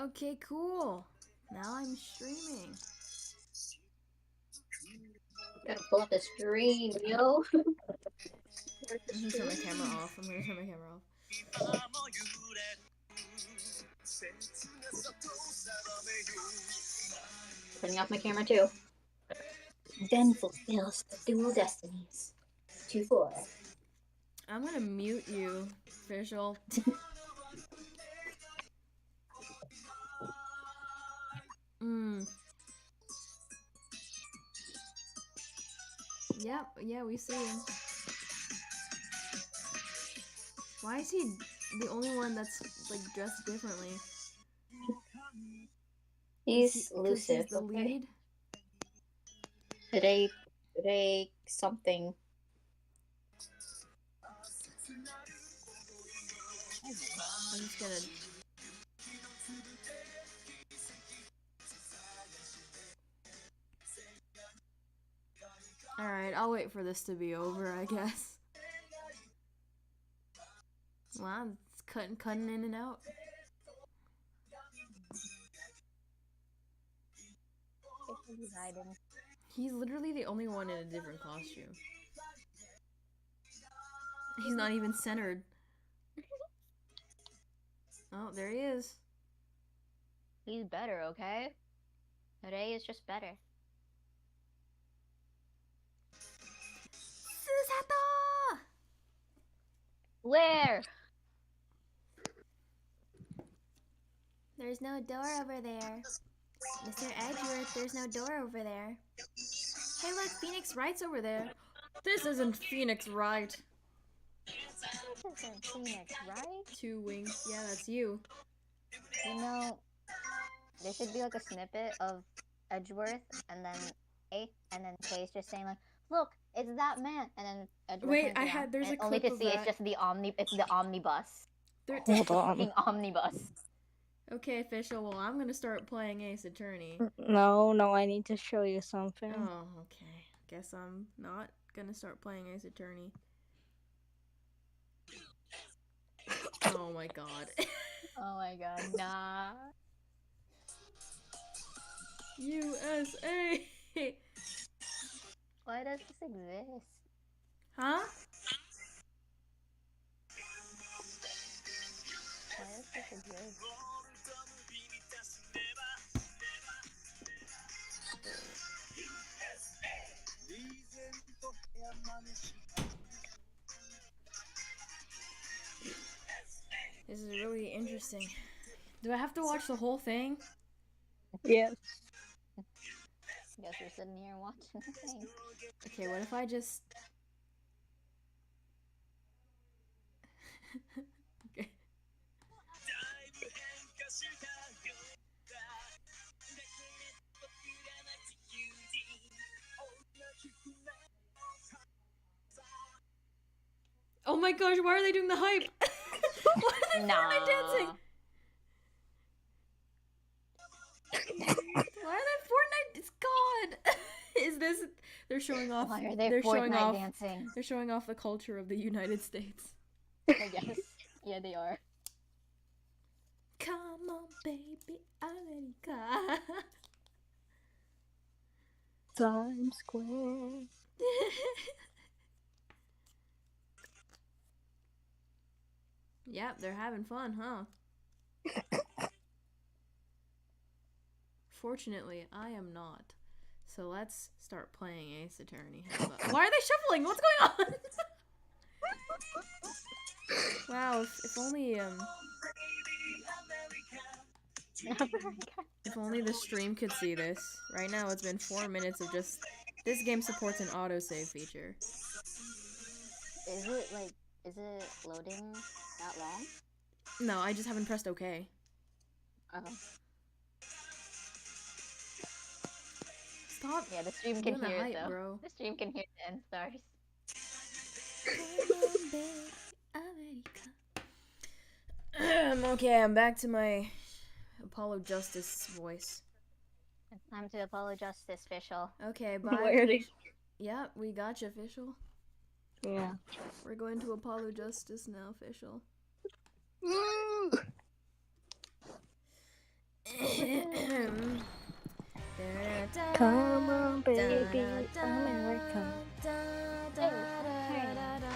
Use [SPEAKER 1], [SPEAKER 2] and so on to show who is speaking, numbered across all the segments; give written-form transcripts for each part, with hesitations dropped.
[SPEAKER 1] Okay, cool. Now I'm streaming.
[SPEAKER 2] Gotta pull up the screen, yo.
[SPEAKER 1] I'm gonna turn my camera off. I'm gonna turn my camera off.
[SPEAKER 2] Turning off my camera too. Then fulfills the dual destinies. 2-4.
[SPEAKER 1] I'm gonna mute you, official. Yep, yeah, we see him. Why is he the only one that's like dressed differently?
[SPEAKER 2] He's elusive.
[SPEAKER 1] He's the lead.
[SPEAKER 2] Today something.
[SPEAKER 1] I'm just gonna. Alright, I'll wait for this to be over, I guess. Wow, it's cutting in and out. He's literally the only one in a different costume. He's not even centered. Oh, there he is.
[SPEAKER 3] He's better, okay? Today is just better.
[SPEAKER 1] Susato!
[SPEAKER 3] Where?
[SPEAKER 1] There's no door over there. Mr. Edgeworth, there's no door over there. Hey look, Phoenix Wright's over there. This isn't Phoenix Wright.
[SPEAKER 3] This isn't Phoenix, right?
[SPEAKER 1] Two wings. Yeah, that's you.
[SPEAKER 3] You know, there should be like a snippet of Edgeworth and then A and then Kay's just saying like, look, it's that man, and then Edgeworth
[SPEAKER 1] Wait,
[SPEAKER 3] turns around,
[SPEAKER 1] there's a
[SPEAKER 3] only
[SPEAKER 1] clip
[SPEAKER 3] to
[SPEAKER 1] of
[SPEAKER 3] see
[SPEAKER 1] that.
[SPEAKER 3] it's just the omnibus.
[SPEAKER 4] Hold on.
[SPEAKER 3] Fucking omnibus.
[SPEAKER 1] Okay, official. Well, I'm gonna start playing Ace Attorney.
[SPEAKER 4] No, I need to show you something.
[SPEAKER 1] Oh, okay. Guess I'm not gonna start playing Ace Attorney. Oh my god.
[SPEAKER 3] Oh my god, nah.
[SPEAKER 1] USA!
[SPEAKER 3] Why does this exist?
[SPEAKER 1] Huh?
[SPEAKER 3] Why does this exist?
[SPEAKER 1] This is really interesting. Do I have to watch the whole thing?
[SPEAKER 4] Yes.
[SPEAKER 3] Guess we're sitting here watching the thing.
[SPEAKER 1] Okay, what if I just... Okay. Oh my gosh, why are they doing the hype? Why are they Fortnite dancing? Why are they Fortnite? It's God. Is this? They're showing off.
[SPEAKER 3] Why are they
[SPEAKER 1] they're
[SPEAKER 3] Fortnite
[SPEAKER 1] showing off.
[SPEAKER 3] dancing?
[SPEAKER 1] They're showing off the culture of the United States.
[SPEAKER 3] I guess. Yeah, they are.
[SPEAKER 1] Come on, baby, America.
[SPEAKER 4] Times Square.
[SPEAKER 1] Yep, they're having fun, huh? Fortunately, I am not. So let's start playing Ace Attorney. Why are they shuffling? What's going on? Wow, if only if only the stream could see this. Right now it's been 4 minutes of just... This game supports an autosave feature.
[SPEAKER 3] Is it loading that long?
[SPEAKER 1] No, I just haven't pressed OK.
[SPEAKER 3] Oh.
[SPEAKER 1] Stop.
[SPEAKER 3] Yeah, the stream can hear
[SPEAKER 1] hype,
[SPEAKER 3] it though.
[SPEAKER 1] Bro.
[SPEAKER 3] The stream can hear the end stars.
[SPEAKER 1] Okay, I'm back to my Apollo Justice voice.
[SPEAKER 3] It's time to Apollo Justice, official.
[SPEAKER 1] Okay, bye.
[SPEAKER 4] Where did...
[SPEAKER 1] Yeah, we got you, official.
[SPEAKER 4] Yeah.
[SPEAKER 1] We're going to Apollo Justice now, official.
[SPEAKER 4] baby,
[SPEAKER 1] Da, da,
[SPEAKER 4] America.
[SPEAKER 1] da, da,
[SPEAKER 3] Hey,
[SPEAKER 1] da, da, da.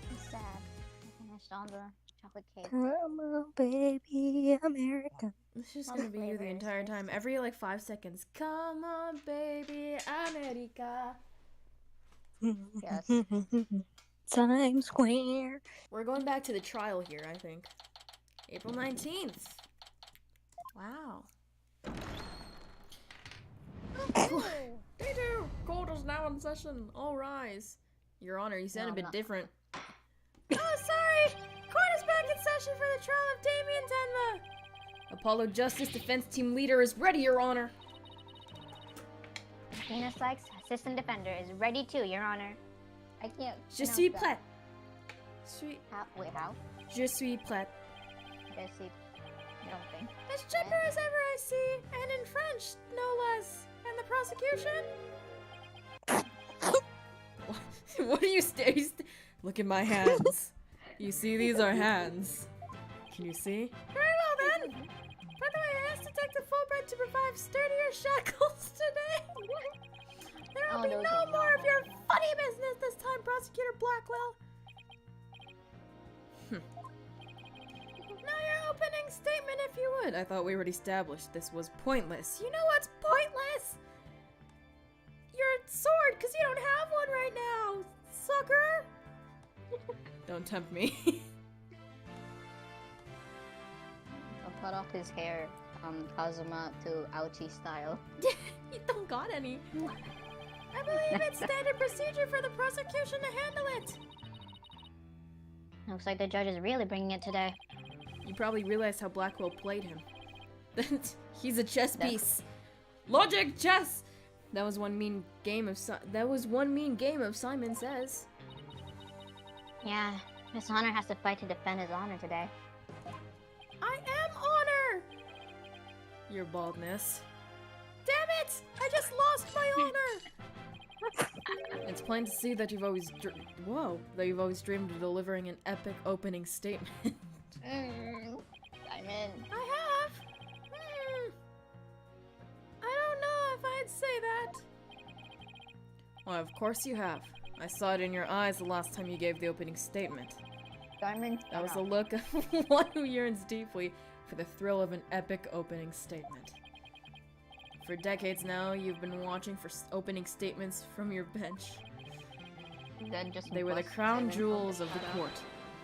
[SPEAKER 3] I'm sad. I finished all the chocolate cake.
[SPEAKER 4] Come on, baby, America.
[SPEAKER 1] It's just
[SPEAKER 3] What
[SPEAKER 1] gonna be you
[SPEAKER 3] flavor
[SPEAKER 1] the
[SPEAKER 3] is
[SPEAKER 1] entire
[SPEAKER 3] this?
[SPEAKER 1] time. Every like 5 seconds. Come on, baby, America.
[SPEAKER 3] Yes.
[SPEAKER 4] Times Square.
[SPEAKER 1] We're going back to the trial here, I think. April 19th. Wow. They do. Court is now in session. All rise. Your Honor, you sound
[SPEAKER 3] No,
[SPEAKER 1] a bit
[SPEAKER 3] no.
[SPEAKER 1] different. Oh, sorry. Court is back in session for the trial of Damien Tenma. Apollo Justice Defense Team Leader is ready, Your Honor.
[SPEAKER 3] Tina Sykes, Assistant Defender, is ready too, Your Honor. I can't.
[SPEAKER 1] Je
[SPEAKER 3] pronounce
[SPEAKER 1] suis
[SPEAKER 3] that.
[SPEAKER 1] prête.
[SPEAKER 3] Wait, how?
[SPEAKER 1] Je suis prête.
[SPEAKER 3] Jesse. I don't think.
[SPEAKER 1] As chipper as ever I see, and in French, no less. And the prosecution? What are you Look at my hands. You see, these are hands. Can you see? Very well then. By the way, I asked Detective Fulbright to provide sturdier shackles today. There will
[SPEAKER 3] Oh,
[SPEAKER 1] be
[SPEAKER 3] those
[SPEAKER 1] no
[SPEAKER 3] are
[SPEAKER 1] more of your
[SPEAKER 3] normal.
[SPEAKER 1] funny business this time, Prosecutor Blackwell. Now your opening statement, if you would. I thought we already established this was pointless. You know what's pointless? Your sword, because you don't have one right now, sucker. Don't tempt me.
[SPEAKER 3] I'll cut off his hair, Kazuma to Ouchie style.
[SPEAKER 1] You don't got any. I believe it's standard procedure for the prosecution to handle it.
[SPEAKER 3] Looks like the judge is really bringing it today.
[SPEAKER 1] You probably realized how Blackwell played him. He's a chess
[SPEAKER 3] Yeah.
[SPEAKER 1] piece. Logic chess. That was one mean game of Simon Says.
[SPEAKER 3] Yeah, Miss Honor has to fight to defend his honor today.
[SPEAKER 1] I am honor. Your baldness. Damn it! I just lost my honor. It's plain to see that you've always dreamed of delivering an epic opening statement.
[SPEAKER 3] I'm in.
[SPEAKER 1] I have. I don't know if I'd say that. Well, of course you have. I saw it in your eyes the last time you gave the opening statement.
[SPEAKER 3] Diamond?
[SPEAKER 1] That was the look of one who yearns deeply for the thrill of an epic opening statement. For decades now, you've been watching for opening statements from your bench.
[SPEAKER 3] Then just
[SPEAKER 1] They were the
[SPEAKER 3] bust
[SPEAKER 1] crown
[SPEAKER 3] Diamond
[SPEAKER 1] jewels
[SPEAKER 3] from
[SPEAKER 1] of the
[SPEAKER 3] shut up.
[SPEAKER 1] court.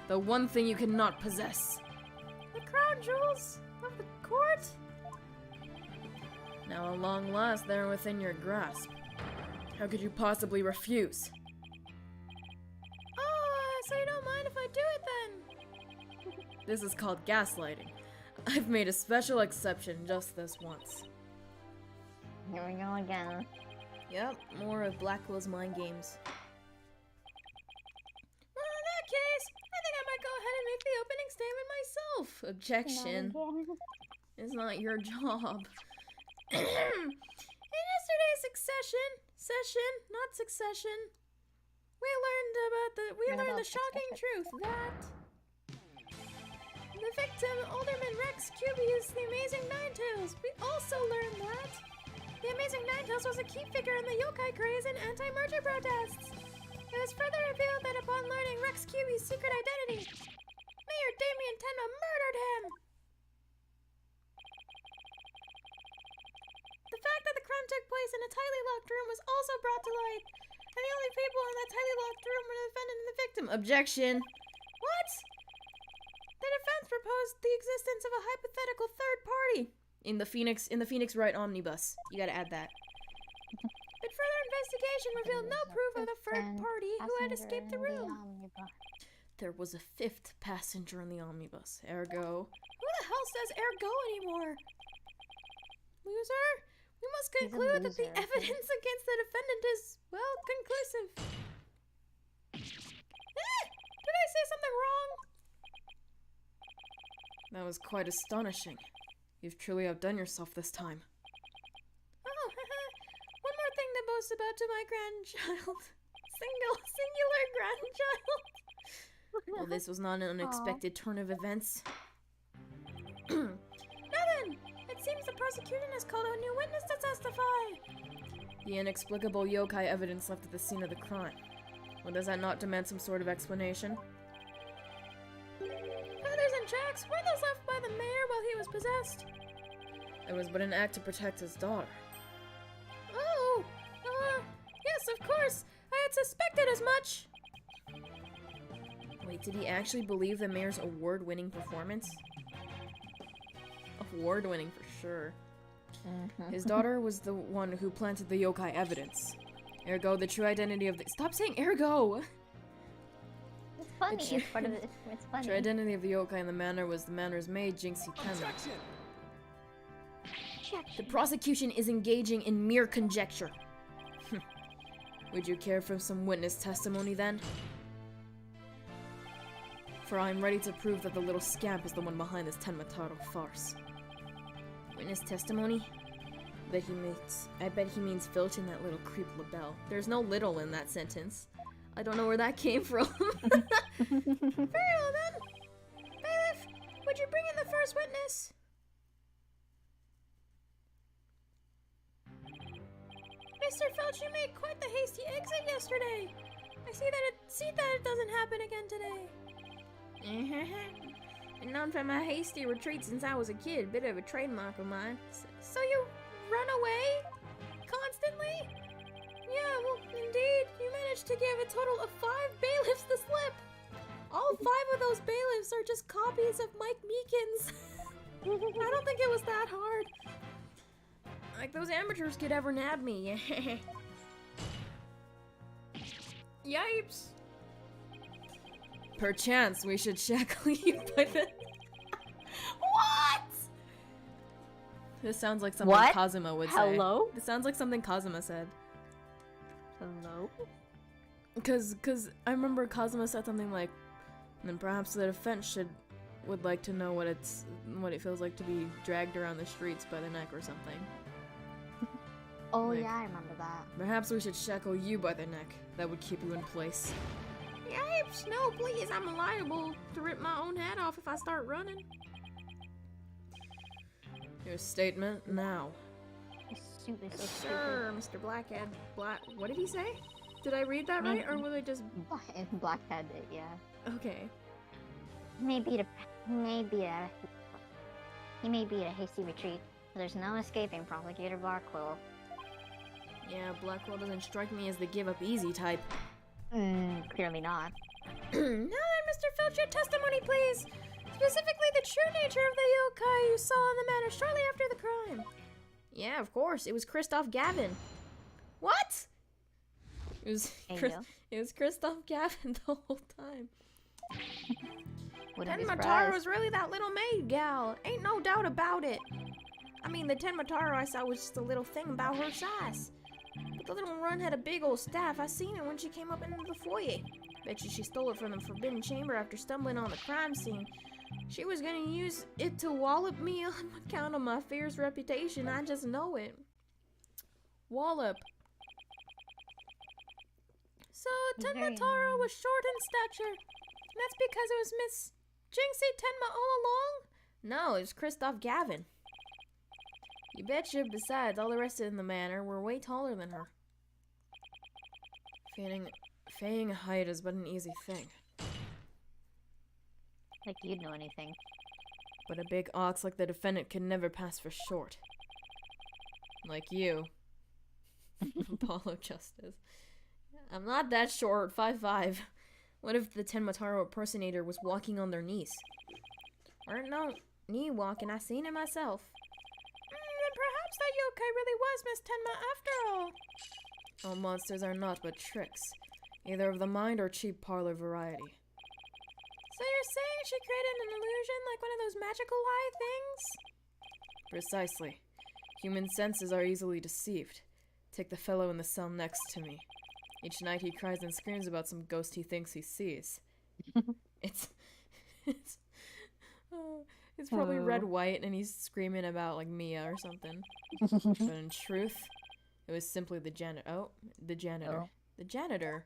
[SPEAKER 1] The one thing you cannot possess. The crown jewels of the court? Now, at long last, they're within your grasp. How could you possibly refuse? Oh, so you don't mind if I do it then? This is called gaslighting. I've made a special exception just this once.
[SPEAKER 3] Here we go again.
[SPEAKER 1] Yep, more of Blackwell's mind games. Well, in that case, I think I might go ahead and make the opening statement myself. Objection. It's not your job. In yesterday's succession, we learned the shocking truth that the victim, Alderman Rex Cubius, the Amazing Ninetales. We also learned that the Amazing Ninetales was a key figure in the yokai craze and anti-merger protests. It was further revealed that upon learning Rex Cubi's secret identity, Mayor Damien Tenma murdered him. The fact that the crime took place in a tightly locked room was also brought to light, and the only people in that tightly locked room were the defendant and the victim. Objection. What? The defense proposed the existence of a hypothetical third party in the Phoenix Wright omnibus. You gotta add that. But further investigation revealed no proof of the third party who had escaped the room. There was a fifth passenger in the omnibus. Ergo. Who the hell says ergo anymore? Loser? We must
[SPEAKER 3] He's a
[SPEAKER 1] conclude that the
[SPEAKER 3] loser.
[SPEAKER 1] evidence against the defendant is, well, conclusive. Did I say something wrong? That was quite astonishing. You've truly outdone yourself this time. Oh, one more thing to boast about to my grandchild. Singular grandchild. Well, this was not an unexpected turn of events. Now then, it seems the prosecution has called a new witness to testify. The inexplicable yokai evidence left at the scene of the crime. Well, does that not demand some sort of explanation? Feathers and tracks, were those left by the mayor while he was possessed? It was but an act to protect his daughter. Oh, yes, of course. I had suspected as much. Wait, did he actually believe the mayor's award-winning performance? Award-winning for sure. His daughter was the one who planted the yokai evidence. Ergo, the true identity of the— Stop saying ergo!
[SPEAKER 3] It's funny. It's part of it. It's funny.
[SPEAKER 1] True identity of the yokai in the manor was the manor's maid, Jinxie Tenma. The prosecution is engaging in mere conjecture. Would you care for some witness testimony then? For I am ready to prove that the little scamp is the one behind this Tenmataro farce. Witness testimony? I bet he means Filch and that little creep LaBelle. There's no little in that sentence. I don't know where that came from. Very well then. Bailiff, would you bring in the first witness? Mr. Filch, you made quite the hasty exit yesterday. I see that it doesn't happen again today. Been known for my hasty retreat since I was a kid. Bit of a trademark of mine. So you run away? Constantly? Yeah, well, indeed. You managed to give a total of 5 bailiffs the slip. All 5 of those bailiffs are just copies of Mike Meekins. I don't think it was that hard. Like those amateurs could ever nab me. Yipes. Perchance we should shackle you by the— What? This sounds like something
[SPEAKER 3] What?
[SPEAKER 1] Kazuma would say.
[SPEAKER 3] Hello?
[SPEAKER 1] This sounds like something Kazuma said.
[SPEAKER 3] Hello?
[SPEAKER 1] Cause I remember Kazuma said something like, then perhaps the defense would like to know what it feels like to be dragged around the streets by the neck or something.
[SPEAKER 3] Oh
[SPEAKER 1] Like,
[SPEAKER 3] yeah, I remember that.
[SPEAKER 1] Perhaps we should shackle you by the neck. That would keep you in place. Yipes, no, please, I'm liable to rip my own head off if I start running. Your statement now.
[SPEAKER 3] This suit is so
[SPEAKER 1] Sure, Mr. Blackhead. What did he say? Did I read that right, or was I just—
[SPEAKER 3] stupid. Blackheaded, yeah.
[SPEAKER 1] Okay.
[SPEAKER 3] He may be at a hasty retreat, but there's no escaping Prosecutor Barquill.
[SPEAKER 1] Yeah, Blackwell doesn't strike me as the give-up easy type.
[SPEAKER 3] Clearly not.
[SPEAKER 1] Now then, Mr. Filch, your testimony, please! Specifically the true nature of the yokai you saw in the manor shortly after the crime. Yeah, of course. It was Christoph Gavin. What? It was Christoph Gavin the whole time.
[SPEAKER 3] Wouldn't be
[SPEAKER 1] Tenmataro
[SPEAKER 3] surprised.
[SPEAKER 1] was really that little maid gal. Ain't no doubt about it. I mean, the Tenmataro I saw was just a little thing about her size. But the little run had a big old staff. I seen it when she came up into the foyer. Bet you she stole it from the Forbidden Chamber after stumbling on the crime scene. She was gonna use it to wallop me on account of my fierce reputation. I just know it. Wallop. So, Tenmataro was short in stature. And that's because it was Miss Jinxie Tenma all along? No, it was Christoph Gavin. You betcha, besides, all the rest in the manor were way taller than her. Feigning height is but an easy thing.
[SPEAKER 3] Like you'd know anything.
[SPEAKER 1] But a big ox like the defendant can never pass for short. Like you. Apollo Justice. I'm not that short, 5'5". What if the Tenmataro impersonator was walking on their knees? Weren't no knee walking, I seen it myself. Then perhaps that yokai really was Miss Tenma after all. All monsters are naught but tricks, either of the mind or cheap parlor variety. So you're saying she created an illusion like one of those magical eye things? Precisely. Human senses are easily deceived. Take the fellow in the cell next to me. Each night he cries and screams about some ghost he thinks he sees. It's probably red white and he's screaming about like Mia or something. But in truth, it was simply the janitor. Oh, the janitor.
[SPEAKER 3] Oh.
[SPEAKER 1] The janitor.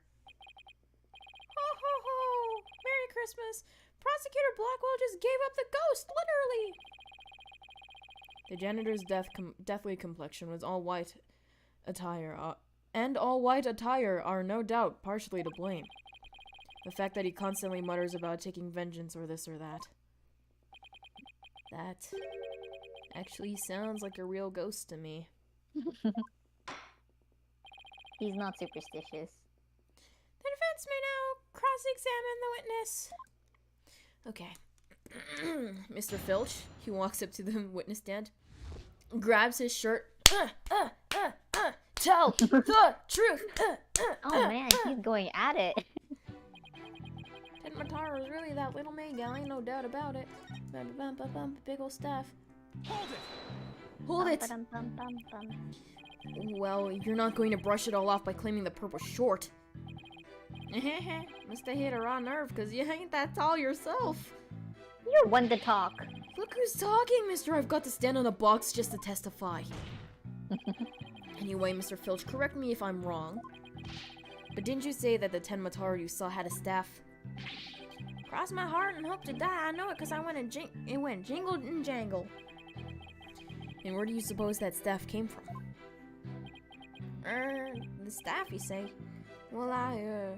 [SPEAKER 1] Ho ho ho! Merry Christmas! Prosecutor Blackwell just gave up the ghost, literally! The janitor's deathly complexion was all white white attire are no doubt partially to blame. The fact that he constantly mutters about taking vengeance or this or that. That actually sounds like a real ghost to me.
[SPEAKER 3] He's not superstitious.
[SPEAKER 1] The defense may now cross-examine the witness. Okay. Mr. Filch, he walks up to the witness stand, grabs his shirt. Tell the truth.
[SPEAKER 3] Oh man, he's going at it.
[SPEAKER 1] Ted Mataro is really that little May gal, ain't no doubt about it. Big ol' staff. Hold it!
[SPEAKER 3] Bum-ba-dum-bum-bum-bum.
[SPEAKER 1] Well, you're not going to brush it all off by claiming the purple short. Must have hit a raw nerve, cause you ain't that tall yourself.
[SPEAKER 3] You're one to talk.
[SPEAKER 1] Look who's talking, mister. I've got to stand on a box just to testify. Anyway, Mr. Filch, correct me if I'm wrong. But didn't you say that the Ten Mataru you saw had a staff? Cross my heart and hope to die. I know it because it went jingle and jangle. And where do you suppose that staff came from? The staff, you say? Well,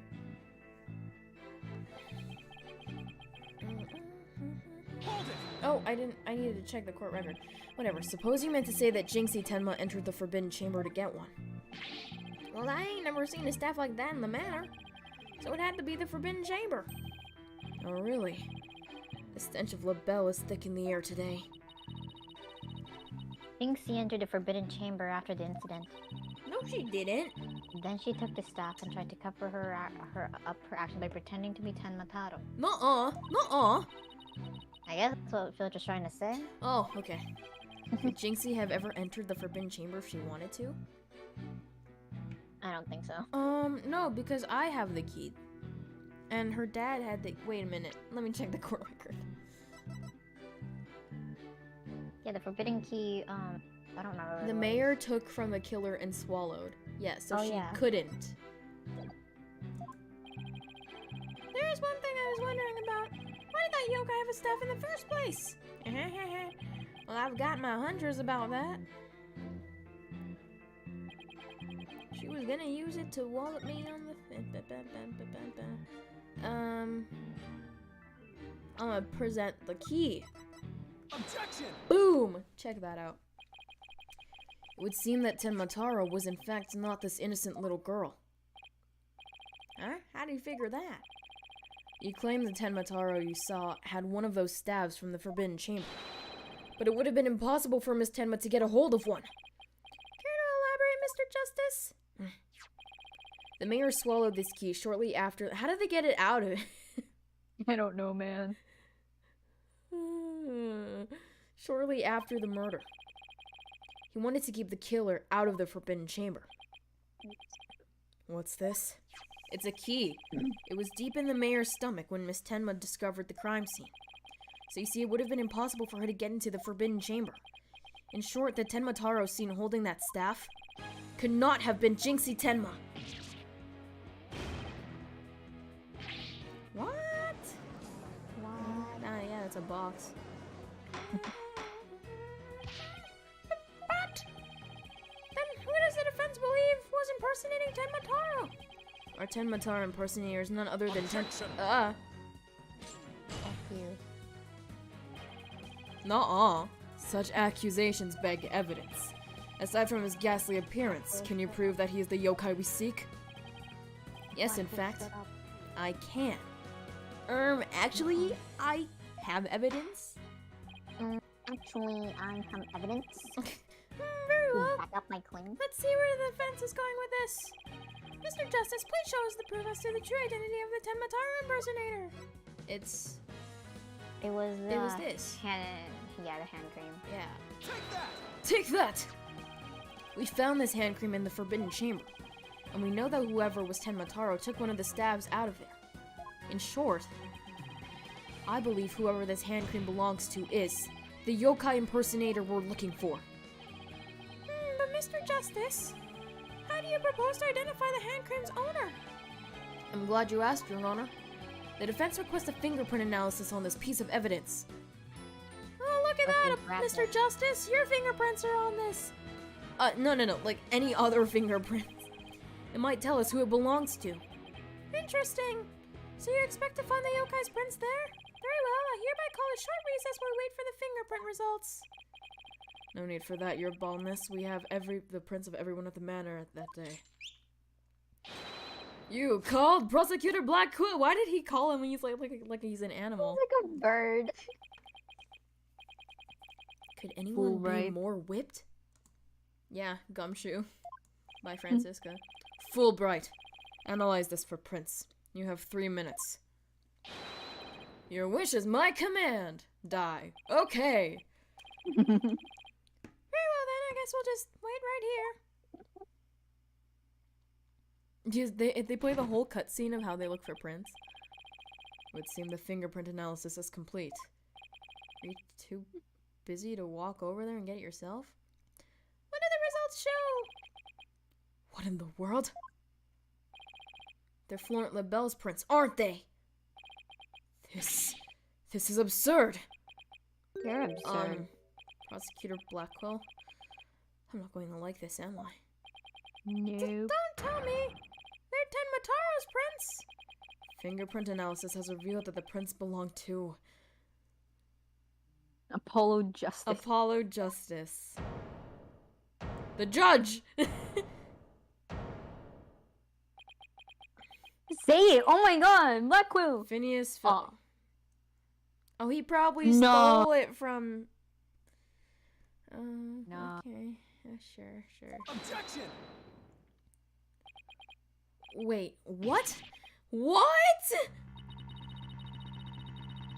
[SPEAKER 1] Oh, I needed to check the court record. Whatever, suppose you meant to say that Jinxie Tenma entered the Forbidden Chamber to get one. Well, I ain't never seen a staff like that in the manor. So it had to be the Forbidden Chamber. Oh, really? The stench of LaBelle is thick in the air today.
[SPEAKER 3] Jinxie entered the Forbidden Chamber after the incident.
[SPEAKER 1] No, she didn't.
[SPEAKER 3] Then she took the staff and tried to cover her action by pretending to be Ten Mataro.
[SPEAKER 1] Nuh-uh.
[SPEAKER 3] I guess that's what Filch was trying to say.
[SPEAKER 1] Oh, okay. Could Jinxie have ever entered the Forbidden Chamber if she wanted to?
[SPEAKER 3] I don't think so.
[SPEAKER 1] No, because I have the key. And her dad had the... Wait a minute. Let me check the court record.
[SPEAKER 3] Yeah, the Forbidden Key, I don't remember.
[SPEAKER 1] The mayor took from the killer and swallowed. Yeah, so she couldn't. There is one thing I was wondering about. Why did that yokai have a staff in the first place? Well, I've got my hunches about that. She was gonna use it to wallop me on the... I'm gonna present the key.
[SPEAKER 5] Objection!
[SPEAKER 1] Boom! Check that out. It would seem that Ten Mataro was in fact not this innocent little girl. Huh? How do you figure that? You claim the Ten Mataro you saw had one of those staves from the Forbidden Chamber. But it would have been impossible for Miss Tenma to get a hold of one. Care to elaborate, Mr. Justice? The mayor swallowed this key shortly after... How did they get it out of it?
[SPEAKER 3] I don't know, man.
[SPEAKER 1] Shortly after the murder. He wanted to keep the killer out of the Forbidden Chamber. What's this? It's a key. It was deep in the mayor's stomach when Miss Tenma discovered the crime scene. So you see, it would have been impossible for her to get into the Forbidden Chamber. In short, the Ten Mataro seen holding that staff could not have been Jinxie Tenma. What? Ah, yeah, it's a box. But then who does the defense believe was impersonating Ten Mataro? Our Ten Mataro impersonator is none other than Ten...
[SPEAKER 3] F you.
[SPEAKER 1] Nuh-uh. Such accusations beg evidence. Aside from his ghastly appearance, can you prove that he is the yokai we seek? Yes, in fact, I can. Actually, I have evidence.
[SPEAKER 3] Actually, I have evidence.
[SPEAKER 1] Very well.
[SPEAKER 3] Back up my claim.
[SPEAKER 1] Let's see where the defense is going with this. Mr. Justice, please show us the proof as to the true identity of the Ten Mataro impersonator.
[SPEAKER 3] It was
[SPEAKER 1] this.
[SPEAKER 3] The hand cream.
[SPEAKER 1] Yeah.
[SPEAKER 5] Take that!
[SPEAKER 1] Take that! We found this hand cream in the Forbidden Chamber. And we know that whoever was Ten Mataro took one of the stabs out of there. In short, I believe whoever this hand cream belongs to is the yokai impersonator we're looking for. But Mr. Justice, how do you propose to identify the hand cream's owner? I'm glad you asked, Your Honor. The defense requests a fingerprint analysis on this piece of evidence. Oh, look at that, Mr. Justice! Your fingerprints are on this! No, like any other fingerprint. It might tell us who it belongs to. Interesting. So you expect to find the yokai's prints there? Very well, I hereby call a short recess while we wait for the fingerprint results. No need for that, your baldness. We have the prints of everyone at the manor that day. You called Prosecutor Black Quill. Why did he call him when he's like he's an animal?
[SPEAKER 3] Like a bird.
[SPEAKER 1] Could anyone be
[SPEAKER 4] Fulbright.
[SPEAKER 1] more whipped? Yeah, Gumshoe. By Francisca. Fulbright. Analyze this for prints. You have 3 minutes. Your wish is my command. Die. Okay. Very well then, I guess we'll just wait right here. If they play the whole cutscene of how they look for prints, it would seem the fingerprint analysis is complete. Are you too busy to walk over there and get it yourself? What do the results show? What in the world? They're Florent LaBelle's prints, aren't they? This is absurd.
[SPEAKER 4] You're absurd.
[SPEAKER 1] Prosecutor Blackwell. I'm not going to like this, am I?
[SPEAKER 4] Nope.
[SPEAKER 1] Don't tell me! They're Tenmataro's prints! Fingerprint analysis has revealed that the prints belong to
[SPEAKER 4] Apollo Justice.
[SPEAKER 1] Apollo Justice. The judge!
[SPEAKER 4] Say it! Oh my god! Black Quill!
[SPEAKER 1] Phineas
[SPEAKER 4] Oh.
[SPEAKER 1] Oh, he probably
[SPEAKER 4] No.
[SPEAKER 1] stole it from...
[SPEAKER 4] No.
[SPEAKER 1] Okay. Yeah, sure.
[SPEAKER 5] Objection!
[SPEAKER 1] Wait, what? What?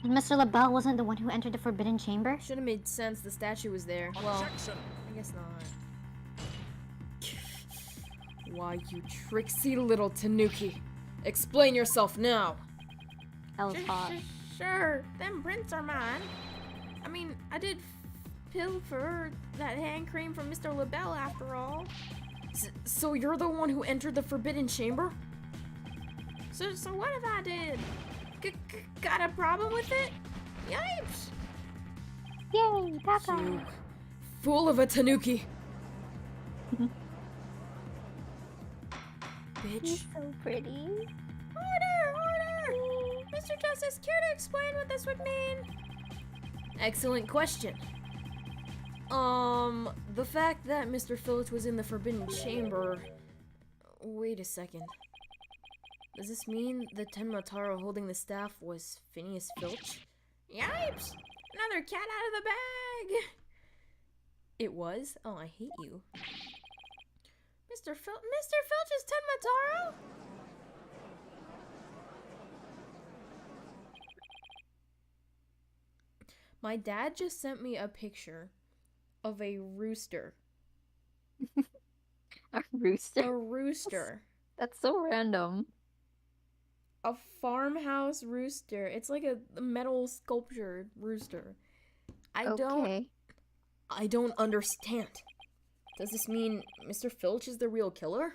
[SPEAKER 3] Mr. LaBelle wasn't the one who entered the Forbidden Chamber?
[SPEAKER 1] Should have made sense. The statue was there. Well,
[SPEAKER 5] Objection!
[SPEAKER 1] I guess not. Why, you tricksy little tanuki. Explain yourself now.
[SPEAKER 4] That was hot.
[SPEAKER 1] Sure, them prints are mine. I mean, I did pilfer that hand cream from Mr. LaBelle after all. So you're the one who entered the Forbidden Chamber? So what if I did? Got a problem with it? Yipes!
[SPEAKER 4] Yay! Papa!
[SPEAKER 1] You fool of a tanuki! Bitch.
[SPEAKER 4] So pretty.
[SPEAKER 1] Order! Mr. Justice, care to explain what this would mean? Excellent question. The fact that Mr. Filch was in the Forbidden Chamber... Wait a second. Does this mean the Tenmataro holding the staff was Phineas Filch? Yipes! Another cat out of the bag! It was? Oh, I hate you. Mr. Filch is Tenmataro? My dad just sent me a picture of a rooster.
[SPEAKER 4] A rooster?
[SPEAKER 1] A rooster.
[SPEAKER 4] That's so random.
[SPEAKER 1] A farmhouse rooster. It's like a metal sculpture rooster. I don't understand. Does this mean Mr. Filch is the real killer?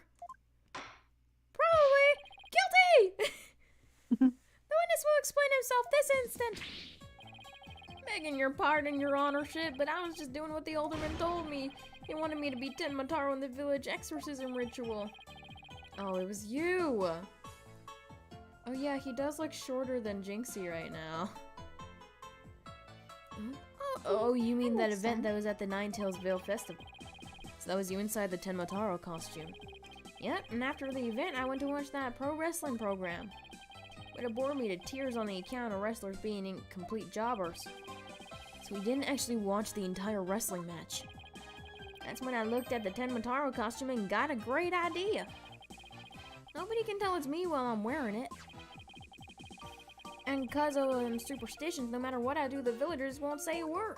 [SPEAKER 1] Probably. Guilty! The witness will explain himself this instant. Begging your pardon, your honorship, but I was just doing what the alderman told me. He wanted me to be Tenmataro in the village exorcism ritual. Oh, it was you. Oh yeah, he does look shorter than Jinxie right now. Oh, you mean that event that was at the Ninetales Vale Festival. So that was you inside the Tenmataro costume. Yep, and after the event, I went to watch that pro wrestling program. But it bored me to tears on the account of wrestlers being incomplete jobbers. So we didn't actually watch the entire wrestling match. That's when I looked at the Tenmataro costume and got a great idea. Nobody can tell it's me while I'm wearing it. And because of superstitions, no matter what I do, the villagers won't say a word.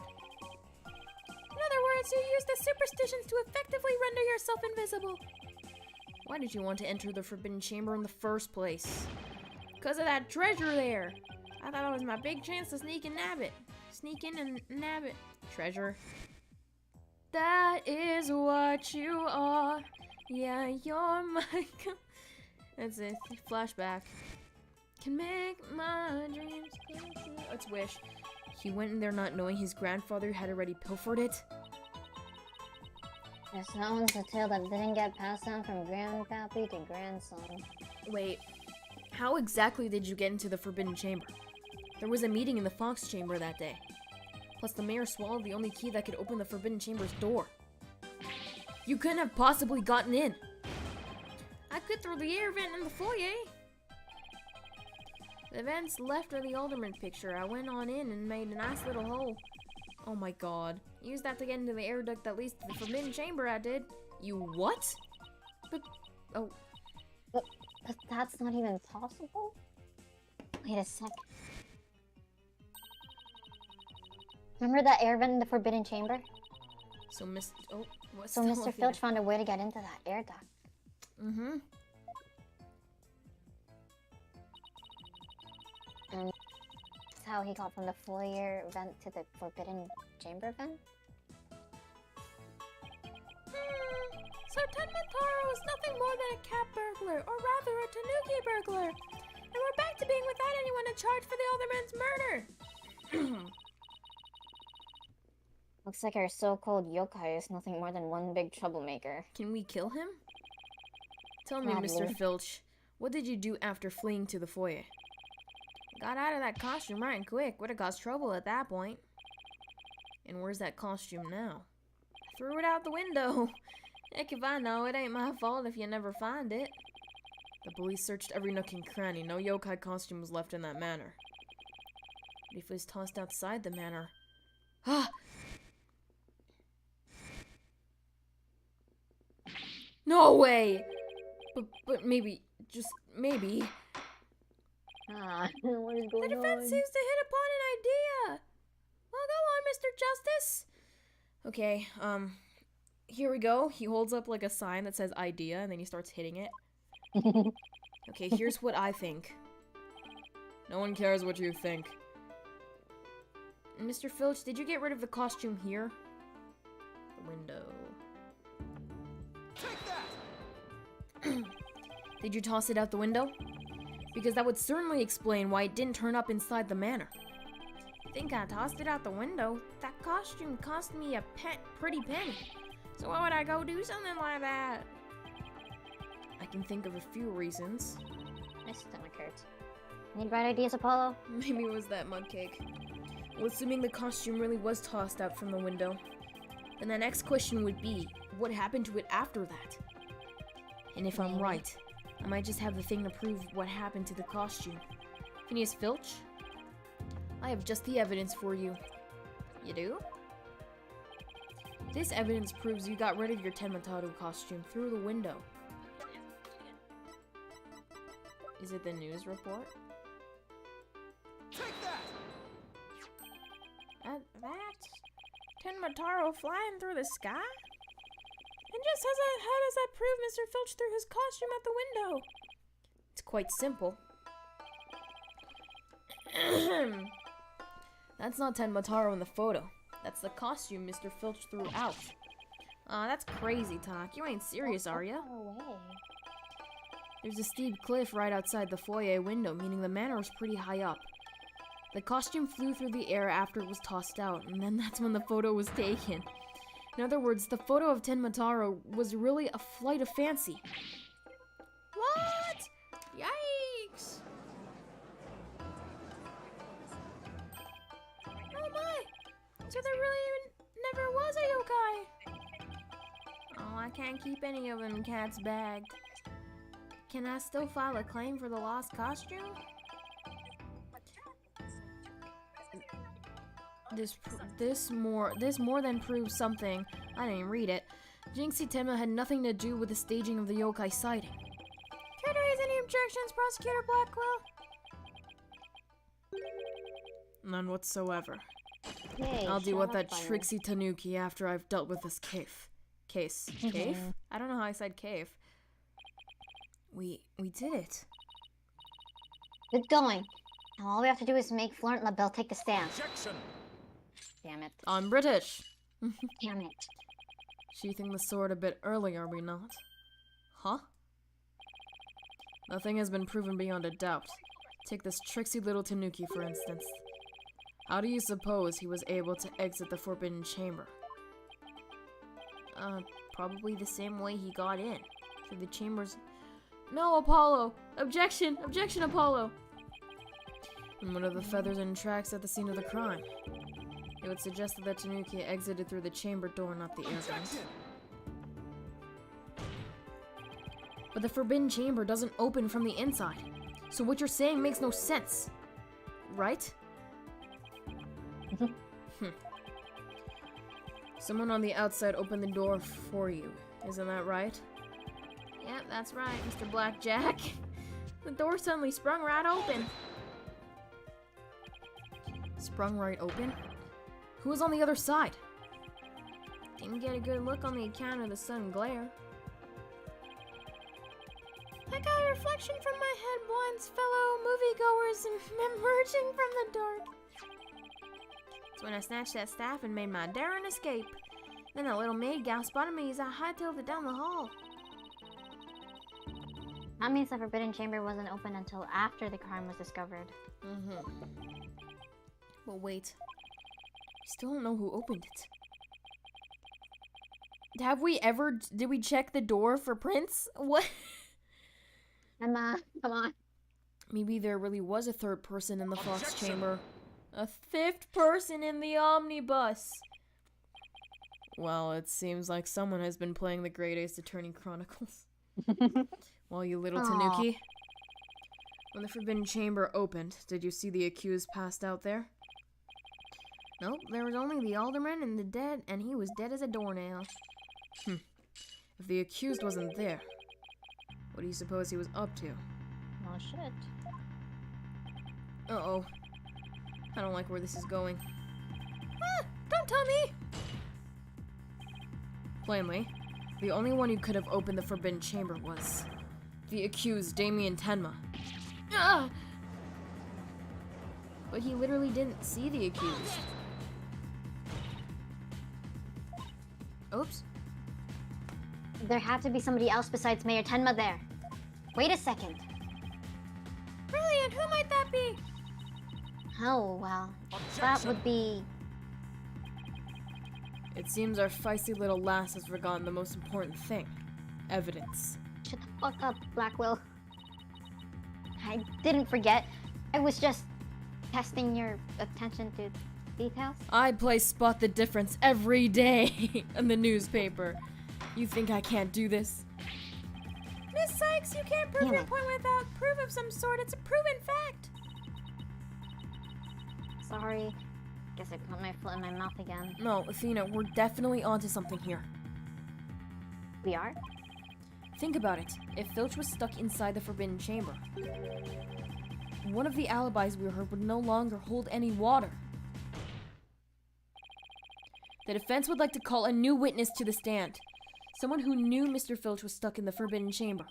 [SPEAKER 1] In other words, you use the superstitions to effectively render yourself invisible. Why did you want to enter the Forbidden Chamber in the first place? Because of that treasure there. I thought it was my big chance to sneak and nab it. Sneak in and nab it. Treasure. That is what you are. Yeah, you're my... That's it. Flashback. Can make my dreams come true. Let's wish. He went in there not knowing his grandfather had already pilfered it.
[SPEAKER 3] Yes, that one's a tale that didn't get passed down from grandpappy to grandson.
[SPEAKER 1] Wait, how exactly did you get into the Forbidden Chamber? There was a meeting in the Fox Chamber that day. Plus, the mayor swallowed the only key that could open the Forbidden Chamber's door. You couldn't have possibly gotten in. I could through the air vent in the foyer. The vents left of the alderman picture. I went on in and made a nice little hole. Oh my god. Used that to get into the air duct that leads to the Forbidden Chamber, I did. You what? But, oh.
[SPEAKER 3] But that's not even possible? Wait a sec. Remember that air vent in the Forbidden Chamber?
[SPEAKER 1] So Mr. Oh, what's
[SPEAKER 3] So Mr. Filch found a way to get into that air duct.
[SPEAKER 1] Mm-hmm.
[SPEAKER 3] And that's how he got from the foyer vent to the Forbidden Chamber vent?
[SPEAKER 1] So Tenmataro is nothing more than a cat burglar, or rather a Tanuki burglar. And we're back to being without anyone to charge for the alderman's murder.
[SPEAKER 3] Looks like our so-called yokai is nothing more than one big troublemaker.
[SPEAKER 1] Can we kill him? Tell me,
[SPEAKER 3] Probably.
[SPEAKER 1] Mr. Filch, what did you do after fleeing to the foyer? Got out of that costume right and quick. Would have caused trouble at that point. And where's that costume now? Threw it out the window. Heck if I know, it ain't my fault if you never find it. The police searched every nook and cranny. No yokai costume was left in that manor. But if it was tossed outside the manor... Ah! No way! But maybe, just maybe...
[SPEAKER 3] Ah, what is
[SPEAKER 1] The
[SPEAKER 3] going
[SPEAKER 1] defense
[SPEAKER 3] on?
[SPEAKER 1] seems to hit upon an idea. Well, go on, Mr. Justice. Okay, here we go. He holds up like a sign that says idea, and then he starts hitting it. Okay, here's what I think. No one cares what you think. Mr. Filch, did you get rid of the costume here? The window.
[SPEAKER 5] Take that!
[SPEAKER 1] Did you toss it out the window? Because that would certainly explain why it didn't turn up inside the manor. Think I tossed it out the window? That costume cost me a pretty penny. So why would I go do something like that? I can think of a few reasons.
[SPEAKER 3] My stomach hurts. Any bright ideas, Apollo?
[SPEAKER 1] Maybe it was that mud cake. Well, assuming the costume really was tossed out from the window, then the next question would be, what happened to it after that? And if I'm
[SPEAKER 3] Maybe.
[SPEAKER 1] right, I might just have the thing to prove what happened to the costume. Phineas Filch? I have just the evidence for you. You do? This evidence proves you got rid of your Tenmataru costume through the window. Is it the news report?
[SPEAKER 5] Take that!
[SPEAKER 1] That's Tenmataro flying through the sky? And just how does that prove Mr. Filch threw his costume out the window? It's quite simple. That's not Tenmataro in the photo. That's the costume Mr. Filch threw out. Aw, that's crazy talk. You ain't serious, are ya?
[SPEAKER 3] No way.
[SPEAKER 1] There's a steep cliff right outside the foyer window, meaning the manor was pretty high up. The costume flew through the air after it was tossed out, and then that's when the photo was taken. In other words, the photo of Tenmataro was really a flight of fancy. What? Yikes! Oh my! So there really even never was a yokai! Oh, I can't keep any of them cats bagged. Can I still file a claim for the lost costume? This more than proves something. I didn't read it. Jinxie Tenma had nothing to do with the staging of the yokai sighting. Care to raise any objections, Prosecutor Blackwell? None whatsoever.
[SPEAKER 3] Yay,
[SPEAKER 1] I'll deal with
[SPEAKER 3] shut
[SPEAKER 1] that
[SPEAKER 3] up, Bunny.
[SPEAKER 1] tricksy Tanuki after I've dealt with this cave. Case. Cave? I don't know how I said cave. We did it.
[SPEAKER 3] Good going. Now all we have to do is make Florent LaBelle take the stand.
[SPEAKER 5] Objection!
[SPEAKER 3] Damn it.
[SPEAKER 1] I'm British.
[SPEAKER 3] Damn it.
[SPEAKER 1] Sheathing the sword a bit early, are we not? Huh? Nothing has been proven beyond a doubt. Take this tricksy little Tanuki, for instance. How do you suppose he was able to exit the Forbidden Chamber? Probably the same way he got in. Through the chambers. No, Apollo! Objection! Objection, Apollo! And what are the feathers and tracks at the scene of the crime? It would suggest that the Tanuki exited through the chamber door, not the air vent. But the forbidden chamber doesn't open from the inside. So what you're saying makes no sense. Right? Someone on the outside opened the door for you. Isn't that right? Yep, that's right, Mr. Blackjack. The door suddenly sprung right open. Sprung right open? Who was on the other side? Didn't get a good look on the account of the sudden glare. I got a reflection from my head blinds, fellow moviegoers, emerging from the dark. That's when I snatched that staff and made my daring escape. Then that little maid gal spotted me as I hightailed it down the hall.
[SPEAKER 3] That means the Forbidden Chamber wasn't open until after the crime was discovered.
[SPEAKER 1] But wait. We still don't know who opened it. Did we check the door for prints? What?
[SPEAKER 3] Emma, come on.
[SPEAKER 1] Maybe there really was a third person in the Fox chamber. A fifth person in the omnibus. Well, it seems like someone has been playing the Great Ace Attorney Chronicles. Well, you little Tanuki. When the Forbidden Chamber opened, did you see the accused passed out there? Nope, there was only the alderman and the dead, and he was dead as a doornail. If the accused wasn't there, what do you suppose he was up to?
[SPEAKER 3] Oh shit.
[SPEAKER 1] Uh-oh. I don't like where this is going. Ah! Don't tell me! Plainly, the only one who could have opened the Forbidden Chamber was the accused, Damien Tenma. Ah! But he literally didn't see the accused. Oops.
[SPEAKER 3] There had to be somebody else besides Mayor Tenma there. Wait a second.
[SPEAKER 1] Brilliant! Who might that be?
[SPEAKER 3] Oh, well, that would be...
[SPEAKER 1] It seems our feisty little lass has forgotten the most important thing. Evidence.
[SPEAKER 3] Shut the fuck up, Blackwell. I didn't forget. I was just testing your attention to details.
[SPEAKER 1] I play Spot the Difference every day in the newspaper. You think I can't do this? Miss Sykes, you can't prove your point without proof of some sort. It's a proven fact.
[SPEAKER 3] Sorry. Guess I put my foot in my mouth again.
[SPEAKER 1] No, Athena, we're definitely onto something here.
[SPEAKER 3] We are?
[SPEAKER 1] Think about it. If Filch was stuck inside the Forbidden Chamber, one of the alibis we heard would no longer hold any water. The defense would like to call a new witness to the stand. Someone who knew Mr. Filch was stuck in the Forbidden Chamber,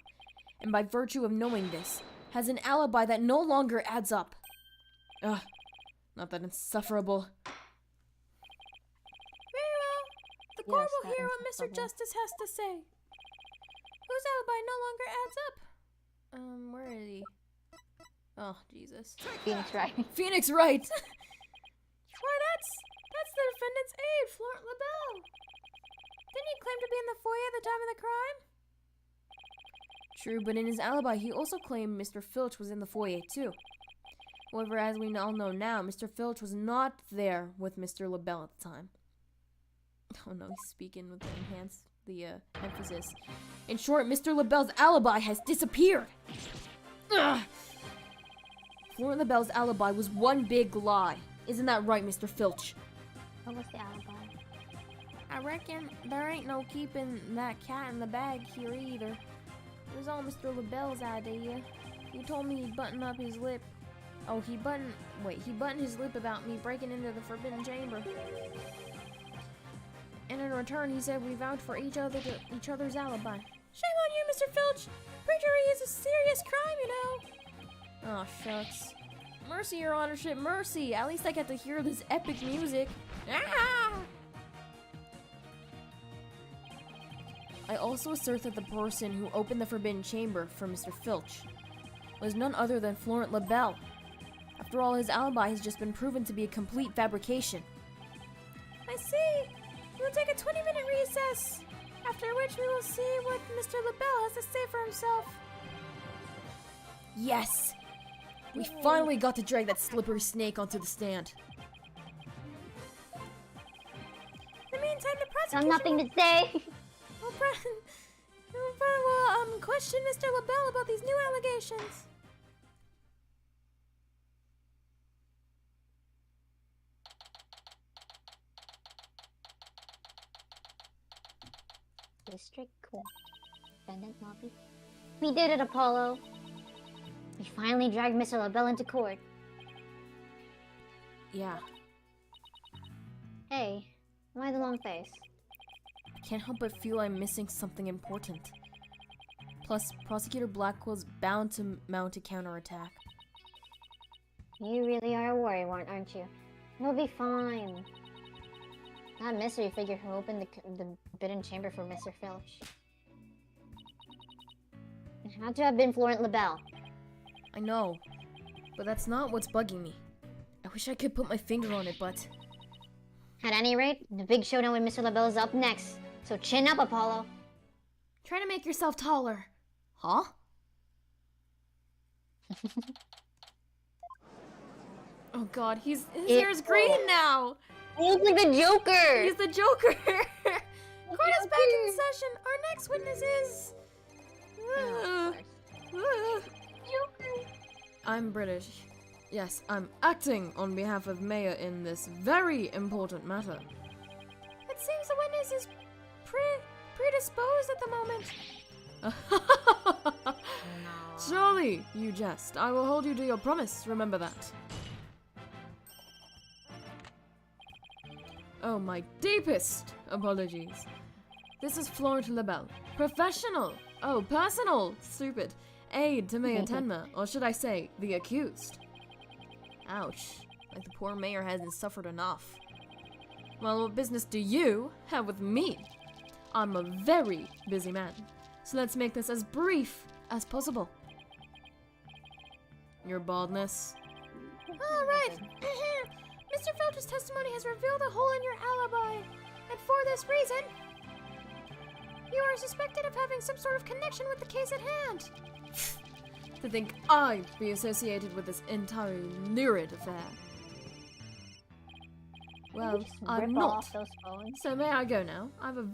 [SPEAKER 1] and by virtue of knowing this, has an alibi that no longer adds up. Ugh, not that insufferable. Very well. The court
[SPEAKER 3] Yes,
[SPEAKER 1] will
[SPEAKER 3] that
[SPEAKER 1] hear what Mr.
[SPEAKER 3] insufferable.
[SPEAKER 1] Justice has to say. Whose alibi no longer adds up? Where is he? Oh, Jesus.
[SPEAKER 3] Phoenix Wright.
[SPEAKER 1] Phoenix Wright! Why, that's the defendant's aide, Florent LaBelle. Didn't he claim to be in the foyer at the time of the crime? True, but in his alibi, he also claimed Mr. Filch was in the foyer, too. However, as we all know now, Mr. Filch was not there with Mr. LaBelle at the time. Oh no, he's speaking with the emphasis. In short, Mr. LaBelle's alibi has disappeared! Ugh! Florent LaBelle's alibi was one big lie. Isn't that right, Mr. Filch?
[SPEAKER 3] What was the alibi?
[SPEAKER 1] I reckon there ain't no keeping that cat in the bag here either. It was all Mr. LaBelle's idea. He told me he'd button up his lip. Oh, he buttoned his lip about me breaking into the Forbidden Chamber. And in return, he said we vouched for each other's alibi. Shame on you, Mr. Filch! Perjury is a serious crime, you know! Oh, shucks. Mercy, your honorship, mercy! At least I get to hear this epic music. Ah! I also assert that the person who opened the Forbidden Chamber for Mr. Filch was none other than Florent LaBelle. After all, his alibi has just been proven to be a complete fabrication. I see! We'll take a 20-minute recess. After which we will see what Mr. LaBelle has to say for himself. Yes! We finally got to drag that slippery snake onto the stand. In the meantime, the
[SPEAKER 3] So
[SPEAKER 1] prosecution
[SPEAKER 3] nothing to say.
[SPEAKER 1] will question Mr. LaBelle about these new allegations.
[SPEAKER 3] District Court. Defendant lobby. We did it, Apollo. We finally dragged Mr. LaBelle into court.
[SPEAKER 1] Yeah,
[SPEAKER 3] Hey, why the long face?
[SPEAKER 1] I can't help but feel I'm missing something important. Plus, Prosecutor Blackwell's bound to mount a counterattack.
[SPEAKER 3] You really are a worrywart, aren't you? We'll be fine. That mystery figure who opened the forbidden chamber for Mr. Filch. It had to have been Florent LaBelle.
[SPEAKER 1] I know, but that's not what's bugging me. I wish I could put my finger on it, but...
[SPEAKER 3] At any rate, the big showdown with Mr. LaBelle is up next. So chin up, Apollo.
[SPEAKER 1] Try to make yourself taller. Huh? Oh god, his hair's green now!
[SPEAKER 3] He looks like the Joker!
[SPEAKER 1] He's the Joker! Court is back in session. Our next witness is... I'm British. Yes, I'm acting on behalf of Mayor in this very important matter. It seems the witness is predisposed at the moment. Surely, you jest. I will hold you to your promise, remember that. Oh, my deepest apologies. This is Florent LaBelle, professional, personal, stupid, aide to Mayor Tenma, or should I say, the accused. Ouch, like the poor mayor hasn't suffered enough. Well, what business do you have with me? I'm a very busy man, so let's make this as brief as possible. Your baldness. All right. Mr. Felcher's testimony has revealed a hole in your alibi, and for this reason, you are suspected of having some sort of connection with the case at hand. To think I'd be associated with this entirely lurid affair. Well, I'm not.
[SPEAKER 3] Off those phones?
[SPEAKER 1] So may I go now? I have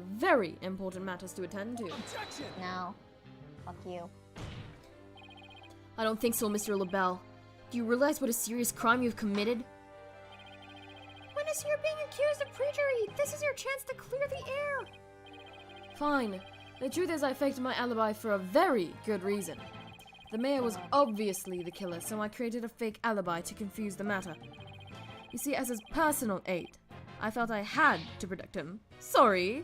[SPEAKER 1] very important matters to attend to.
[SPEAKER 3] No. Fuck you.
[SPEAKER 1] I don't think so, Mr. LaBelle. Do you realize what a serious crime you've committed? Witness, you're being accused of perjury. This is your chance to clear the air. Fine. The truth is I faked my alibi for a very good reason. The mayor was obviously the killer, so I created a fake alibi to confuse the matter. You see, as his personal aide, I felt I had to protect him. Sorry.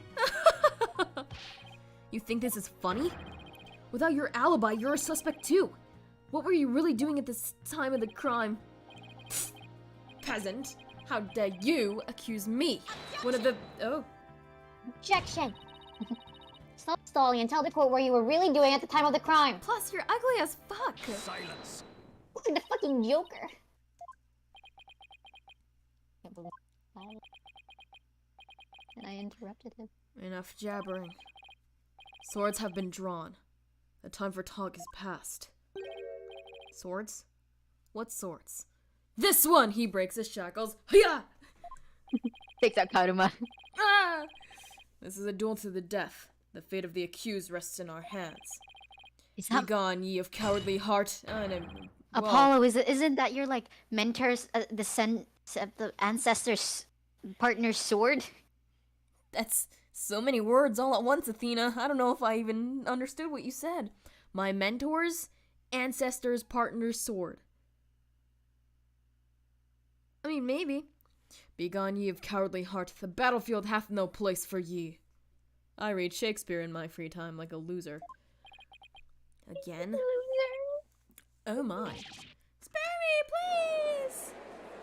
[SPEAKER 1] You think this is funny? Without your alibi, you're a suspect too. What were you really doing at this time of the crime? Pfft, peasant. How dare you accuse me? One of the... Oh.
[SPEAKER 3] Objection! Stop stalling and tell the court what you were really doing at the time of the crime.
[SPEAKER 1] Plus, you're ugly as fuck.
[SPEAKER 5] Silence.
[SPEAKER 3] Look at the fucking Joker. Can't believe and I interrupted him.
[SPEAKER 1] Enough jabbering. Swords have been drawn. The time for talk is past. Swords? What swords? This one! He breaks his shackles. Hiya!
[SPEAKER 4] Takes out Karuma.
[SPEAKER 1] Ah! This is a duel to the death. The fate of the accused rests in our hands.
[SPEAKER 4] Is
[SPEAKER 1] Be gone, ye of cowardly heart.
[SPEAKER 3] Apollo, isn't that your like mentor's the ancestor's partner's sword?
[SPEAKER 1] That's so many words all at once, Athena. I don't know if I even understood what you said. My mentor's ancestor's partner's sword. I mean, maybe. Begone, ye of cowardly heart. The battlefield hath no place for ye. I read Shakespeare in my free time like a loser. Again? Oh my. Spare me, please!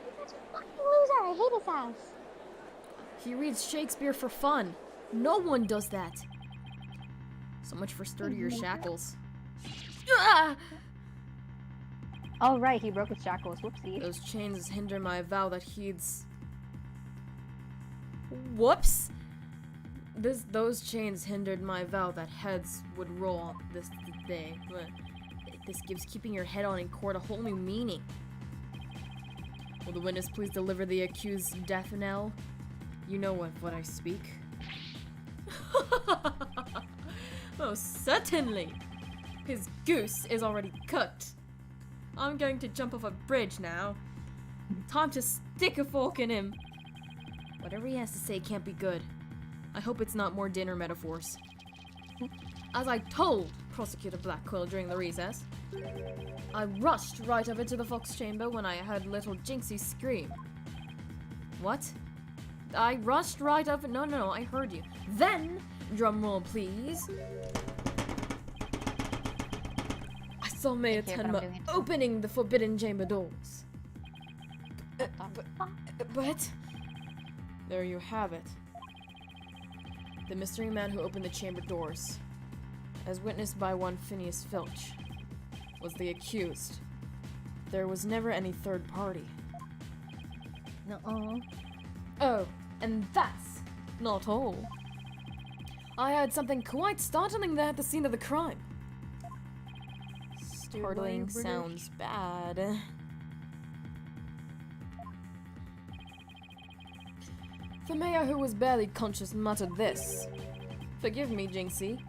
[SPEAKER 3] You're such a fucking loser. I hate his ass.
[SPEAKER 1] He reads Shakespeare for fun. No one does that. So much for sturdier shackles. Ah!
[SPEAKER 4] Oh right, he broke his shackles. Whoopsie.
[SPEAKER 1] Those chains hinder my vow that heeds... Whoops! Those chains hindered my vow that heads would roll this day. But this gives keeping your head on in court a whole new meaning. Will the witness please deliver the accused's death knell? You know what I speak. Oh, certainly. His goose is already cooked. I'm going to jump off a bridge now. Time to stick a fork in him. Whatever he has to say can't be good. I hope it's not more dinner metaphors. As I told Prosecutor Blackquill during the recess, I rushed right over to the Fox chamber when I heard little Jinxie scream. What? I rushed right over— No, I heard you. Then, drumroll please, I saw Mayor
[SPEAKER 3] Thank you, but I'm
[SPEAKER 1] Tenma
[SPEAKER 3] doing it.
[SPEAKER 1] opening the forbidden chamber doors. But there you have it. The mystery man who opened the chamber doors, as witnessed by one Phineas Filch, was the accused. There was never any third party.
[SPEAKER 3] No.
[SPEAKER 1] Oh, and that's not all. I heard something quite startling there at the scene of the crime. Startling sounds bad. The mayor, who was barely conscious, muttered this. Forgive me, Jinxie.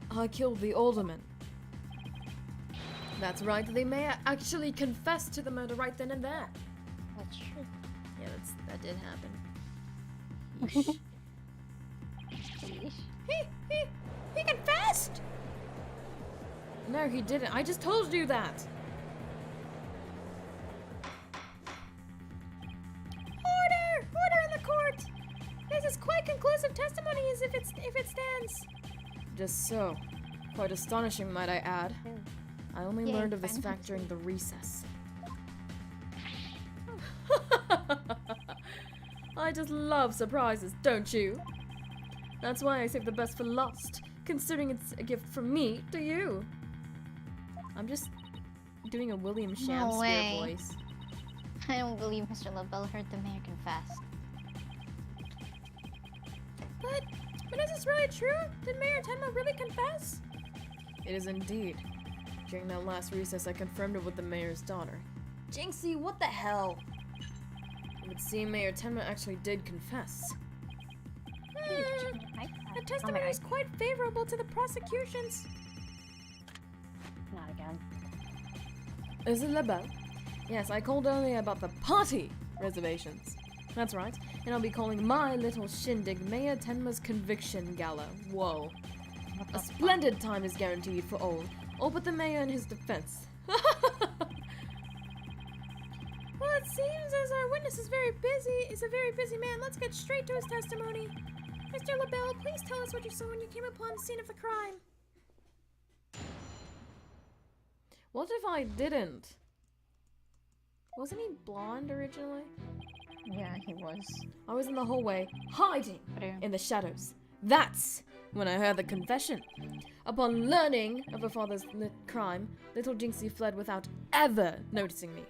[SPEAKER 1] I killed the alderman. That's right, the mayor actually confessed to the murder right then and there.
[SPEAKER 3] That's true.
[SPEAKER 1] Yeah, that did happen. Yeesh. He confessed! No, he didn't. I just told you that. Order in the court! This is quite conclusive testimony as if it stands. Just so. Quite astonishing, might I add. I only
[SPEAKER 3] Yay,
[SPEAKER 1] learned of this
[SPEAKER 3] fine.
[SPEAKER 1] fact during the recess. I just love surprises, don't you? That's why I saved the best for last, considering it's a gift from me to you. I'm just doing a William Shakespeare
[SPEAKER 3] way.
[SPEAKER 1] voice.
[SPEAKER 3] I don't believe Mr. LaBelle heard the mayor confess.
[SPEAKER 1] But is this really true? Did Mayor Tenma really confess? It is indeed. During that last recess, I confirmed it with the mayor's daughter. Jinxie, what the hell? It would seem Mayor Tenma actually did confess. The testimony is quite favorable to the prosecutions.
[SPEAKER 4] Not again.
[SPEAKER 1] Is it LaBelle? Yes, I called earlier about the party reservations. That's right, and I'll be calling my little shindig Mayor Tenma's conviction gala. Whoa. A splendid time is guaranteed for all but the mayor and his defense. Well, it seems as our witness is a very busy man. Let's get straight to his testimony. Mr. LaBelle, please tell us what you saw when you came upon the scene of the crime. What if I didn't? Wasn't he blonde originally?
[SPEAKER 4] Yeah, he was.
[SPEAKER 1] I was in the hallway, hiding in the shadows. That's when I heard the confession. Upon learning of her father's crime, little Jinxie fled without ever noticing me.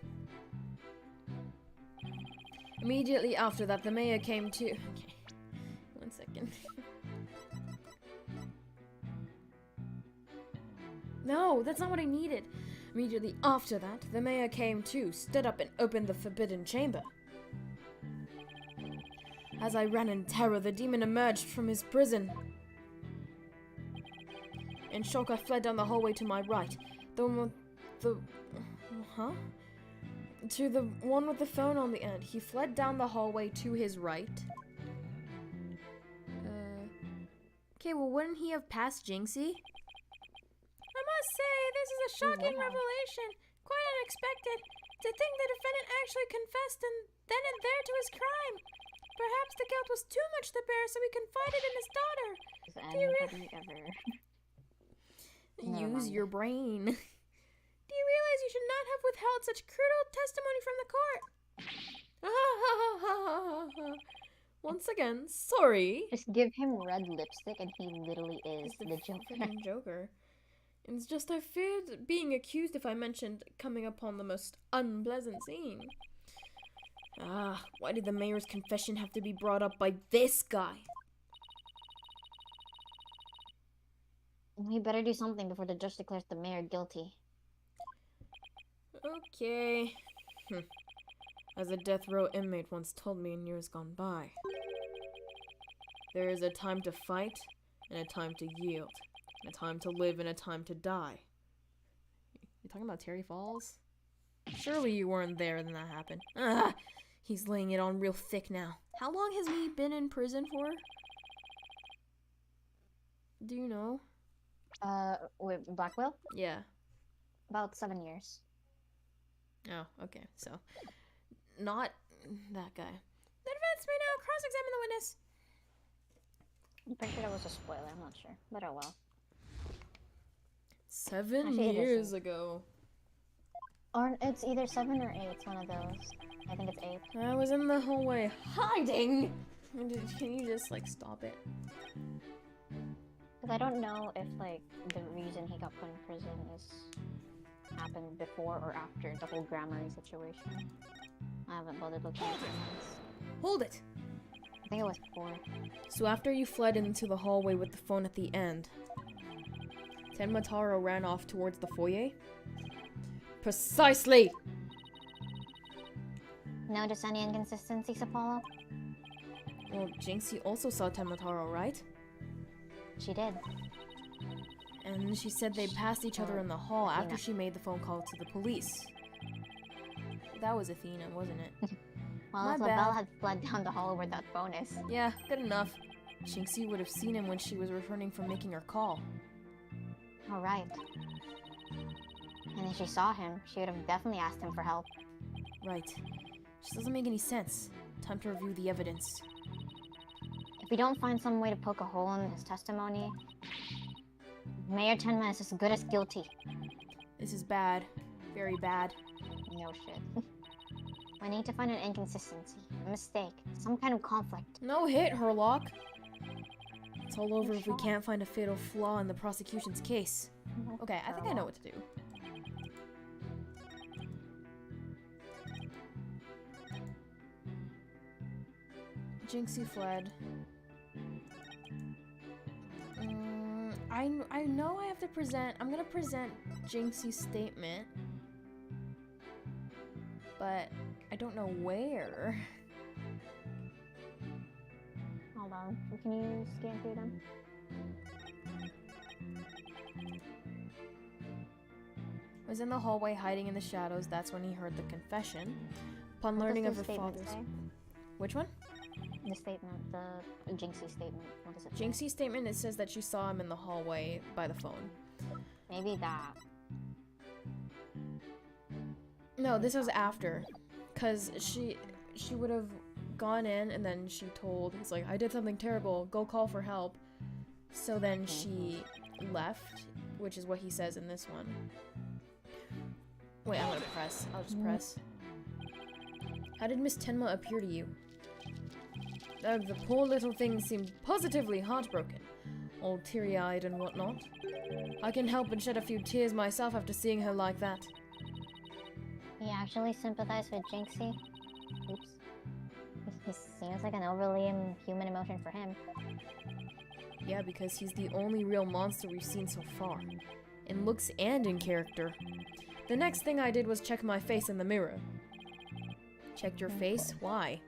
[SPEAKER 1] Immediately after that, the mayor came to— Okay, 1 second. No, that's not what I needed. Immediately after that, the mayor came to, stood up and opened the forbidden chamber. As I ran in terror, the demon emerged from his prison. In shock, I fled down the hallway to my right. To the one with the phone on the end. He fled down the hallway to his right. Okay, well, wouldn't he have passed Jinxie? I must say, this is a shocking revelation. Quite unexpected. To think the defendant actually confessed and then and there to his crime. Perhaps the guilt was too much to bear, so he confided in his daughter.
[SPEAKER 4] Has anybody ever? Never
[SPEAKER 1] Use
[SPEAKER 4] mind.
[SPEAKER 1] your brain. Do you realize you should not have withheld such cruel testimony from the court? Once again, sorry.
[SPEAKER 3] Just give him red lipstick and he literally is the Joker.
[SPEAKER 1] Freaking Joker. It's just I feared being accused if I mentioned coming upon the most unpleasant scene. Why did the mayor's confession have to be brought up by this guy?
[SPEAKER 3] We better do something before the judge declares the mayor guilty.
[SPEAKER 1] Okay. As a death row inmate once told me in years gone by, there is a time to fight and a time to yield, and a time to live and a time to die. You talking about Terry Falls? Surely you weren't there when that happened. Ah, he's laying it on real thick now. How long has he been in prison for? Do you know?
[SPEAKER 3] With Blackwell?
[SPEAKER 1] Yeah.
[SPEAKER 3] About 7 years.
[SPEAKER 1] Oh, okay. So, not that guy. The defense may now cross-examine the witness.
[SPEAKER 3] I'm pretty sure that was a spoiler, I'm not sure. But oh well.
[SPEAKER 1] 7
[SPEAKER 3] Actually, it
[SPEAKER 1] years
[SPEAKER 3] isn't.
[SPEAKER 1] ago.
[SPEAKER 3] Or it's either 7 or 8, it's one of those. I think it's 8.
[SPEAKER 1] I was in the hallway hiding. Can you just like stop it?
[SPEAKER 3] Because I don't know if like the reason he got put in prison is happened before or after the whole Grammarly situation. I haven't bothered looking at it.
[SPEAKER 1] Hold it.
[SPEAKER 3] I think it was 4.
[SPEAKER 1] So after you fled into the hallway with the phone at the end, Tenmataro ran off towards the foyer? Precisely!
[SPEAKER 3] Notice any inconsistencies, Apollo?
[SPEAKER 1] Well, Jinxie also saw Tenmataro, right?
[SPEAKER 3] She did.
[SPEAKER 1] And she said they passed each other in the hall after she made the phone call to the police. That was Athena, wasn't it?
[SPEAKER 3] Well,
[SPEAKER 1] My
[SPEAKER 3] if
[SPEAKER 1] bad.
[SPEAKER 3] LaBelle had fled down the hall where that phone is.
[SPEAKER 1] Yeah, good enough. Jinxie would have seen him when she was returning from making her call.
[SPEAKER 3] Alright. And if she saw him, she would have definitely asked him for help.
[SPEAKER 1] Right. This doesn't make any sense. Time to review the evidence.
[SPEAKER 3] If we don't find some way to poke a hole in his testimony, Mayor Tenma is as good as guilty.
[SPEAKER 1] This is bad. Very bad.
[SPEAKER 3] No shit. We need to find an inconsistency, a mistake, some kind of conflict.
[SPEAKER 1] No hit, Herlock. It's all over if we can't find a fatal flaw in the prosecution's case. Okay, I think I know what to do. Jinxie fled. I know I have to present. I'm gonna present Jinxie's statement, but I don't know where.
[SPEAKER 3] Hold on, can you scan through them?
[SPEAKER 1] Was in the hallway hiding in the shadows. That's when he heard the confession. Upon learning of her father's. Which one?
[SPEAKER 3] The statement, the Jinxie statement. What is it?
[SPEAKER 1] Jinxie's statement, it says that she saw him in the hallway by the phone.
[SPEAKER 3] Maybe that.
[SPEAKER 1] No, this was after. Because she would have gone in and then she told, it's like, I did something terrible, go call for help. So then she left, which is what he says in this one. Wait, I'm gonna press. I'll just press. How did Miss Tenma appear to you? The poor little thing seemed positively heartbroken, all teary-eyed and whatnot. I can help but shed a few tears myself after seeing her like that.
[SPEAKER 3] You actually sympathize with Jinxie? Oops. He seems like an overly human emotion for him.
[SPEAKER 1] Yeah, because he's the only real monster we've seen so far. In looks and in character. The next thing I did was check my face in the mirror. Checked your face? Why?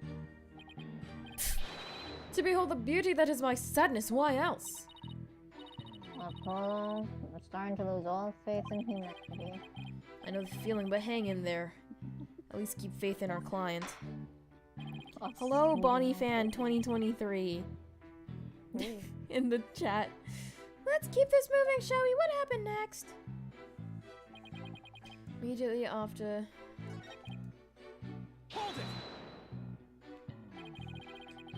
[SPEAKER 1] To behold the beauty that is my sadness, why else?
[SPEAKER 3] Apollo, we're starting to lose all faith in humanity.
[SPEAKER 1] I know the feeling, but hang in there. At least keep faith in our client. Hello, Bonnie Fan 2023. In the chat. Let's keep this moving, shall we? What happened next? Immediately after...
[SPEAKER 5] Hold it!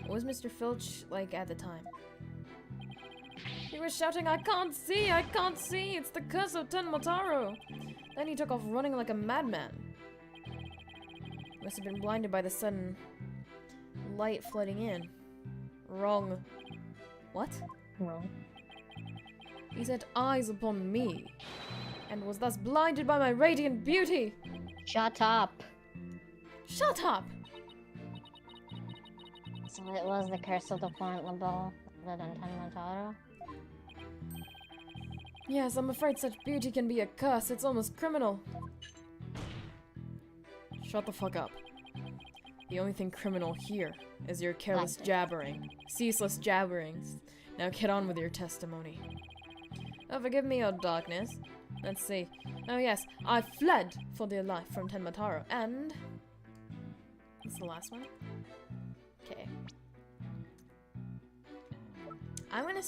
[SPEAKER 1] What was Mr. Filch like at the time? He was shouting, I can't see! I can't see! It's the curse of Tenmataro! Then he took off running like a madman. Must have been blinded by the sudden light flooding in. Wrong. What?
[SPEAKER 3] Wrong.
[SPEAKER 1] He set eyes upon me, and was thus blinded by my radiant beauty!
[SPEAKER 3] Shut up!
[SPEAKER 1] Shut up!
[SPEAKER 3] So it was the curse of the plant LaBelle rather than Tenmataro?
[SPEAKER 1] Yes, I'm afraid such beauty can be a curse. It's almost criminal. Shut the fuck up. The only thing criminal here is your careless jabbering. Ceaseless jabberings. Now get on with your testimony. Oh, forgive me, O darkness. Let's see. Oh yes, I fled for dear life from Tenmataro, and... That's the last one? Okay. I'm gonna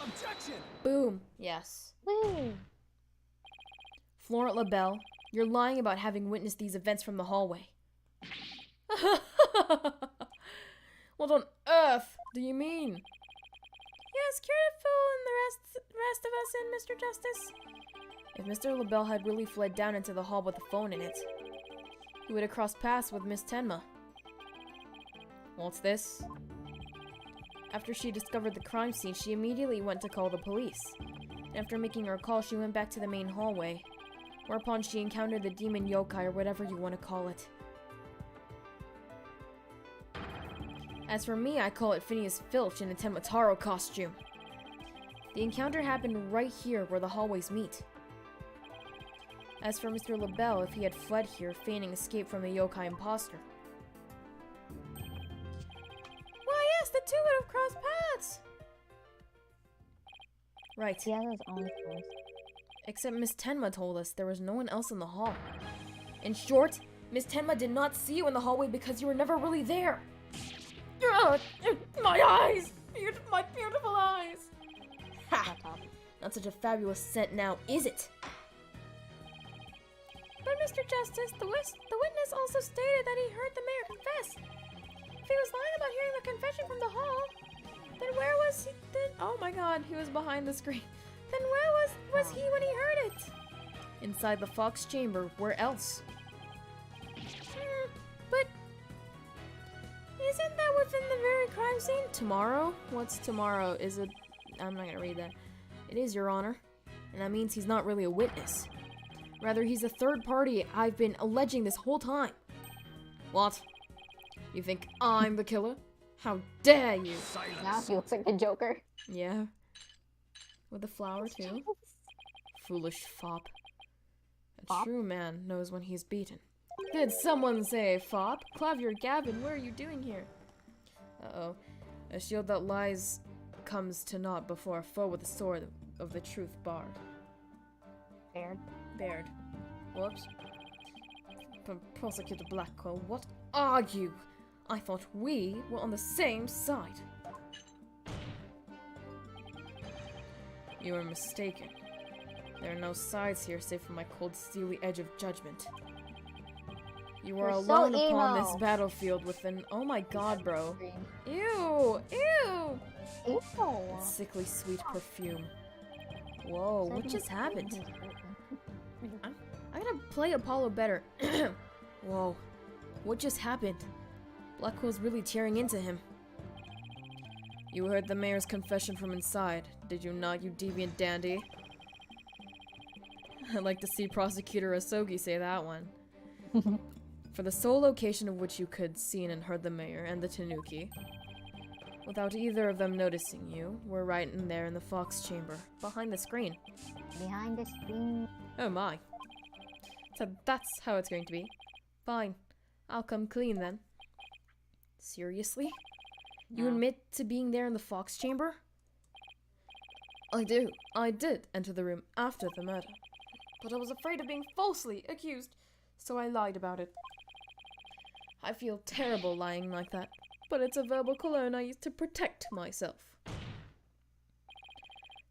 [SPEAKER 5] Objection!
[SPEAKER 1] Boom. Yes.
[SPEAKER 3] Woo!
[SPEAKER 1] Florent Labelle, you're lying about having witnessed these events from the hallway. What on earth do you mean? Yes, Curate Fool and the rest of us in, Mr. Justice. If Mr. Labelle had really fled down into the hall with the phone in it, he would have crossed paths with Miss Tenma. What's this? After she discovered the crime scene, she immediately went to call the police. After making her call, she went back to the main hallway, whereupon she encountered the demon yokai, or whatever you want to call it. As for me, I call it Phineas Filch in a Tenmataro costume. The encounter happened right here where the hallways meet. As for Mr. Labelle, if he had fled here, feigning escape from the yokai imposter. Why yes, the two would have crossed paths! Right.
[SPEAKER 3] He has his own choice.
[SPEAKER 1] Except Miss Tenma told us there was no one else in the hall. In short, Miss Tenma did not see you in the hallway because you were never really there. My eyes! My beautiful eyes! Ha! Not such a fabulous scent now, is it? But Mr. Justice, the witness also stated that he heard the mayor confess. If he was lying about hearing the confession from the hall, then where was he then? Oh my god, he was behind the screen. Then where was he when he heard it? Inside the Fox chamber. Where else? But isn't that within the very crime scene? Tomorrow? What's tomorrow? Is it? I'm not gonna read that. It is, Your Honor. And that means he's not really a witness. Rather, he's a third party I've been alleging this whole time. What? You think I'm the killer? How dare you?
[SPEAKER 3] Now he looks like the Joker.
[SPEAKER 1] Yeah. With the flower, too. Foolish fop. A
[SPEAKER 3] Fop?
[SPEAKER 1] true man knows when he's beaten. Did someone say fop? Clavier Gavin, what are you doing here? Uh-oh. A shield that lies comes to naught before a foe with the sword of the truth barred. Bared. Whoops. Prosecutor Blackwell, what are you? I thought we were on the same side. You were mistaken. There are no sides here save for my cold, steely edge of judgment. You are
[SPEAKER 3] You're so
[SPEAKER 1] alone upon
[SPEAKER 3] emo.
[SPEAKER 1] this battlefield with an— oh my god, bro.
[SPEAKER 3] Green.
[SPEAKER 1] Ew! Ew!
[SPEAKER 3] Ew.
[SPEAKER 1] That sickly sweet perfume. Whoa, what just happened? I gotta play Apollo better. Whoa, what just happened? Blackwell's really tearing into him. You heard the mayor's confession from inside, did you not, you deviant dandy? I'd like to see Prosecutor Asogi say that one. For the sole location of which you could seen and heard the mayor and the Tanuki, without either of them noticing you, were right in there in the Fox chamber, behind the screen.
[SPEAKER 3] Behind the screen.
[SPEAKER 1] Oh my. So that's how it's going to be. Fine. I'll come clean then. Seriously? You
[SPEAKER 3] No.
[SPEAKER 1] admit to being there in the Fox chamber? I do. I did enter the room after the murder. But I was afraid of being falsely accused, so I lied about it. I feel terrible lying like that, but it's a verbal cologne I use to protect myself.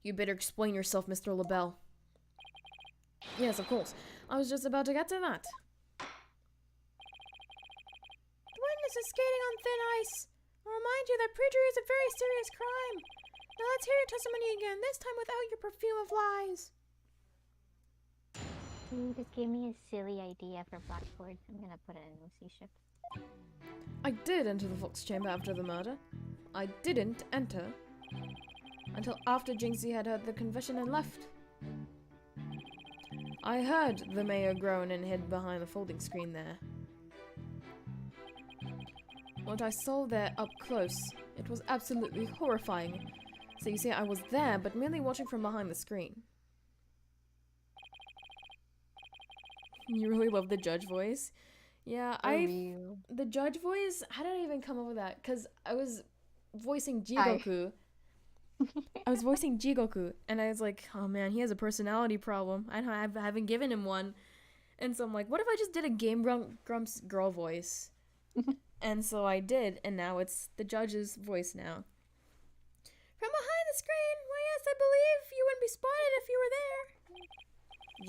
[SPEAKER 1] You better explain yourself, Mr. LaBelle. Yes, of course. I was just about to get to that. The witness is skating on thin ice. I'll remind you that perjury is a very serious crime. Now let's hear your testimony again, this time without your perfume of lies.
[SPEAKER 3] Can you just give me a silly idea for Blackboard? I'm gonna put it in OC ship.
[SPEAKER 1] I did enter the Fox chamber after the murder. I didn't enter until after Jinxie had heard the confession and left. I heard the mayor groan and hid behind the folding screen there. What I saw there up close, it was absolutely horrifying. So you see, I was there, but merely watching from behind the screen. You really love the judge voice? Yeah, the judge voice, how did I even come up with that? Because I was voicing Jigoku. I was voicing Jigoku, and I was like, oh man, he has a personality problem. I haven't given him one. And so I'm like, what if I just did a Game Grumps girl voice? And so I did, and now it's the judge's voice now. From behind the screen, why yes, I believe you wouldn't be spotted if you were there.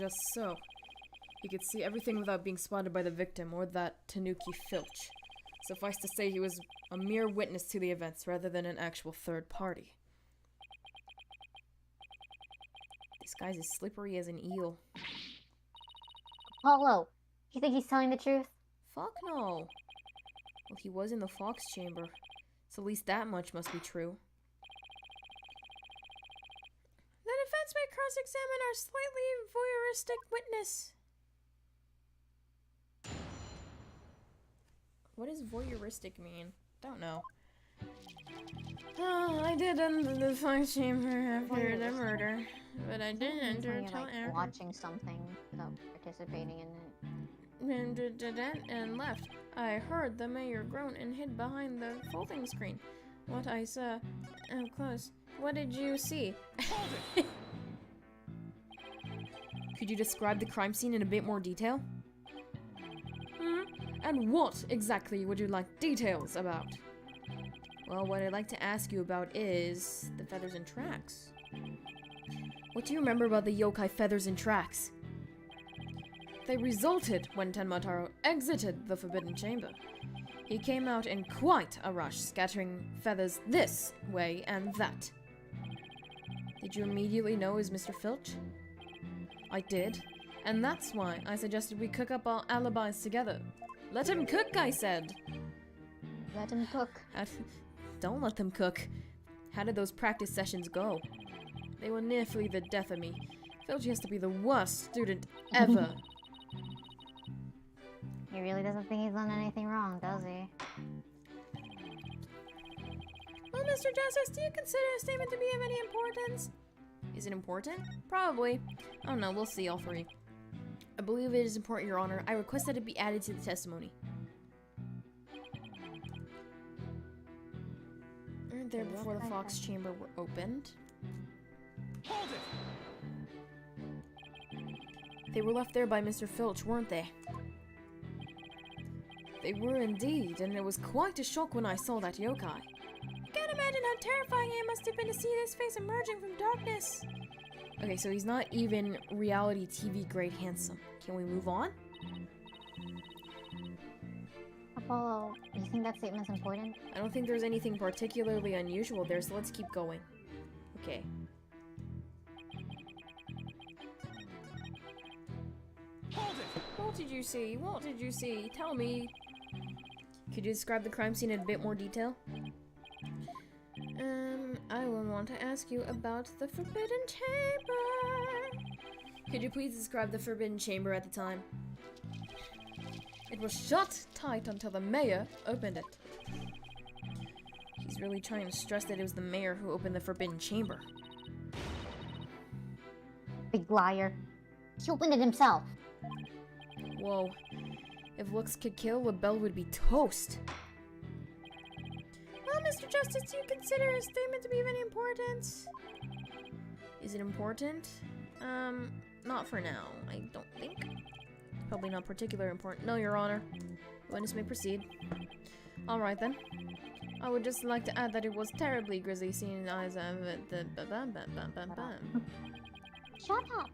[SPEAKER 1] Just so. He could see everything without being spotted by the victim or that Tanuki Filch. Suffice to say he was a mere witness to the events rather than an actual third party. This guy's as slippery as an eel.
[SPEAKER 3] Apollo, you think he's telling the truth?
[SPEAKER 1] Fuck no. Well, he was in the Fox chamber, so at least that much must be true. The defense may cross-examine our slightly voyeuristic witness. What does voyeuristic mean? Don't know. Oh, I did enter the Fox chamber after the murder, but I didn't enter until after.
[SPEAKER 3] Watching something without participating in it.
[SPEAKER 1] And left. I heard the mayor groan and hid behind the folding screen. What I saw up close. What did you see? Could you describe the crime scene in a bit more detail? And what exactly would you like details about? Well, what I'd like to ask you about is the feathers and tracks. What do you remember about the yokai feathers and tracks? They resulted when Tenmataro exited the Forbidden Chamber. He came out in quite a rush, scattering feathers this way and that. Did you immediately know it was Mr. Filch? I did, and that's why I suggested we cook up our alibis together. Let him cook, I said!
[SPEAKER 3] Let him cook.
[SPEAKER 1] Don't let them cook. How did those practice sessions go? They were nearly the death of me. Filch has to be the worst student ever.
[SPEAKER 3] He really doesn't think he's done anything wrong, does he?
[SPEAKER 1] Well, Mr. Justice, do you consider a statement to be of any importance? Is it important? Probably. I don't know, we'll see, all three. I believe it is important, Your Honor. I request that it be added to the testimony. Aren't there before the Fox chamber were opened?
[SPEAKER 5] Hold it!
[SPEAKER 1] They were left there by Mr. Filch, weren't they? They were indeed, and it was quite a shock when I saw that yokai. I can't imagine how terrifying it must have been to see this face emerging from darkness. Okay, so he's not even reality TV grade handsome. Can we move on?
[SPEAKER 3] Apollo, you think that statement's important?
[SPEAKER 1] I don't think there's anything particularly unusual there, so let's keep going. Okay.
[SPEAKER 5] Hold it!
[SPEAKER 1] What did you see? What did you see? Tell me. Could you describe the crime scene in a bit more detail? I will want to ask you about the Forbidden Chamber. Could you please describe the Forbidden Chamber at the time? It was shut tight until the mayor opened it. He's really trying to stress that it was the mayor who opened the Forbidden Chamber.
[SPEAKER 3] Big liar. He opened it himself.
[SPEAKER 1] Whoa. If looks could kill, LaBelle would be toast. Well, Mr. Justice, do you consider a statement to be of any importance? Is it important? Not for now, I don't think. Probably not particularly important. No, Your Honor. Witness may proceed. Alright then. I would just like to add that it was terribly grisly seeing the eyes of the
[SPEAKER 3] Shut up.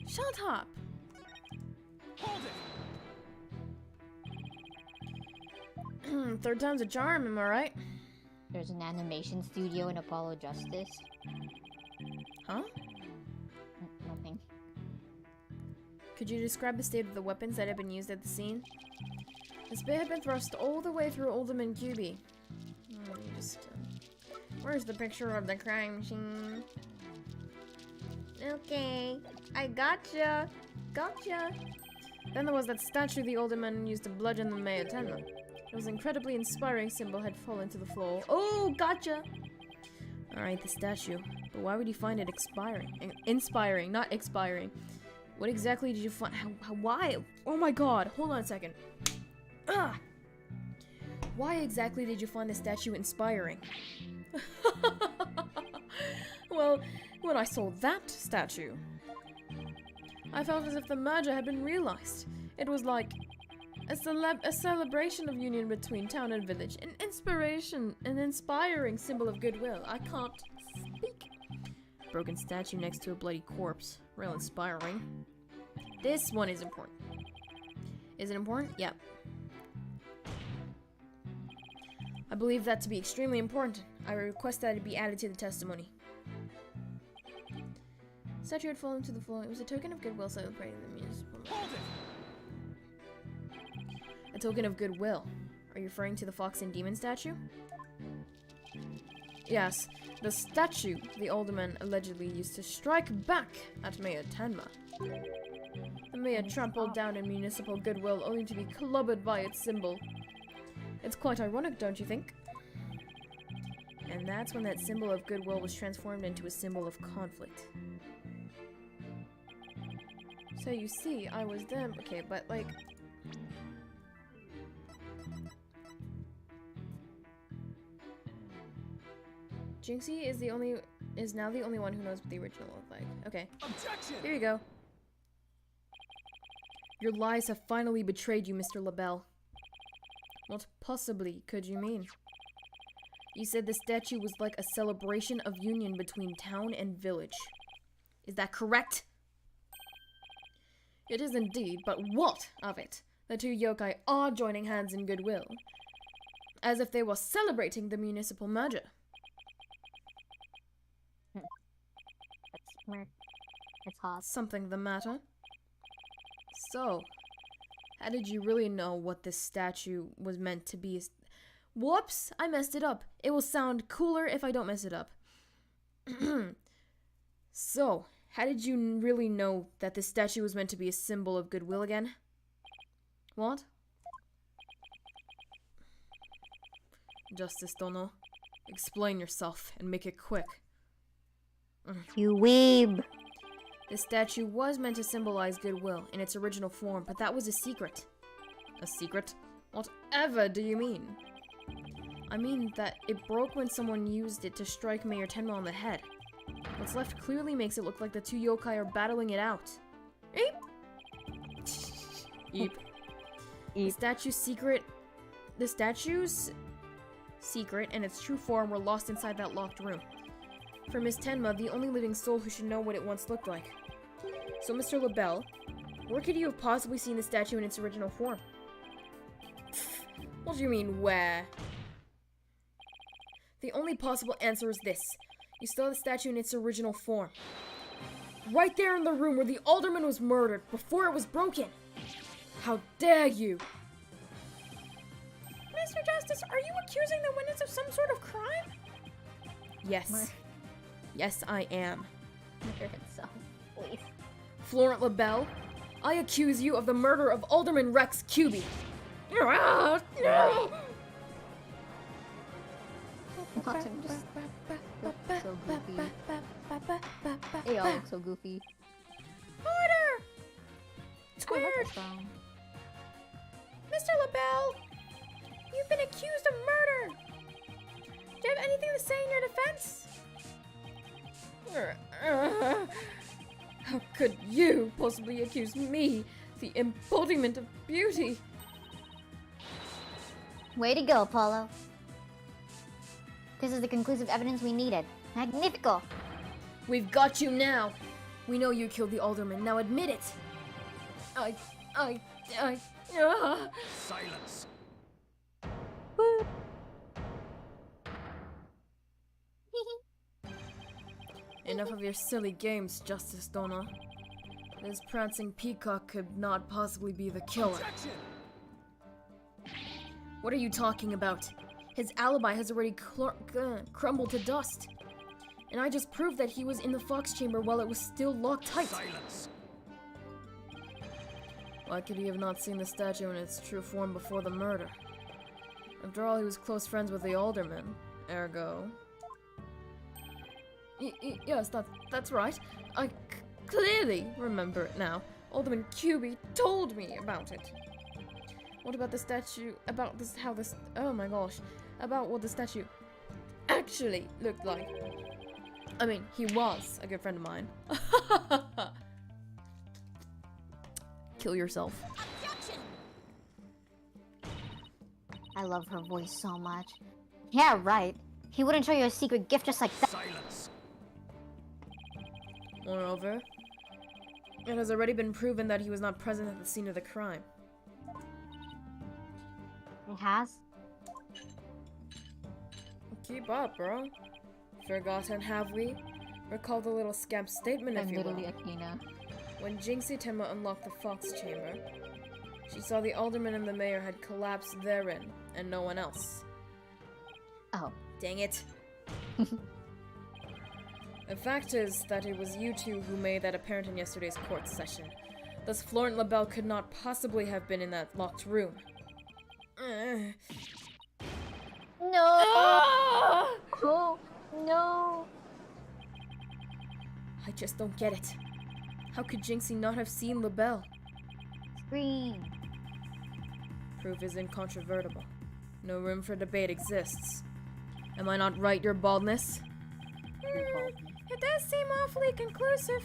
[SPEAKER 1] Shut up!
[SPEAKER 5] Hold it!
[SPEAKER 1] Third time's a charm, am I right?
[SPEAKER 3] There's an animation studio in Apollo Justice.
[SPEAKER 1] Huh?
[SPEAKER 3] Nothing.
[SPEAKER 1] Could you describe the state of the weapons that had been used at the scene? The spear had been thrust all the way through Alderman Cuby. Where's the picture of the crime scene? Okay, I gotcha. Gotcha. Then there was that statue the Alderman used to bludgeon the Mayor Tenma. It was an incredibly inspiring symbol had fallen to the floor. Oh, gotcha! Alright, the statue. But why would you find it inspiring, not expiring. What exactly did you find? Why? Oh my god, hold on a second. Ah! Why exactly did you find the statue inspiring? Well, when I saw that statue, I felt as if the merger had been realized. It was like a celebration of union between town and village, an inspiring symbol of goodwill. I can't speak. Broken statue next to a bloody corpse. Real inspiring. This one is important. Is it important? Yep. I believe that to be extremely important. I request that it be added to the testimony. Statue had fallen to the floor. It was a token of goodwill celebrating the municipal.
[SPEAKER 5] Hold it!
[SPEAKER 1] A token of goodwill. Are you referring to the fox and demon statue? Yes, the statue the alderman allegedly used to strike back at Mayor Tenma. The mayor trampled down in municipal goodwill only to be clobbered by its symbol. It's quite ironic, don't you think? And that's when that symbol of goodwill was transformed into a symbol of conflict. So you see, I was them. Okay, but like... Jinxie is now the only one who knows what the original looked like. Okay.
[SPEAKER 5] Objection!
[SPEAKER 1] Here you go. Your lies have finally betrayed you, Mr. LaBelle. What possibly could you mean? You said the statue was like a celebration of union between town and village. Is that correct? It is indeed, but what of it? The two yokai are joining hands in goodwill, as if they were celebrating the municipal merger.
[SPEAKER 3] It's hot.
[SPEAKER 1] Something the matter? So, how did you really know what this statue was meant to be? Whoops! I messed it up. It will sound cooler if I don't mess it up. So, how did you really know that this statue was meant to be a symbol of goodwill again? What? Justice Dono, explain yourself and make it quick.
[SPEAKER 3] You weeb.
[SPEAKER 1] This statue was meant to symbolize goodwill in its original form, but that was a secret. A secret? Whatever do you mean? I mean that it broke when someone used it to strike Mayor Tenma on the head. What's left clearly makes it look like the two yokai are battling it out. Eep! Eep.
[SPEAKER 4] Eep.
[SPEAKER 1] The statue's secret and its true form were lost inside that locked room. For Miss Tenma, the only living soul who should know what it once looked like. So, Mr. LaBelle, where could you have possibly seen the statue in its original form? What do you mean, where? The only possible answer is this. You saw the statue in its original form. Right there in the room where the alderman was murdered, before it was broken. How dare you! Mr. Justice, are you accusing the witness of some sort of crime? Yes. Yes, I am.
[SPEAKER 3] Murder himself, please.
[SPEAKER 1] Florent LaBelle, I accuse you of the murder of Alderman Rex Cuby.
[SPEAKER 3] Watch him just look so goofy. They all look so goofy.
[SPEAKER 1] Order! Squared!
[SPEAKER 3] Wrong.
[SPEAKER 1] Mr. LaBelle, you've been accused of murder. Do you have anything to say in your defense? How could you possibly accuse me, the embodiment of beauty?
[SPEAKER 3] Way to go, Paulo. This is the conclusive evidence we needed. Magnifico!
[SPEAKER 1] We've got you now. We know you killed the alderman. Now admit it.
[SPEAKER 5] Silence!
[SPEAKER 1] Enough of your silly games, Justice Donna. This prancing peacock could not possibly be the killer.
[SPEAKER 5] Objection!
[SPEAKER 1] What are you talking about? His alibi has already crumbled to dust. And I just proved that he was in the Fox Chamber while it was still locked tight.
[SPEAKER 5] Silence!
[SPEAKER 1] Why could he have not seen the statue in its true form before the murder? After all, he was close friends with the alderman. Ergo... Yes, that's right. I clearly remember it now. Alderman QB told me about it. What about the statue? About this? How this? Oh my gosh! About what the statue actually looked like. I mean, he was a good friend of mine. Kill yourself.
[SPEAKER 3] I love her voice so much. Yeah, right. He wouldn't show you a secret gift just like that.
[SPEAKER 5] Silence.
[SPEAKER 1] Moreover, it has already been proven that he was not present at the scene of the crime.
[SPEAKER 3] It has?
[SPEAKER 1] Keep up, bro. Forgotten, have we? Recall the little scamp's statement, if
[SPEAKER 4] I'm
[SPEAKER 1] you
[SPEAKER 4] literally
[SPEAKER 1] will.
[SPEAKER 4] Akina.
[SPEAKER 1] When Jinxie Tenma unlocked the Fox Chamber, she saw the alderman and the mayor had collapsed therein, and no one else.
[SPEAKER 3] Oh.
[SPEAKER 1] Dang it. The fact is that it was you two who made that apparent in yesterday's court session. Thus, Florent LaBelle could not possibly have been in that locked room.
[SPEAKER 3] No! Oh, no!
[SPEAKER 1] I just don't get it. How could Jinxie not have seen LaBelle?
[SPEAKER 3] Scream.
[SPEAKER 1] Proof is incontrovertible. No room for debate exists. Am I not right, your baldness? It does seem awfully conclusive.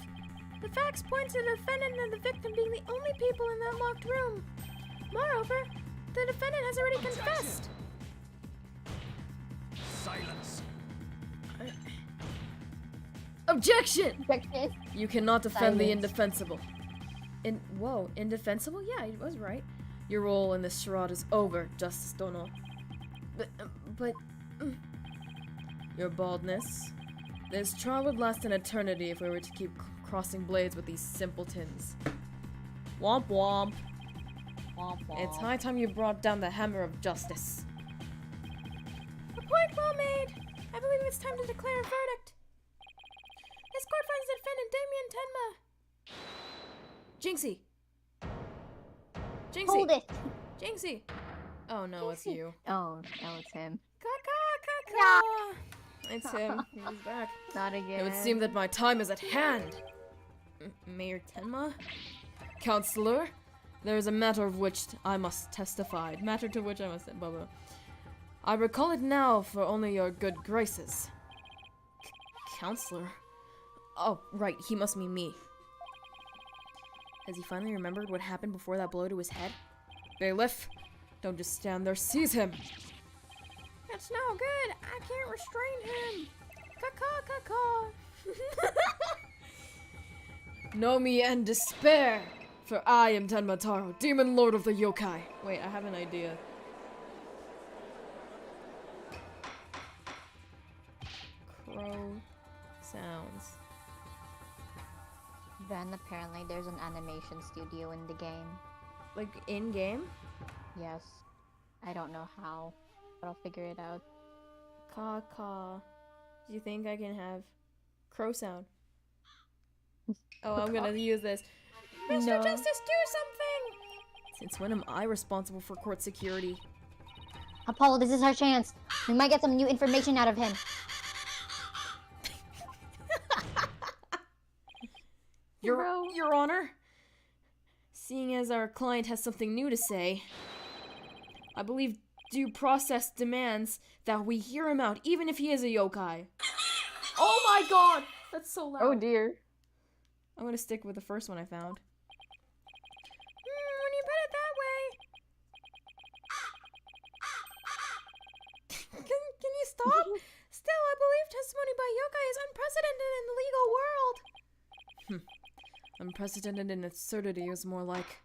[SPEAKER 1] The facts point to the defendant and the victim being the only people in that locked room. Moreover, the defendant has already confessed.
[SPEAKER 5] Silence.
[SPEAKER 1] Objection!
[SPEAKER 3] Objection.
[SPEAKER 1] You cannot defend the
[SPEAKER 3] Silence.
[SPEAKER 1] indefensible. Whoa, indefensible? Yeah, he was right. Your role in this charade is over, Justice Dono. But, your baldness. This trial would last an eternity if we were to keep crossing blades with these simpletons. Womp womp.
[SPEAKER 3] Womp womp.
[SPEAKER 1] It's high time you brought down the hammer of justice. A point well made. I believe it's time to declare a verdict. This court finds the defendant Damien Tenma. Jinxie! Jinxie!
[SPEAKER 3] Hold it!
[SPEAKER 1] Jinxie! Oh no, it's
[SPEAKER 3] Jinxie.
[SPEAKER 1] you.
[SPEAKER 4] Oh, no, it's him.
[SPEAKER 1] Caca! It's him. He's back.
[SPEAKER 4] Not again.
[SPEAKER 1] It would seem that my time is at hand. Mayor Tenma? Counselor? There is a matter of which I must testify. Matter to which I must... Blah, blah. I recall it now for only your good graces. Counselor? Oh, right. He must mean me. Has he finally remembered what happened before that blow to his head? Bailiff, don't just stand there. Seize him! That's no good. I can't restrain him. Caca, caca. Know me and despair, for I am Tenmataro, demon lord of the yokai. Wait, I have an idea. Crow sounds.
[SPEAKER 3] Then apparently there's an animation studio in the game.
[SPEAKER 1] Like in game?
[SPEAKER 3] Yes. I don't know how, but I'll figure it out.
[SPEAKER 1] Caw. Do you think I can have crow sound? Oh, I'm gonna use this. Mr.
[SPEAKER 3] No.
[SPEAKER 1] Justice, do something! Since when am I responsible for court security?
[SPEAKER 3] Apollo, this is our chance. We might get some new information out of him.
[SPEAKER 1] Your Honor, seeing as our client has something new to say, I believe due process demands that we hear him out, even if he is a yokai. Oh my god! That's so loud.
[SPEAKER 4] Oh dear.
[SPEAKER 1] I'm gonna stick with the first one I found. When you put it that way... can you stop? Still, I believe testimony by yokai is unprecedented in the legal world. Unprecedented in absurdity is more like...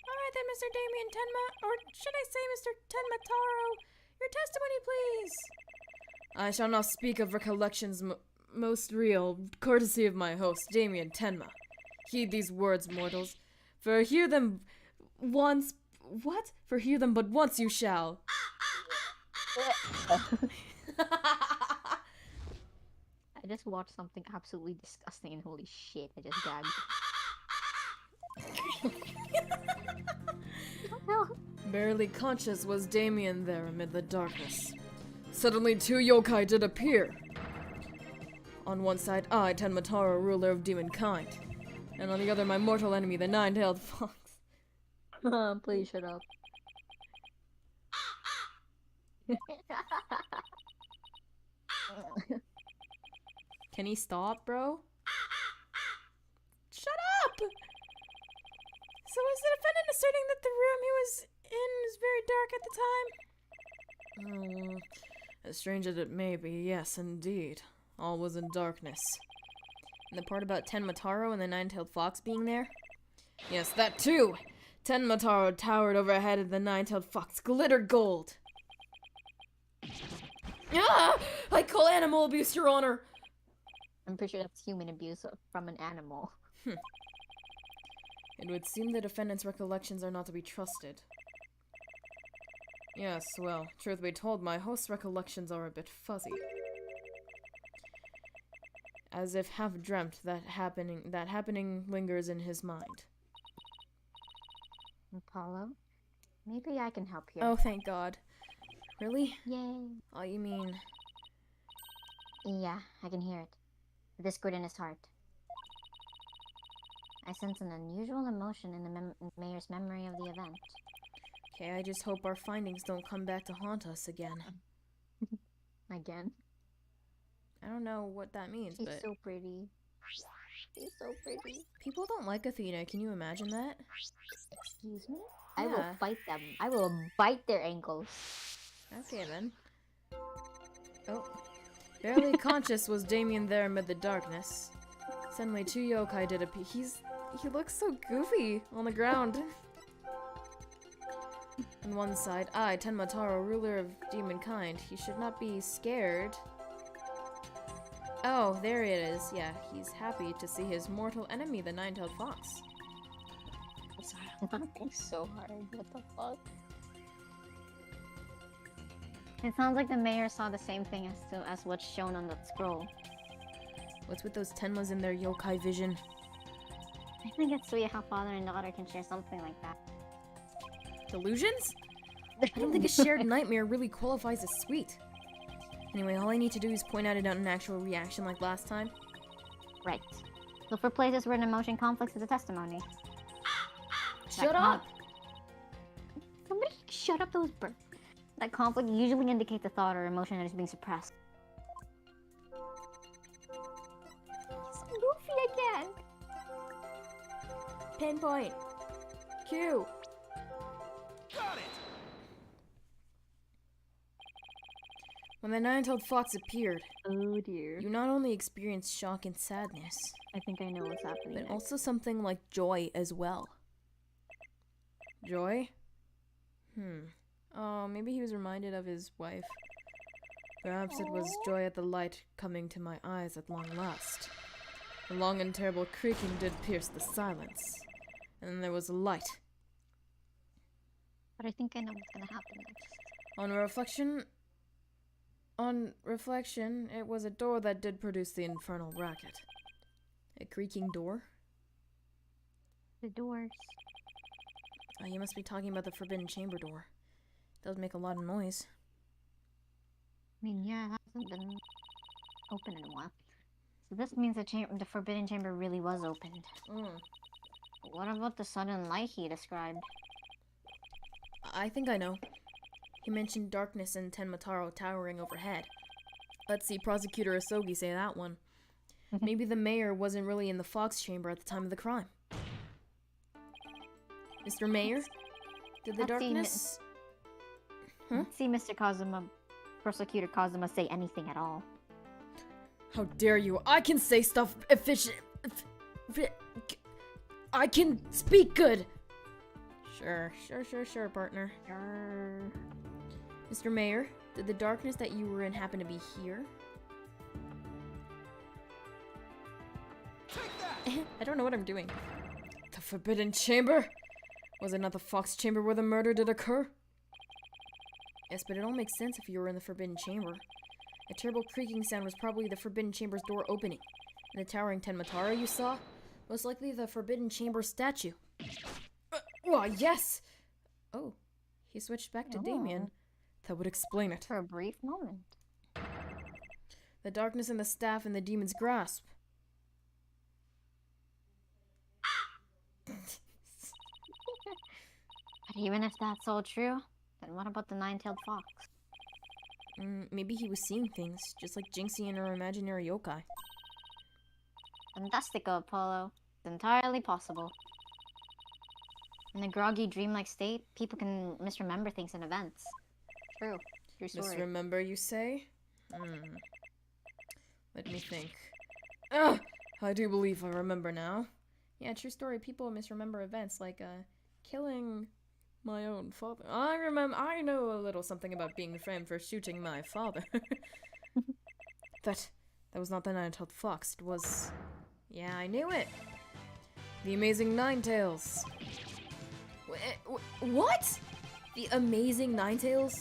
[SPEAKER 1] Alright then, Mr. Damien Tenma, or should I say Mr. Tenmataro, your testimony, please. I shall not speak of recollections most real, courtesy of my host, Damien Tenma. Heed these words, mortals, for hear them once... What? For hear them but once you shall.
[SPEAKER 4] I just watched something absolutely disgusting and holy shit, I just gagged.
[SPEAKER 1] Barely conscious was Damien there amid the darkness. Suddenly 2 yokai did appear. On one side, I, Tenmataro, ruler of demon kind. And on the other, my mortal enemy, the nine-tailed fox.
[SPEAKER 4] Please shut up.
[SPEAKER 1] Can he stop, bro? Shut up! So is the defendant asserting that the room he was in was very dark at the time? As strange as it may be, yes, indeed. All was in darkness. And the part about Tenmataro and the nine-tailed fox being there? Yes, that too! Tenmataro towered overhead and the nine-tailed fox glittered gold. Ah! I call animal abuse, Your Honor!
[SPEAKER 4] I'm pretty sure that's human abuse from an animal.
[SPEAKER 1] It would seem the defendant's recollections are not to be trusted. Yes, well, truth be told, my host's recollections are a bit fuzzy. As if half-dreamt that happening lingers in his mind.
[SPEAKER 4] Apollo? Maybe I can help here.
[SPEAKER 1] Oh, thank God. Really?
[SPEAKER 4] Yay.
[SPEAKER 1] Oh, you mean...
[SPEAKER 4] Yeah, I can hear it. The discord in his heart. I sense an unusual emotion in the mayor's memory of the event.
[SPEAKER 1] Okay, I just hope our findings don't come back to haunt us again.
[SPEAKER 4] Again.
[SPEAKER 1] I don't know what that means,
[SPEAKER 4] She's
[SPEAKER 1] but...
[SPEAKER 4] so pretty. She's so pretty.
[SPEAKER 1] People don't like Athena, can you imagine that?
[SPEAKER 4] Excuse me? I will
[SPEAKER 1] Yeah.
[SPEAKER 4] fight them. I will bite their ankles.
[SPEAKER 1] Okay, then. Oh. Barely conscious was Damien there amid the darkness. Suddenly, two yokai did appear. He looks so goofy on the ground. On one side, I, Tenmataro, ruler of demon kind. He should not be scared. Oh, there it is. Yeah, he's happy to see his mortal enemy, the nine-tailed fox.
[SPEAKER 4] I'm sorry, I'm laughing so hard. What the fuck? It sounds like the mayor saw the same thing as what's shown on that scroll.
[SPEAKER 1] What's with those Tenmas in their yokai vision?
[SPEAKER 4] I think it's sweet how father and daughter can share something like that.
[SPEAKER 1] Delusions? I don't think a shared nightmare really qualifies as sweet. Anyway, all I need to do is point out an actual reaction like last time.
[SPEAKER 4] Right. Look for places where an emotion conflicts with a testimony.
[SPEAKER 1] Shut up!
[SPEAKER 4] Somebody shut up those birds. That conflict usually indicates a thought or emotion that is being suppressed. He's goofy again!
[SPEAKER 1] Pinpoint. Q.
[SPEAKER 5] Got it!
[SPEAKER 1] When the nine-tailed fox appeared,
[SPEAKER 4] Oh dear.
[SPEAKER 1] you not only experienced shock and sadness,
[SPEAKER 4] I think I know what's happening
[SPEAKER 1] but
[SPEAKER 4] next.
[SPEAKER 1] also something like joy as well. Joy? Oh, maybe he was reminded of his wife. Perhaps it was joy at the light coming to my eyes at long last. The long and terrible creaking did pierce the silence. And then there was a light.
[SPEAKER 4] But I think I know what's gonna happen next.
[SPEAKER 1] On reflection, it was a door that did produce the infernal racket. A creaking door?
[SPEAKER 4] The doors.
[SPEAKER 1] Oh, you must be talking about the forbidden chamber door. It does make a lot of noise.
[SPEAKER 4] I mean, yeah, it hasn't been open in a while. So this means the forbidden chamber really was opened. What about the sudden light he described?
[SPEAKER 1] I think I know. He mentioned darkness and Tenmataro towering overhead. Let's see Prosecutor Asogi say that one. Maybe the mayor wasn't really in the Fox chamber at the time of the crime. Mr. Mayor? Did the
[SPEAKER 4] Let's see,
[SPEAKER 1] darkness...
[SPEAKER 4] Let's see Mr. Kazuma, Prosecutor Kazuma, say anything at all.
[SPEAKER 1] How dare you? I can say stuff efficient... I can speak good! Sure, partner. Mr. Mayor, did the darkness that you were in happen to be here?
[SPEAKER 5] Take that!
[SPEAKER 1] I don't know what I'm doing. The Forbidden Chamber? Was it not the Fox Chamber where the murder did occur? Yes, but it all makes sense if you were in the Forbidden Chamber. A terrible creaking sound was probably the Forbidden Chamber's door opening. And the towering Tenmataro you saw? Most likely the Forbidden Chamber statue. Why, yes! Oh, he switched back to Damien. That would explain it.
[SPEAKER 4] For a brief moment.
[SPEAKER 1] The darkness and the staff in the demon's grasp.
[SPEAKER 4] But even if that's all true, then what about the nine-tailed fox?
[SPEAKER 1] Maybe he was seeing things, just like Jinxie and her imaginary yokai.
[SPEAKER 4] Fantastico, Apollo. It's entirely possible. In a groggy, dreamlike state, people can misremember things and events. True. True story.
[SPEAKER 1] Misremember, you say? Let me think. Ah! I do believe I remember now. Yeah, true story. People misremember events like, killing my own father. I know a little something about being framed for shooting my father. That was not the nine-tailed fox. It was... Yeah, I knew it. The Amazing Ninetales. What? The Amazing Ninetales?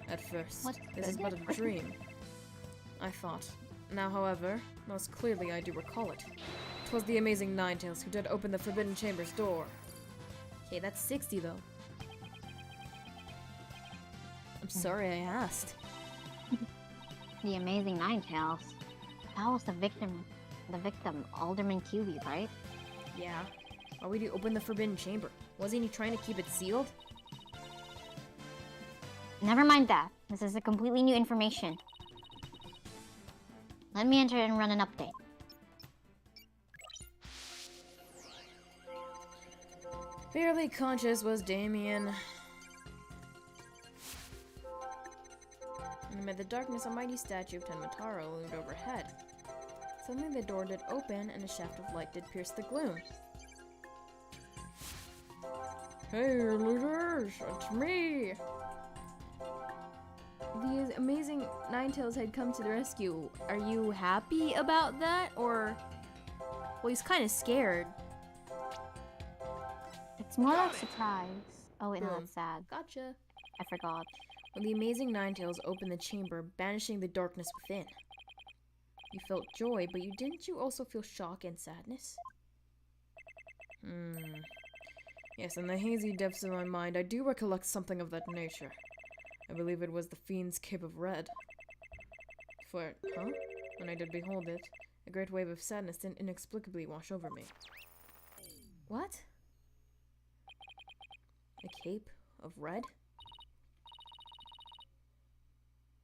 [SPEAKER 1] At first, this is but a dream. I thought. Now, however, most clearly I do recall it. 'Twas the Amazing Ninetales who did open the Forbidden Chamber's door. Okay, that's 60 though. I'm sorry I asked.
[SPEAKER 4] The Amazing Ninetales. That was the victim, Alderman QB, right?
[SPEAKER 1] Yeah. Why would he open the Forbidden Chamber? Wasn't he trying to keep it sealed?
[SPEAKER 4] Never mind that. This is a completely new information. Let me enter and run an update.
[SPEAKER 1] Barely conscious was Damien. And amid the darkness, a mighty statue of Tenmataro loomed overhead. Suddenly the door did open, and a shaft of light did pierce the gloom. Hey, looters! It's me! The Amazing Ninetales had come to the rescue. Are you happy about that, or... Well, he's kind of scared.
[SPEAKER 4] It's more like surprise. Oh wait, no,
[SPEAKER 1] Boom.
[SPEAKER 4] that's sad.
[SPEAKER 1] Gotcha.
[SPEAKER 4] I forgot.
[SPEAKER 1] When the Amazing Ninetales opened the chamber, banishing the darkness within. You felt joy, but didn't you also feel shock and sadness? Yes, in the hazy depths of my mind, I do recollect something of that nature. I believe it was the Fiend's Cape of Red. For, when I did behold it, a great wave of sadness did inexplicably wash over me. What? A cape of red?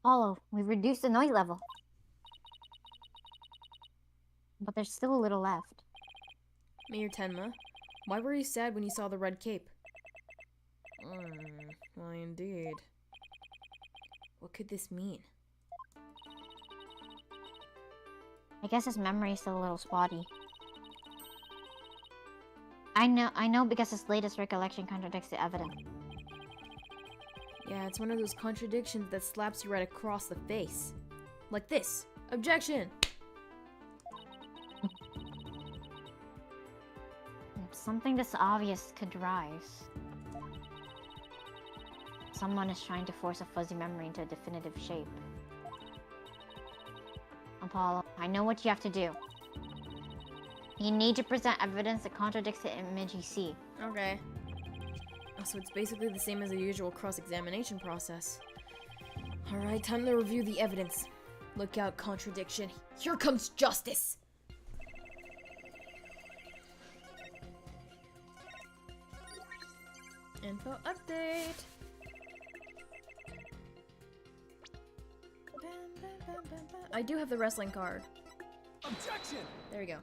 [SPEAKER 4] Apollo, we've reduced the noise level. But there's still a little left.
[SPEAKER 1] Mayor Tenma, why were you sad when you saw the red cape? Why indeed. What could this mean?
[SPEAKER 4] I guess his memory is still a little spotty. I know because his latest recollection contradicts the evidence.
[SPEAKER 1] Yeah, it's one of those contradictions that slaps you right across the face. Like this. Objection!
[SPEAKER 4] If something this obvious could rise. Someone is trying to force a fuzzy memory into a definitive shape. Apollo, I know what you have to do. You need to present evidence that contradicts the image you see.
[SPEAKER 1] Okay. Oh, so it's basically the same as the usual cross-examination process. Alright, time to review the evidence. Look out, contradiction. Here comes justice! Info update! I do have the wrestling card.
[SPEAKER 5] Objection!
[SPEAKER 1] There we go.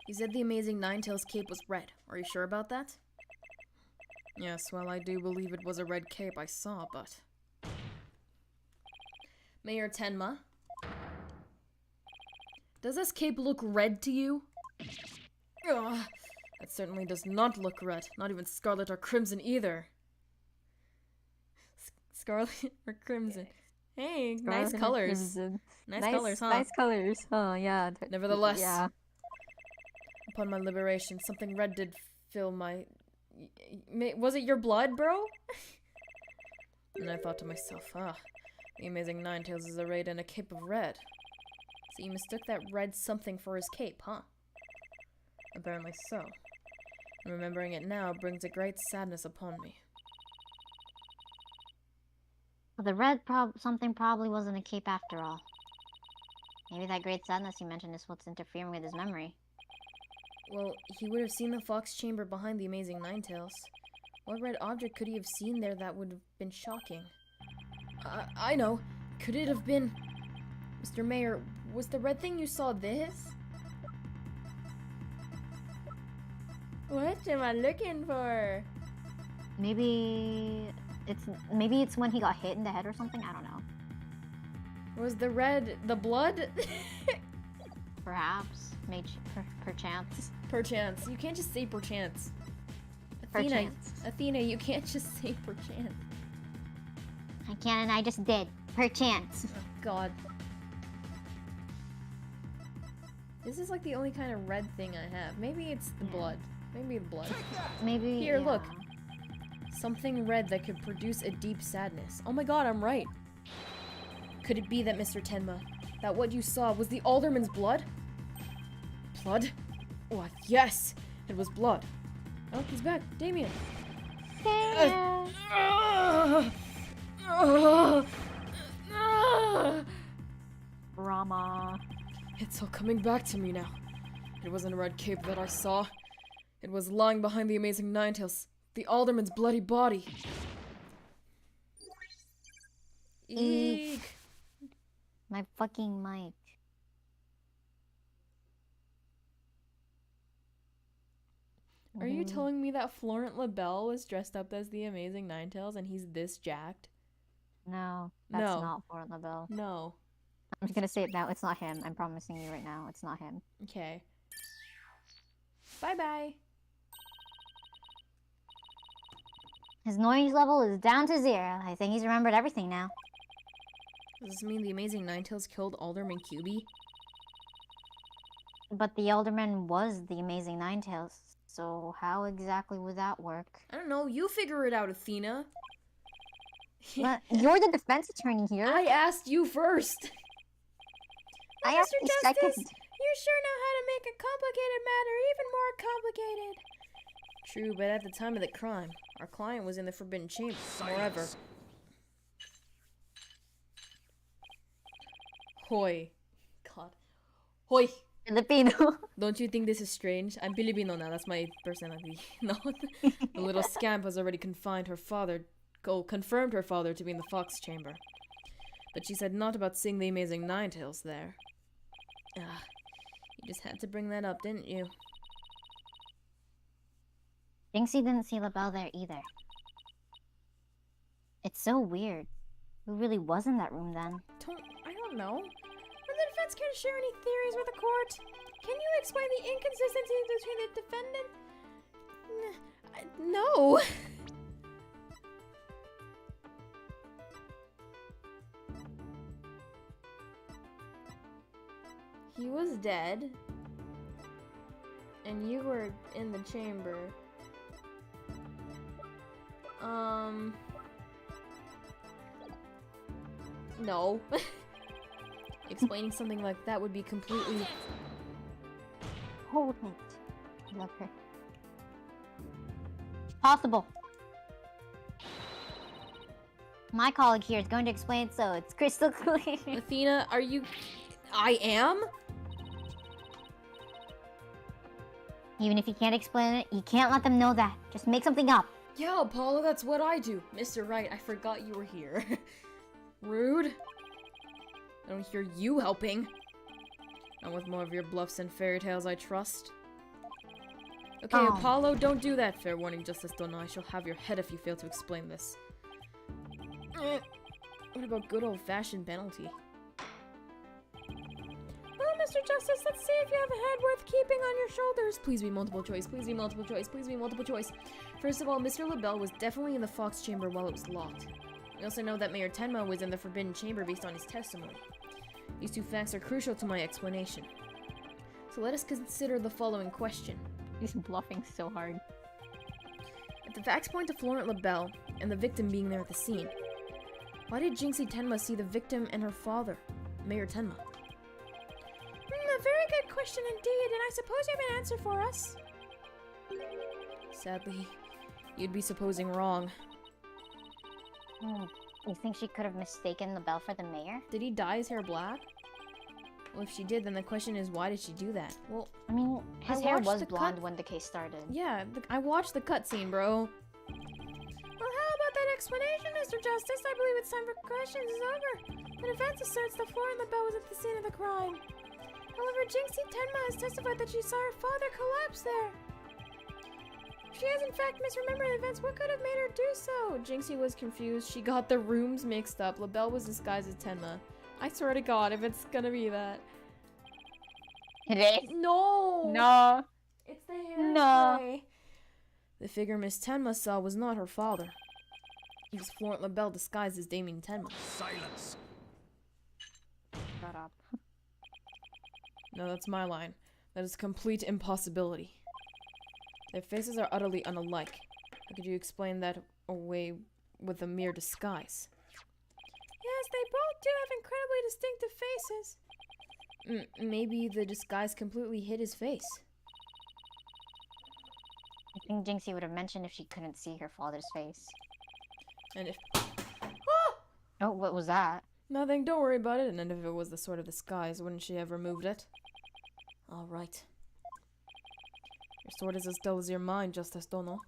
[SPEAKER 1] You said the Amazing Ninetales cape was red. Are you sure about that? Yes, well, I do believe it was a red cape I saw, but... Mayor Tenma? Does this cape look red to you? Ugh, that certainly does not look red. Not even scarlet or crimson either. Scarlet or crimson. Hey, nice colors. Nice colors, huh?
[SPEAKER 4] Nice colors, huh? Yeah.
[SPEAKER 1] Nevertheless,
[SPEAKER 4] yeah.
[SPEAKER 1] Upon my liberation, something red did fill my... Was it your blood, bro? And I thought to myself, the Amazing Ninetales is arrayed in a cape of red. So you mistook that red something for his cape, huh? Apparently so. And remembering it now brings a great sadness upon me.
[SPEAKER 4] But the something probably wasn't a cape after all. Maybe that great sadness he mentioned is what's interfering with his memory.
[SPEAKER 1] Well, he would have seen the fox chamber behind the amazing Ninetales. What red object could he have seen there that would have been shocking? I know. Could it have been... Mr. Mayor, was the red thing you saw this? What am I looking for?
[SPEAKER 4] Maybe it's when he got hit in the head or something. I don't know.
[SPEAKER 1] Was the red the blood?
[SPEAKER 4] Perhaps, perchance.
[SPEAKER 1] Perchance. You can't just say perchance. Athena,
[SPEAKER 4] Perchance.
[SPEAKER 1] Athena, you can't just say perchance.
[SPEAKER 4] I can, and I just did. Perchance.
[SPEAKER 1] Oh, God. This is like the only kind of red thing I have. Maybe it's the blood. Maybe the blood.
[SPEAKER 4] Maybe.
[SPEAKER 1] Here,
[SPEAKER 4] yeah.
[SPEAKER 1] look. Something red that could produce a deep sadness. Oh my God, I'm right. Could it be that, Mr. Tenma, that what you saw was the alderman's blood? Blood? What? Yes! It was blood. Oh, he's back. Damien.
[SPEAKER 4] Rama.
[SPEAKER 1] It's all coming back to me now. It wasn't a red cape that I saw. It was lying behind the amazing Ninetales. The alderman's bloody body. Eek.
[SPEAKER 4] My fucking mic.
[SPEAKER 1] Are you telling me that Florent LaBelle was dressed up as the amazing Ninetales and he's this jacked?
[SPEAKER 4] No, that's
[SPEAKER 1] No.
[SPEAKER 4] not Florent LaBelle.
[SPEAKER 1] No.
[SPEAKER 4] I'm just gonna say it now. It's not him. I'm promising you right now. It's not him.
[SPEAKER 1] Okay. Bye-bye.
[SPEAKER 4] His noise level is down to 0. I think he's remembered everything now.
[SPEAKER 1] Does this mean the amazing Ninetales killed Alderman QB?
[SPEAKER 4] But the Alderman was the amazing Ninetales. So how exactly would that work?
[SPEAKER 1] I don't know. You figure it out, Athena.
[SPEAKER 4] But you're the defense attorney here.
[SPEAKER 1] I asked you first.
[SPEAKER 4] I
[SPEAKER 1] Mr.
[SPEAKER 4] asked you
[SPEAKER 1] Justice,
[SPEAKER 4] second.
[SPEAKER 1] you sure know how to make a complicated matter even more complicated. True, but at the time of the crime, our client was in the Forbidden Chamber. Moreover. Hoy. God. Hoy.
[SPEAKER 4] Filipino.
[SPEAKER 1] Don't you think this is strange? I'm Filipino now, that's my personality. No. The little scamp has already confirmed her father to be in the Fox Chamber. But she said not about seeing the amazing Ninetales there. Ah, you just had to bring that up, didn't you?
[SPEAKER 4] Jinxie didn't see LaBelle there either. It's so weird. Who really was in that room then?
[SPEAKER 1] I don't know. Would the defense care to share any theories with the court? Can you explain the inconsistencies between the defendant? No. He was dead. And you were in the chamber. No. Explaining something like that would be completely...
[SPEAKER 4] Hold it. I love her. Possible. My colleague here is going to explain it so it's crystal clear.
[SPEAKER 1] Athena, are you... I am?
[SPEAKER 4] Even if you can't explain it, you can't let them know that. Just make something up.
[SPEAKER 1] Yeah, Apollo, that's what I do. Mr. Wright, I forgot you were here. Rude. I don't hear you helping. Not with more of your bluffs and fairy tales, I trust. Okay,
[SPEAKER 4] Oh.
[SPEAKER 1] Apollo, don't do that. Fair warning, Justice Donna. I shall have your head if you fail to explain this. What about good old-fashioned penalty? Well, Mr. Justice, let's see if you have a head worth keeping on your shoulders. Please be multiple choice. Please be multiple choice. Please be multiple choice. First of all, Mr. LaBelle was definitely in the Fox Chamber while it was locked. We also know that Mayor Tenma was in the Forbidden Chamber based on his testimony. These two facts are crucial to my explanation. So let us consider the following question.
[SPEAKER 4] He's bluffing so hard.
[SPEAKER 1] If the facts point to Florent LaBelle and the victim being there at the scene, why did Jinxie Tenma see the victim and her father, Mayor Tenma? A very good question indeed, and I suppose you have an answer for us. Sadly, you'd be supposing wrong.
[SPEAKER 4] Oh You think she could have mistaken LaBelle for the mayor?
[SPEAKER 1] Did he dye his hair black? Well, if she did, then the question is, why did she do that? Well,
[SPEAKER 4] I mean, his
[SPEAKER 1] I
[SPEAKER 4] hair
[SPEAKER 1] watched
[SPEAKER 4] was
[SPEAKER 1] the
[SPEAKER 4] blonde
[SPEAKER 1] cut-
[SPEAKER 4] when the case started.
[SPEAKER 1] yeah, I watched the cutscene, bro. Well, how about that explanation, Mr. Justice? I believe it's time for questions is over. The defense asserts the floor and LaBelle was at the scene of the crime. However, Jinxie Tenma has testified that she saw her father collapse there. If she has in fact misremembered the events, what could have made her do so? Jinxie was confused. She got the rooms mixed up. LaBelle was disguised as Tenma. I swear to God, if it's gonna be that.
[SPEAKER 4] It is?
[SPEAKER 1] No!
[SPEAKER 4] No.
[SPEAKER 1] It's the hairspray.
[SPEAKER 4] No.
[SPEAKER 1] The figure Miss Tenma saw was not her father. It was Florent LaBelle disguised as Damien Tenma.
[SPEAKER 5] Silence.
[SPEAKER 4] Shut up.
[SPEAKER 1] No, that's my line. That is a complete impossibility. Their faces are utterly unalike. How could you explain that away with a mere disguise? Yes, they both do have incredibly distinctive faces. Maybe the disguise completely hid his face.
[SPEAKER 4] I think Jinxie would have mentioned if she couldn't see her father's face.
[SPEAKER 1] And if...
[SPEAKER 4] Oh, what was that?
[SPEAKER 1] Nothing, don't worry about it. And if it was the sort of disguise, wouldn't she have removed it? Alright. Your sword is as dull as your mind, Justice Dono.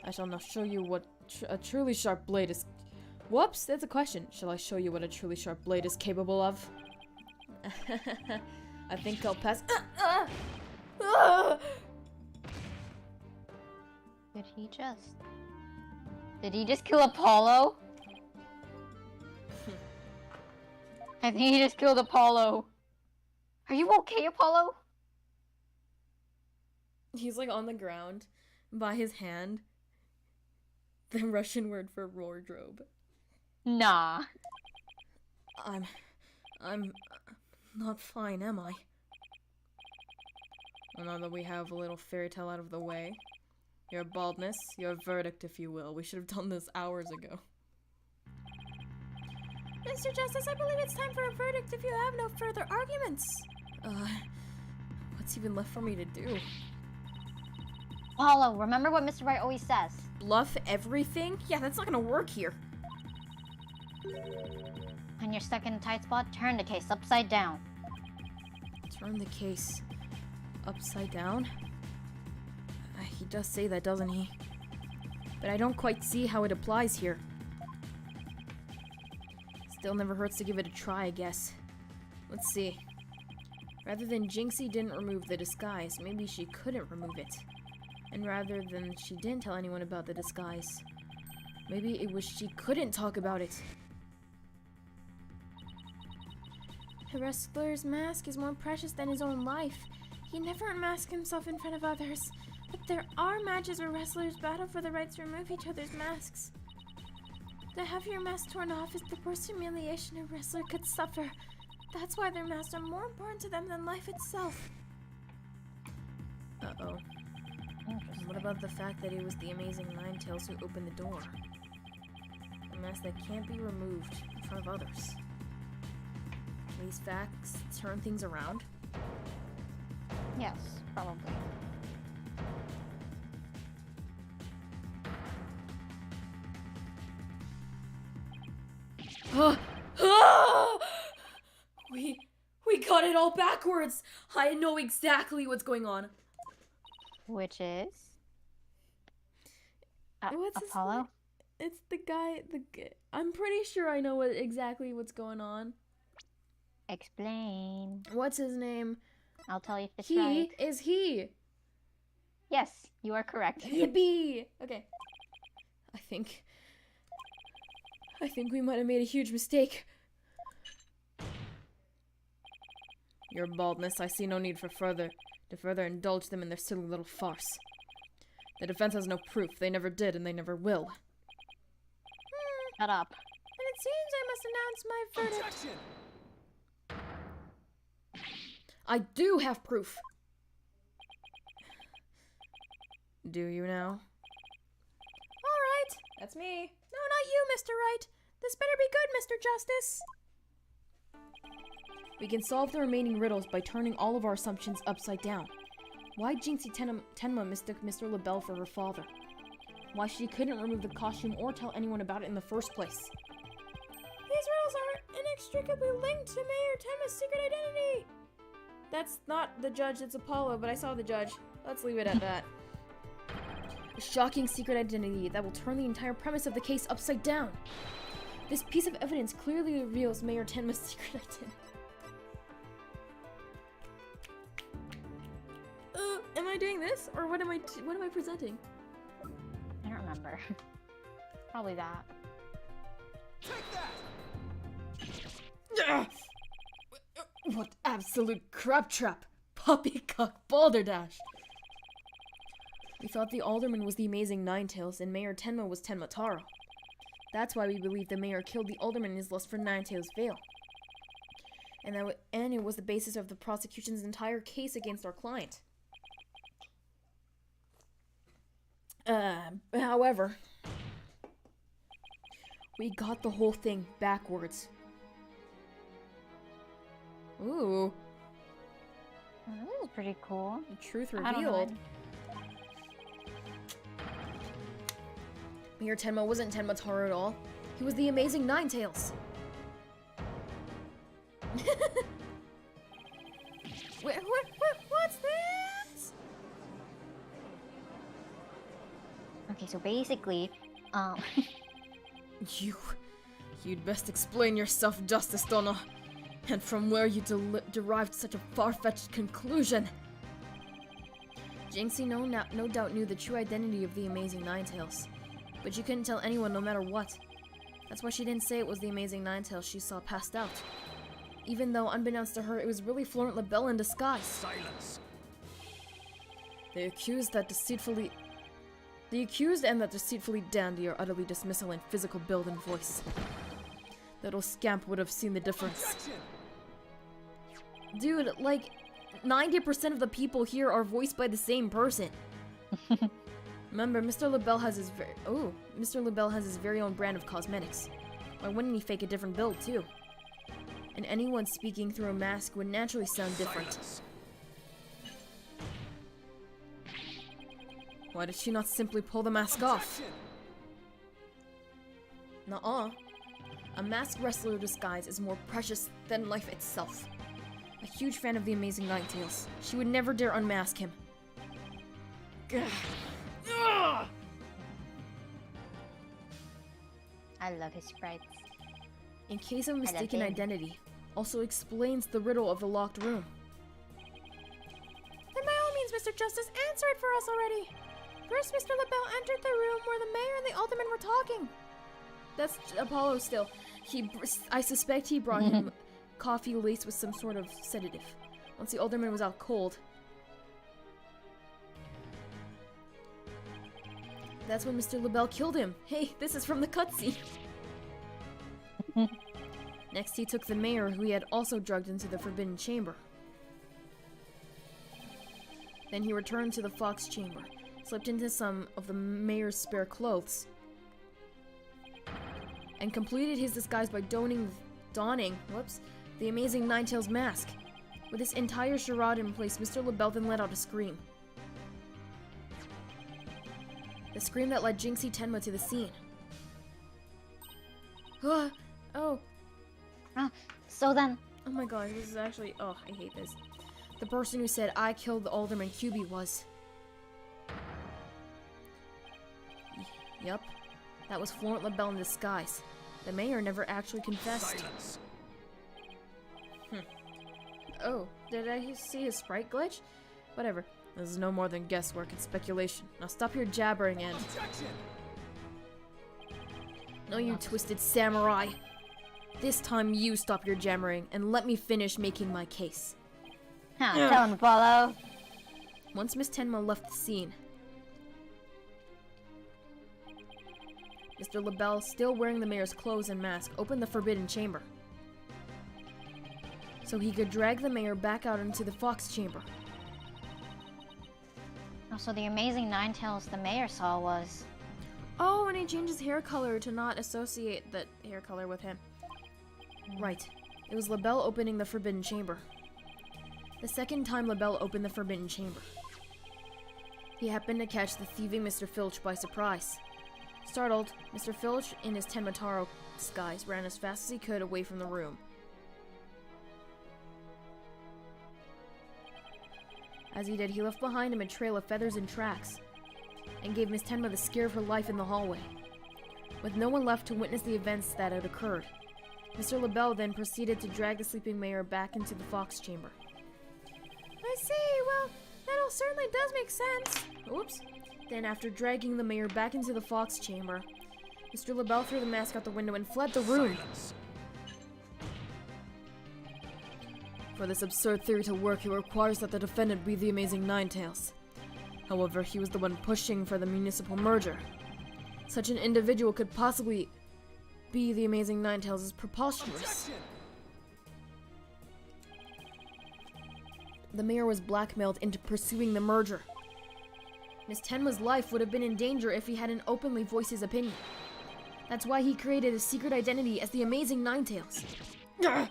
[SPEAKER 1] I shall now show you what a truly sharp blade is... Whoops, that's a question. Shall I show you what a truly sharp blade is capable of? I think I'll pass...
[SPEAKER 4] Did he just... Did he just kill Apollo? I think he just killed Apollo. Are you okay, Apollo?
[SPEAKER 1] He's like on the ground by his hand. The Russian word for wardrobe.
[SPEAKER 4] Nah.
[SPEAKER 1] I'm not fine, am I? Well, now that we have a little fairy tale out of the way, your baldness, your verdict, if you will. We should have done this hours ago. Mr. Justice, I believe it's time for a verdict if you have no further arguments. What's even left for me to do?
[SPEAKER 4] Apollo, remember what Mr. Wright always says.
[SPEAKER 1] Bluff everything? Yeah, that's not gonna work here.
[SPEAKER 4] When you're stuck in a tight spot, turn the case upside down.
[SPEAKER 1] Turn the case upside down? He does say that, doesn't he? But I don't quite see how it applies here. Still never hurts to give it a try, I guess. Let's see. Rather than Jinxie didn't remove the disguise, maybe she couldn't remove it. And rather than she didn't tell anyone about the disguise, maybe it was she couldn't talk about it. A wrestler's mask is more precious than his own life. He never unmasks himself in front of others. But there are matches where wrestlers battle for the right to remove each other's masks. To have your mask torn off is the worst humiliation a wrestler could suffer. That's why their masks are more important to them than life itself. Uh-oh. What about the fact that it was the amazing Ninetales who opened the door? A mask that can't be removed in front of others. Can these facts turn things around?
[SPEAKER 4] Yes, probably.
[SPEAKER 1] We got it all backwards. I know exactly what's going on.
[SPEAKER 4] Which is?
[SPEAKER 1] What's his
[SPEAKER 4] Apollo?
[SPEAKER 1] name? It's the guy. I'm pretty sure I know exactly what's going on.
[SPEAKER 4] Explain.
[SPEAKER 1] What's his name?
[SPEAKER 4] I'll tell you if it's
[SPEAKER 1] He
[SPEAKER 4] right.
[SPEAKER 1] is he.
[SPEAKER 4] Yes, you are correct.
[SPEAKER 1] Yippee! Okay. I think we might have made a huge mistake. Your baldness, I see no need to further indulge them in their silly little farce. The defense has no proof. They never did, and they never will.
[SPEAKER 4] Shut up.
[SPEAKER 1] And it seems I must announce my verdict.
[SPEAKER 5] Objection!
[SPEAKER 1] I do have proof. Do you now? Alright, that's me. No, not you, Mr. Wright. This better be good, Mr. Justice. We can solve the remaining riddles by turning all of our assumptions upside down. Why Jinxie Tenma mistook Mr. LaBelle for her father? why she couldn't remove the costume or tell anyone about it in the first place. These riddles are inextricably linked to Mayor Tenma's secret identity! That's not the judge, it's Apollo, but I saw the judge. Let's leave it at that. A shocking secret identity that will turn the entire premise of the case upside down. This piece of evidence clearly reveals Mayor Tenma's secret identity. Am I doing this, or what am I presenting?
[SPEAKER 4] I don't remember. Probably that.
[SPEAKER 5] Take that!
[SPEAKER 1] What absolute crap trap! Poppycock balderdash! We thought the Alderman was the amazing Ninetales, and Mayor Tenma was Tenma Taro. That's why we believe the mayor killed the Alderman in his lust for Ninetales' veil. And it was the basis of the prosecution's entire case against our client. However, we got the whole thing backwards. Ooh.
[SPEAKER 4] Oh, this is pretty cool.
[SPEAKER 1] The truth
[SPEAKER 4] I don't know.
[SPEAKER 1] revealed. Mayor Tenma wasn't Tenma Taro at all. He was the amazing Ninetales. What's this?
[SPEAKER 4] Okay, so basically,
[SPEAKER 1] You'd best explain yourself, Justice Donna, and from where you derived such a far-fetched conclusion. Jinxie no doubt knew the true identity of the amazing Ninetales, but she couldn't tell anyone no matter what. That's why she didn't say it was the amazing Ninetales she saw passed out. Even though, unbeknownst to her, it was really Florent LaBelle in disguise.
[SPEAKER 5] Silence.
[SPEAKER 1] The accused and that deceitfully dandy are utterly dismissal in physical build and voice. Little scamp would have seen the difference.
[SPEAKER 5] Objection.
[SPEAKER 1] Dude, like, 90% of the people here are voiced by the same person. Remember, Mr. LaBelle has his very own brand of cosmetics. Why wouldn't he fake a different build too? And anyone speaking through a mask would naturally sound different.
[SPEAKER 5] Silence.
[SPEAKER 1] Why did she not simply pull the mask off?
[SPEAKER 5] Objection.
[SPEAKER 1] Nuh-uh. A masked wrestler disguise is more precious than life itself. A huge fan of the amazing Ninetales. She would never dare unmask him. Gah. Ugh.
[SPEAKER 4] I love his sprites.
[SPEAKER 1] In case of
[SPEAKER 4] love
[SPEAKER 1] mistaken
[SPEAKER 4] him.
[SPEAKER 1] identity, also explains the riddle of the locked room. Then by all means, Mr. Justice, answer it for us already. First, Mr. LaBelle entered the room where the mayor and the alderman were talking. That's Apollo still. I suspect he brought him coffee laced with some sort of sedative. Once the alderman was out cold. That's when Mr. LaBelle killed him. Hey, this is from the cutscene. Next, he took the mayor, who he had also drugged, into the Forbidden Chamber. Then he returned to the Fox Chamber, slipped into some of the mayor's spare clothes, and completed his disguise by donning the amazing Ninetales mask. With this entire charade in place, Mr. LaBelle then let out a scream. The scream that led Jinxie Tenma to the scene. Oh
[SPEAKER 4] So then,
[SPEAKER 1] my god, this is actually... Oh, I hate this. The person who said, I killed the Alderman QB was... Yup. That was Florent LaBelle in disguise. The mayor never actually confessed.
[SPEAKER 5] Silence.
[SPEAKER 1] Oh, did I see his sprite glitch? Whatever. This is no more than guesswork and speculation. Now stop your jabbering and...
[SPEAKER 5] Objection.
[SPEAKER 1] No, you twisted samurai! This time you stop your jammering and let me finish making my case.
[SPEAKER 4] tell him, Apollo.
[SPEAKER 1] Once Miss Tenma left the scene, Mr. LaBelle, still wearing the mayor's clothes and mask, opened the Forbidden Chamber, so he could drag the mayor back out into the Fox Chamber.
[SPEAKER 4] Oh, so the amazing Ninetales the mayor saw was...
[SPEAKER 1] Oh, and he changed his hair color to not associate that hair color with him. Right. It was LaBelle opening the Forbidden Chamber. The second time LaBelle opened the Forbidden Chamber. he happened to catch the thieving Mr. Filch by surprise. Startled, Mr. Filch, in his Tenmataro disguise, ran as fast as he could away from the room. As he did, he left behind him a trail of feathers and tracks, and gave Miss Tenma the scare of her life in the hallway. With no one left to witness the events that had occurred, Mr. LaBelle then proceeded to drag the sleeping mayor back into the fox chamber. I see, well, that all certainly does make sense. Oops. Then, after dragging the mayor back into the fox chamber, Mr. LaBelle threw the mask out the window and fled the room.
[SPEAKER 5] Silence.
[SPEAKER 1] For this absurd theory to work, it requires that the defendant be the Amazing Ninetales. However, he was the one pushing for the municipal merger. Such an individual could possibly be the Amazing Ninetales is preposterous.
[SPEAKER 5] Objection.
[SPEAKER 1] The mayor was blackmailed into pursuing the merger. Miss Tenma's life would have been in danger if he hadn't openly voiced his opinion. That's why he created a secret identity as the Amazing Ninetales. Ugh!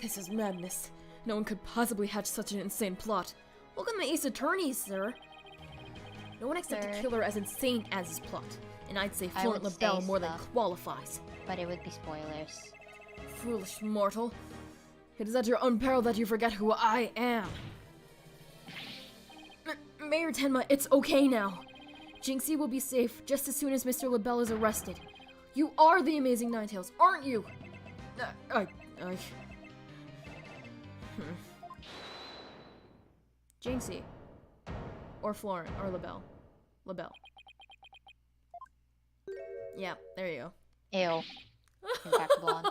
[SPEAKER 1] This is madness. No one could possibly hatch such an insane plot. Welcome to Ace Attorneys, sir. No one except a killer as insane as his plot. And I'd say
[SPEAKER 3] I
[SPEAKER 1] Florent
[SPEAKER 3] would
[SPEAKER 1] LaBelle
[SPEAKER 3] say
[SPEAKER 1] more than
[SPEAKER 3] stuff.
[SPEAKER 1] qualifies.
[SPEAKER 3] But it would be spoilers.
[SPEAKER 1] Foolish mortal. It is at your own peril that you forget who I am. Mayor Tenma, it's okay now. Jinxie will be safe just as soon as Mr. LaBelle is arrested. You are the Amazing Ninetales, aren't you? Jinxie. Or Florent, or LaBelle. LaBelle. Yeah, there you go.
[SPEAKER 3] Ew. Injectable on.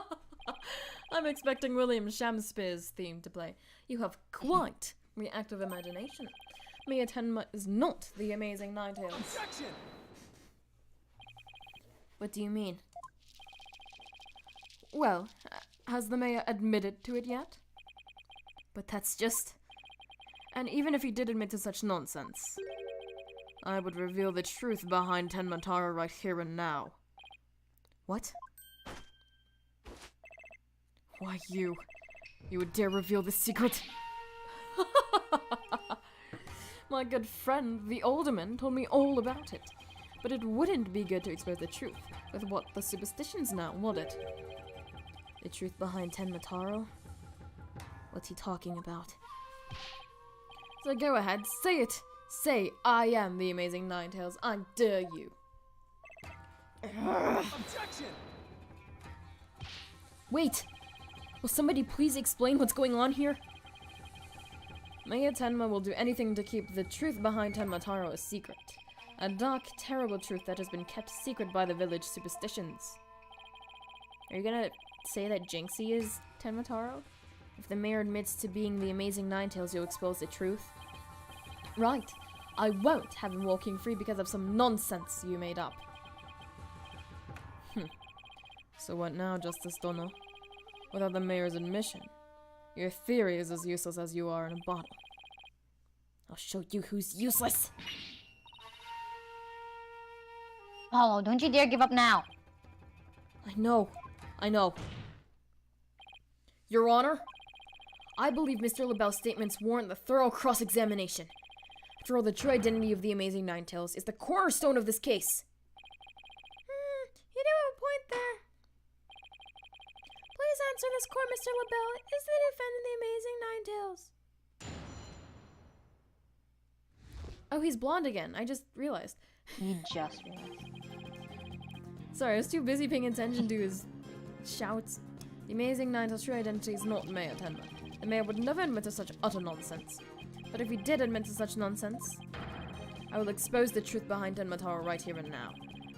[SPEAKER 1] I'm expecting William Shakespeare's theme to play. You have quite reactive imagination. Mia Tenma is not the Amazing Ninetales.
[SPEAKER 5] Objection.
[SPEAKER 1] What do you mean? Well, has the mayor admitted to it yet? But that's just... And even if he did admit to such nonsense, I would reveal the truth behind Tenmataro right here and now. What? Why you would dare reveal this secret? My good friend, the alderman, told me all about it. But it wouldn't be good to expose the truth with what the superstitions now, would it? The truth behind Tenmataro? What's he talking about? So go ahead, say it! Say, I am the Amazing Ninetales, I dare you!
[SPEAKER 5] Objection.
[SPEAKER 1] Wait! Will somebody please explain what's going on here? Mayor Tenma will do anything to keep the truth behind Tenmataro a secret. A dark, terrible truth that has been kept secret by the village superstitions. Are you gonna say that Jinxie is Tenmataro? If the mayor admits to being the Amazing Ninetales, you'll expose the truth? Right. I won't have him walking free because of some nonsense you made up. So what now, Justice Dono? Without the mayor's admission, your theory is as useless as you are in a bottle. I'll show you who's useless!
[SPEAKER 3] Paulo, don't you dare give up now.
[SPEAKER 1] I know. Your Honor, I believe Mr. LaBelle's statements warrant the thorough cross-examination. After all, the true identity of the Amazing Ninetales is the cornerstone of this case. You do have a point there. Please answer this court, Mr. LaBelle. Is the defendant the Amazing Ninetales? Oh, he's blonde again. I just realized.
[SPEAKER 3] You just realized.
[SPEAKER 1] Sorry, I was too busy paying attention to his shouts. The Amazing Ninetales' true identity is not Mayor Tenma. The mayor would never admit to such utter nonsense. But if he did admit to such nonsense, I will expose the truth behind Tenmataro right here and now.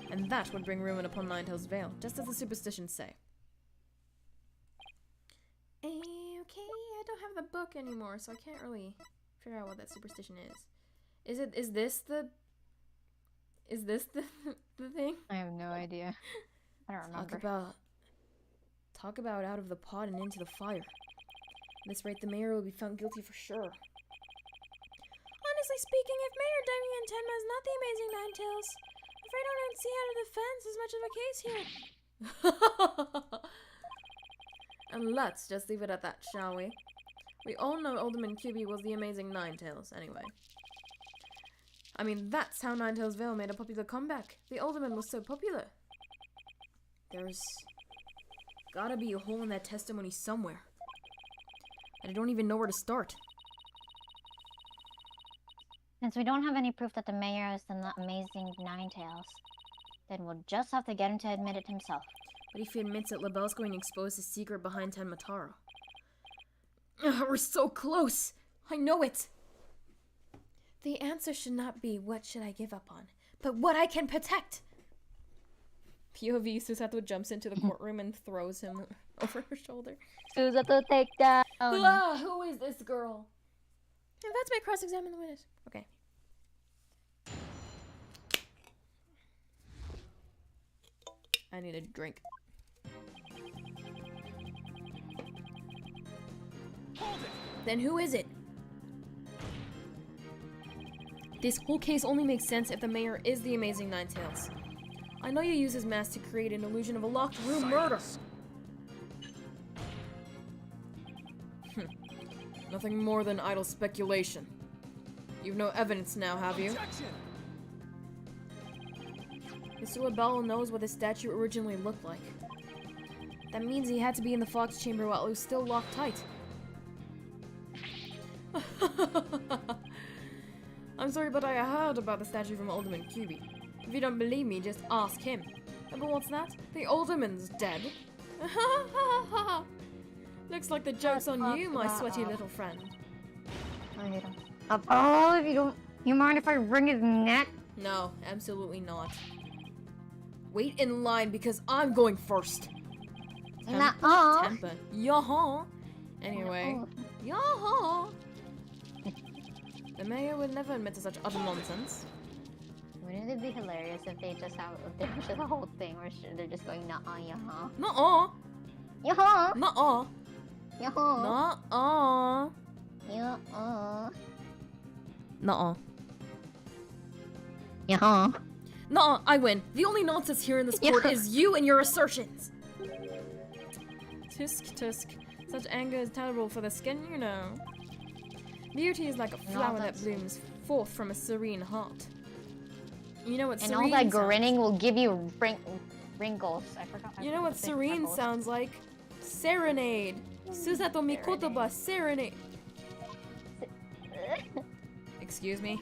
[SPEAKER 1] And that would bring ruin upon Ninetales Vale, just as the superstitions say. Okay, I don't have the book anymore, so I can't really figure out what that superstition is. Is this the the thing?
[SPEAKER 3] I have no idea. I don't remember.
[SPEAKER 1] Talk about out of the pot and into the fire. At this rate, the mayor will be found guilty for sure. Honestly speaking, if Mayor Damien Tenma is not the Amazing Ninetales, I'm afraid I don't see how to defend as much of a case here. And let's just leave it at that, shall we? We all know Alderman QB was the Amazing Ninetales, anyway. I mean, that's how Ninetales Vale made a popular comeback. The Alderman was so popular. There's gotta be a hole in that testimony somewhere. And I don't even know where to start.
[SPEAKER 4] Since we don't have any proof that the mayor is the amazing Ninetales, then we'll just have to get him to admit it himself.
[SPEAKER 1] But if he admits it, LaBelle's going to expose the secret behind Tenmataro. Ugh, we're so close! I know it! The answer should not be what should I give up on, but what I can protect! POV, Susato jumps into the courtroom and throws him over her shoulder.
[SPEAKER 3] Susato, take down.
[SPEAKER 1] Ah, who is this girl? And that's my cross-examine the witness. Okay. I need a drink. Then who is it? This whole case only makes sense if the mayor is the amazing Ninetales. I know you use his mask to create an illusion of a locked room murder. Nothing more than idle speculation. You've no evidence now, have you? Mr. LaBelle knows what the statue originally looked like. That means he had to be in the Fox chamber while it was still locked tight. I'm sorry, but I heard about the statue from Alderman Cuby. If you don't believe me, just ask him. But what's that? The Alderman's dead. Looks like the joke's on you, my sweaty little friend.
[SPEAKER 4] I hate him. Oh, if you don't... You mind if I wring his neck?
[SPEAKER 1] No, absolutely not. Wait in line because I'm going first.
[SPEAKER 4] Nuh-uh.
[SPEAKER 1] Temper. Yaha. Anyway. Yaha. The mayor would never admit to such utter nonsense.
[SPEAKER 3] Wouldn't it be hilarious if they just have the whole thing where they're just going nuh-uh, yaha.
[SPEAKER 1] Nuh-uh.
[SPEAKER 3] Yaha!
[SPEAKER 1] Nuh-uh.
[SPEAKER 3] Yaha!
[SPEAKER 1] Nuh-uh.
[SPEAKER 3] Yaha!
[SPEAKER 1] Nuh-uh.
[SPEAKER 3] Yaha!
[SPEAKER 1] Nuh-uh, I win. The only nonsense here in this court is you and your assertions. Tusk, tusk. Such anger is terrible for the skin, you know. Beauty is like a flower that blooms forth from a serene heart. You know what serene
[SPEAKER 3] And all that
[SPEAKER 1] sounds-
[SPEAKER 3] grinning will give you wrinkles. I forgot.
[SPEAKER 1] You know what serene sounds like? Serenade. Susato Mikotoba serenade. Excuse me?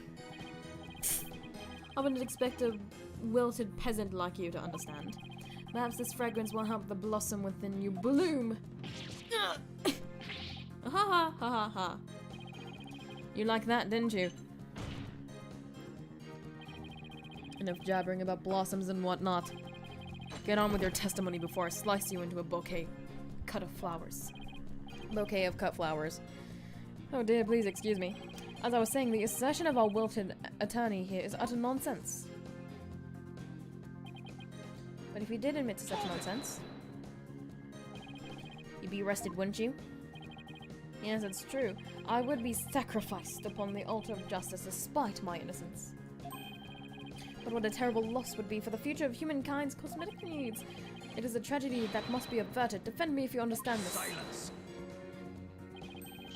[SPEAKER 1] I wouldn't expect a wilted peasant like you to understand. Perhaps this fragrance will help the blossom within you bloom. Ha ha ha ha ha. You like that, didn't you? Enough jabbering about blossoms and whatnot. Get on with your testimony before I slice you into a bouquet cut of flowers. Bouquet of cut flowers. Oh dear, please excuse me. As I was saying, the assertion of our wilted attorney here is utter nonsense. But if you did admit to such nonsense, you'd be arrested, wouldn't you? Yes, it's true. I would be sacrificed upon the altar of justice despite my innocence. But what a terrible loss would be for the future of humankind's cosmetic needs. It is a tragedy that must be averted. Defend me if you understand this.
[SPEAKER 5] Silence.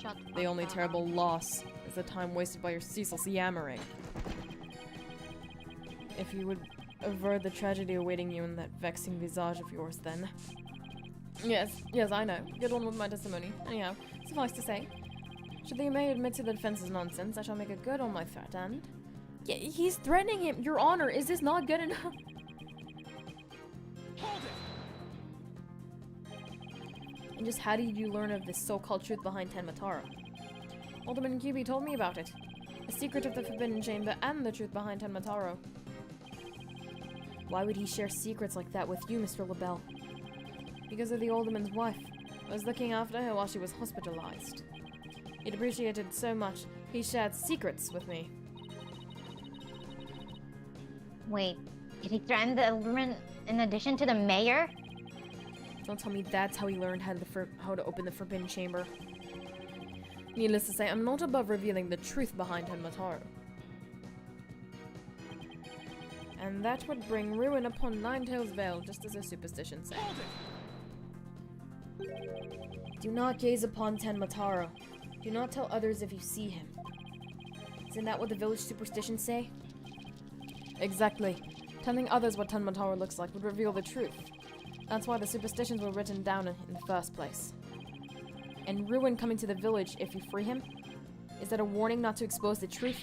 [SPEAKER 4] Shut
[SPEAKER 1] The only terrible loss is the time wasted by your ceaseless yammering. If you would avert the tragedy awaiting you in that vexing visage of yours, then. Yes, I know. Get on with my testimony. Anyhow, suffice to say, should the mayor admit to the defense's nonsense, I shall make a good on my threat, and... Yeah, he's threatening him! Your Honor, is this not good enough?
[SPEAKER 5] Hold it.
[SPEAKER 1] And just how did you learn of this so-called truth behind Tenmataro? Alderman Kyubi told me about it. The secret of the Forbidden Chamber and the truth behind Tenmataro. Why would he share secrets like that with you, Mr. LaBelle? Because of the Alderman's wife. I was looking after her while she was hospitalized. He'd appreciated so much, he shared secrets with me.
[SPEAKER 3] Wait, did he threaten the Alderman in addition to the mayor?
[SPEAKER 1] Don't tell me that's how he learned how to open the Forbidden Chamber. Needless to say, I'm not above revealing the truth behind Tenmataro. And that would bring ruin upon Ninetales Vale, just as our superstitions say. Do not gaze upon Tenmataro. Do not tell others if you see him. Isn't that what the village superstitions say? Exactly. Telling others what Tenmataro looks like would reveal the truth. That's why the superstitions were written down in the first place. And Ruin coming to the village if you free him? Is that a warning not to expose the truth?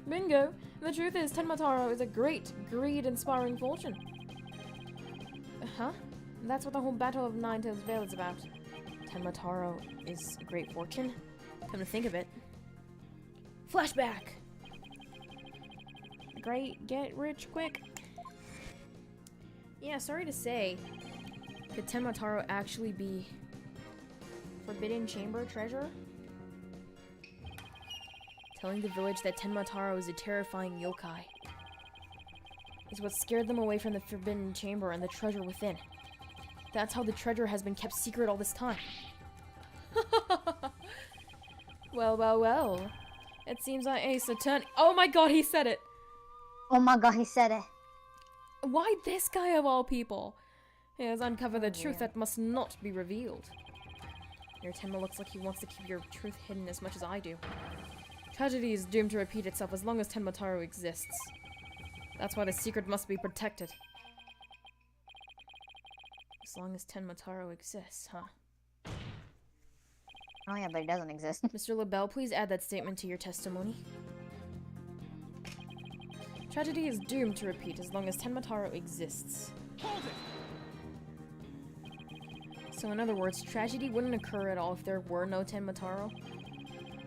[SPEAKER 1] Bingo! The truth is, Tenmataro is a great, greed-inspiring fortune. Huh? That's what the whole Battle of Ninetales Vale is about. Tenmataro is a great fortune? Come to think of it. Flashback! Great, get rich quick. Yeah, sorry to say. Could Tenmataro actually be Forbidden Chamber treasure? Telling the village that Tenmataro is a terrifying yokai is what scared them away from the Forbidden Chamber and the treasure within. That's how the treasure has been kept secret all this time. Well, well, well. It seems like Ace Attorney— Oh my god, he said it!
[SPEAKER 4] Oh my god, he said it.
[SPEAKER 1] Why this guy of all people? He has uncovered the truth that must not be revealed. Your Tenma looks like he wants to keep your truth hidden as much as I do. Tragedy is doomed to repeat itself as long as Tenmataro exists. That's why the secret must be protected. As long as Tenmataro exists, huh?
[SPEAKER 4] Oh yeah, but it doesn't exist.
[SPEAKER 1] Mr. LaBelle, please add that statement to your testimony. Tragedy is doomed to repeat as long as Tenmataro exists.
[SPEAKER 5] Hold it!
[SPEAKER 1] So in other words, tragedy wouldn't occur at all if there were no Tenmataro?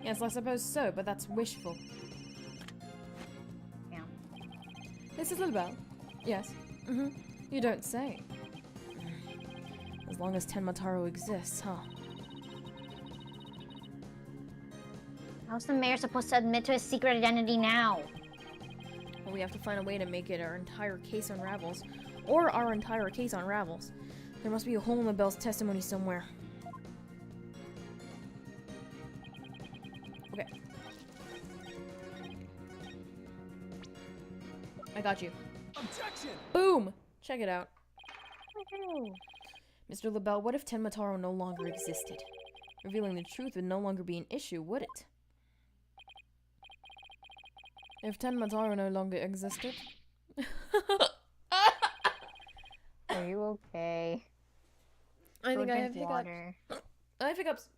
[SPEAKER 1] Yes, I suppose so, but that's wishful.
[SPEAKER 4] Yeah.
[SPEAKER 1] This is LaBelle. Yes. You don't say. As long as Tenmataro exists, huh?
[SPEAKER 4] How's the mayor supposed to admit to his secret identity now?
[SPEAKER 1] Well, we have to find a way to make it our entire case unravels. Or our entire case unravels. There must be a hole in LaBelle's testimony somewhere. Okay. I got you.
[SPEAKER 5] Objection!
[SPEAKER 1] Boom! Check it out. Mr. LaBelle, what if Tenmataro no longer existed? Revealing the truth would no longer be an issue, would it? If Tenmataro no longer existed?
[SPEAKER 4] Are you okay?
[SPEAKER 1] I
[SPEAKER 4] Go
[SPEAKER 1] think I
[SPEAKER 4] drink
[SPEAKER 1] have hiccups.
[SPEAKER 4] water.
[SPEAKER 1] I have hiccups.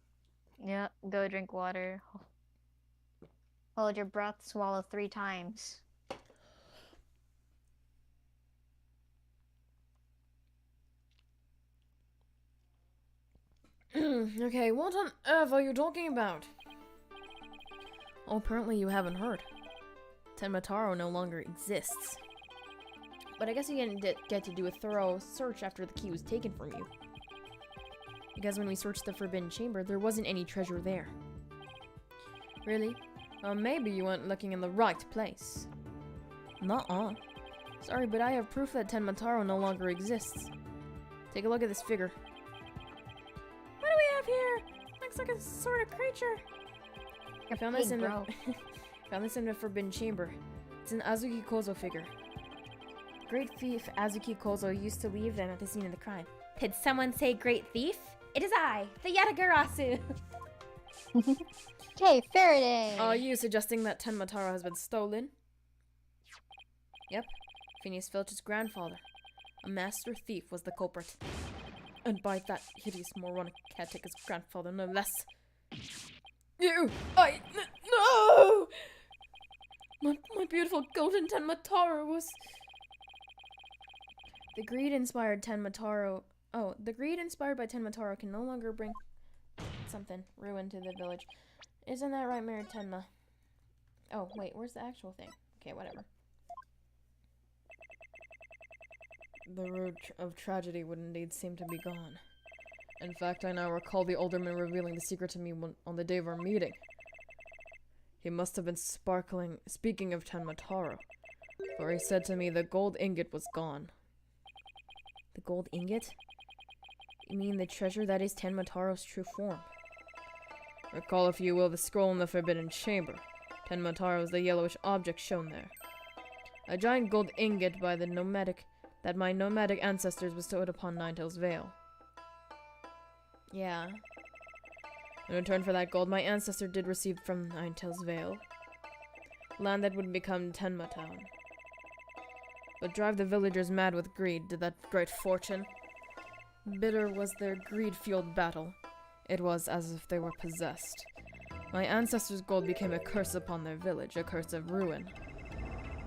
[SPEAKER 4] Yeah, go drink water. Hold your breath, swallow 3 times.
[SPEAKER 1] Okay, what on earth are you talking about? Oh, apparently you haven't heard. Tenmataro no longer exists. But I guess you didn't get to do a thorough search after the key was taken from you. Because when we searched the Forbidden Chamber, there wasn't any treasure there. Really? Well, maybe you weren't looking in the right place. Nuh-uh. Sorry, but I have proof that Tenmataro no longer exists. Take a look at this figure. What do we have here? Looks like a sort of creature. I found this in the found this in the Forbidden Chamber. It's an Azuki Kozo figure. Great thief Azuki Kozo used to leave them at the scene of the crime. Did someone say great thief? It is I, the Yatagarasu.
[SPEAKER 4] Okay, Faraday!
[SPEAKER 1] Are you suggesting that Tenmataro has been stolen? Yep. Phineas Filch's grandfather, a master thief, was the culprit. And by that hideous moronic caretaker's grandfather, no less. No! My beautiful golden Tenmataro was... The greed inspired by Tenmataro can no longer bring ruin to the village. Isn't that right, Mayor Tenma? Oh, wait, where's the actual thing? Okay, whatever. The road of tragedy would indeed seem to be gone. In fact, I now recall the alderman revealing the secret to me on the day of our meeting. He must have been speaking of Tenmataro, for he said to me the gold ingot was gone. The gold ingot? You mean the treasure that is Tenmataro's true form? Recall, if you will, the scroll in the Forbidden Chamber. Tenmataro is the yellowish object shown there. A giant gold ingot that my nomadic ancestors bestowed upon Ninetales Vale. Yeah. In return for that gold, my ancestor did receive from Ninetales Vale land that would become Tenma Town. But drive the villagers mad with greed did that great fortune. Bitter was their greed-fueled battle. It was as if they were possessed. My ancestors' gold became a curse upon their village, a curse of ruin.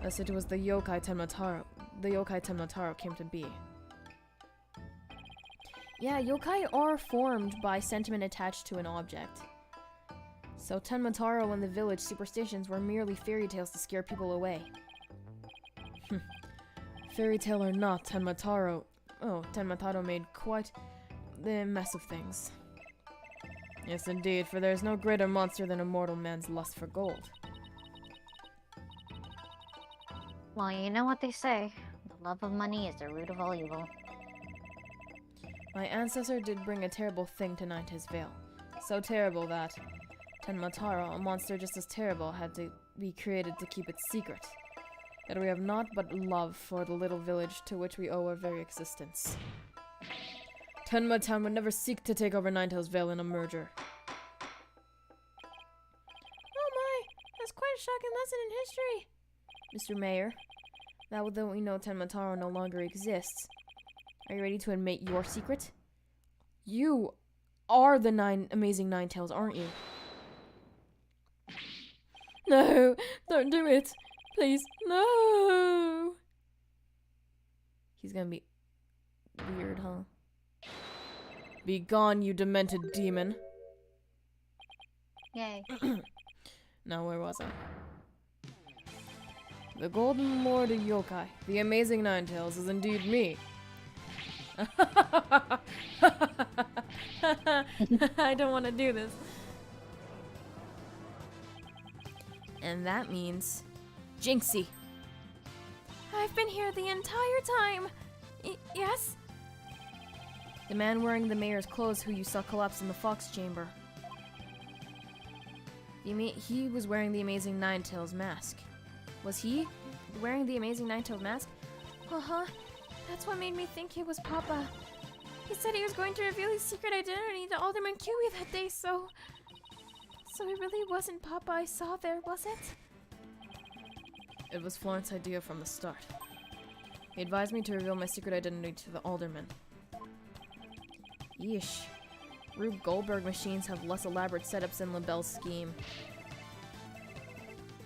[SPEAKER 1] Thus it was the yokai Tenmataro came to be. Yeah, yokai are formed by sentiment attached to an object. So Tenmataro and the village superstitions were merely fairy tales to scare people away. Fairy tale or not, Tenmataro made quite the mess of things. Yes, indeed, for there is no greater monster than a mortal man's lust for gold.
[SPEAKER 4] Well, you know what they say. The love of money is the root of all evil.
[SPEAKER 1] My ancestor did bring a terrible thing to Ninetales Vale. So terrible that Tenmataro, a monster just as terrible, had to be created to keep it secret. Yet we have naught but love for the little village to which we owe our very existence. Tenma Town would never seek to take over Ninetales Vale in a merger.
[SPEAKER 5] Oh my, that's quite a shocking lesson in history.
[SPEAKER 1] Mr. Mayor, now that we know Tenmataro no longer exists, are you ready to admit your secret? You are the amazing Ninetales, aren't you? No, don't do it. Please, no. He's gonna be weird, huh? Be gone, you demented demon.
[SPEAKER 4] Yay.
[SPEAKER 1] Now, where was I? The Golden Lord of Yokai, the amazing Ninetales, is indeed me. I don't want to do this. And that means Jinxie.
[SPEAKER 5] I've been here the entire time. Yes?
[SPEAKER 1] The man wearing the mayor's clothes who you saw collapse in the Fox Chamber. He was wearing the amazing Ninetales mask. Was he wearing the amazing Ninetales mask?
[SPEAKER 5] Uh-huh. That's what made me think it was Papa. He said he was going to reveal his secret identity to Alderman Kiwi that day, so it really wasn't Papa I saw there, was it?
[SPEAKER 1] It was Florence's idea from the start. He advised me to reveal my secret identity to the Alderman. Yeesh. Rube Goldberg machines have less elaborate setups than LaBelle's scheme.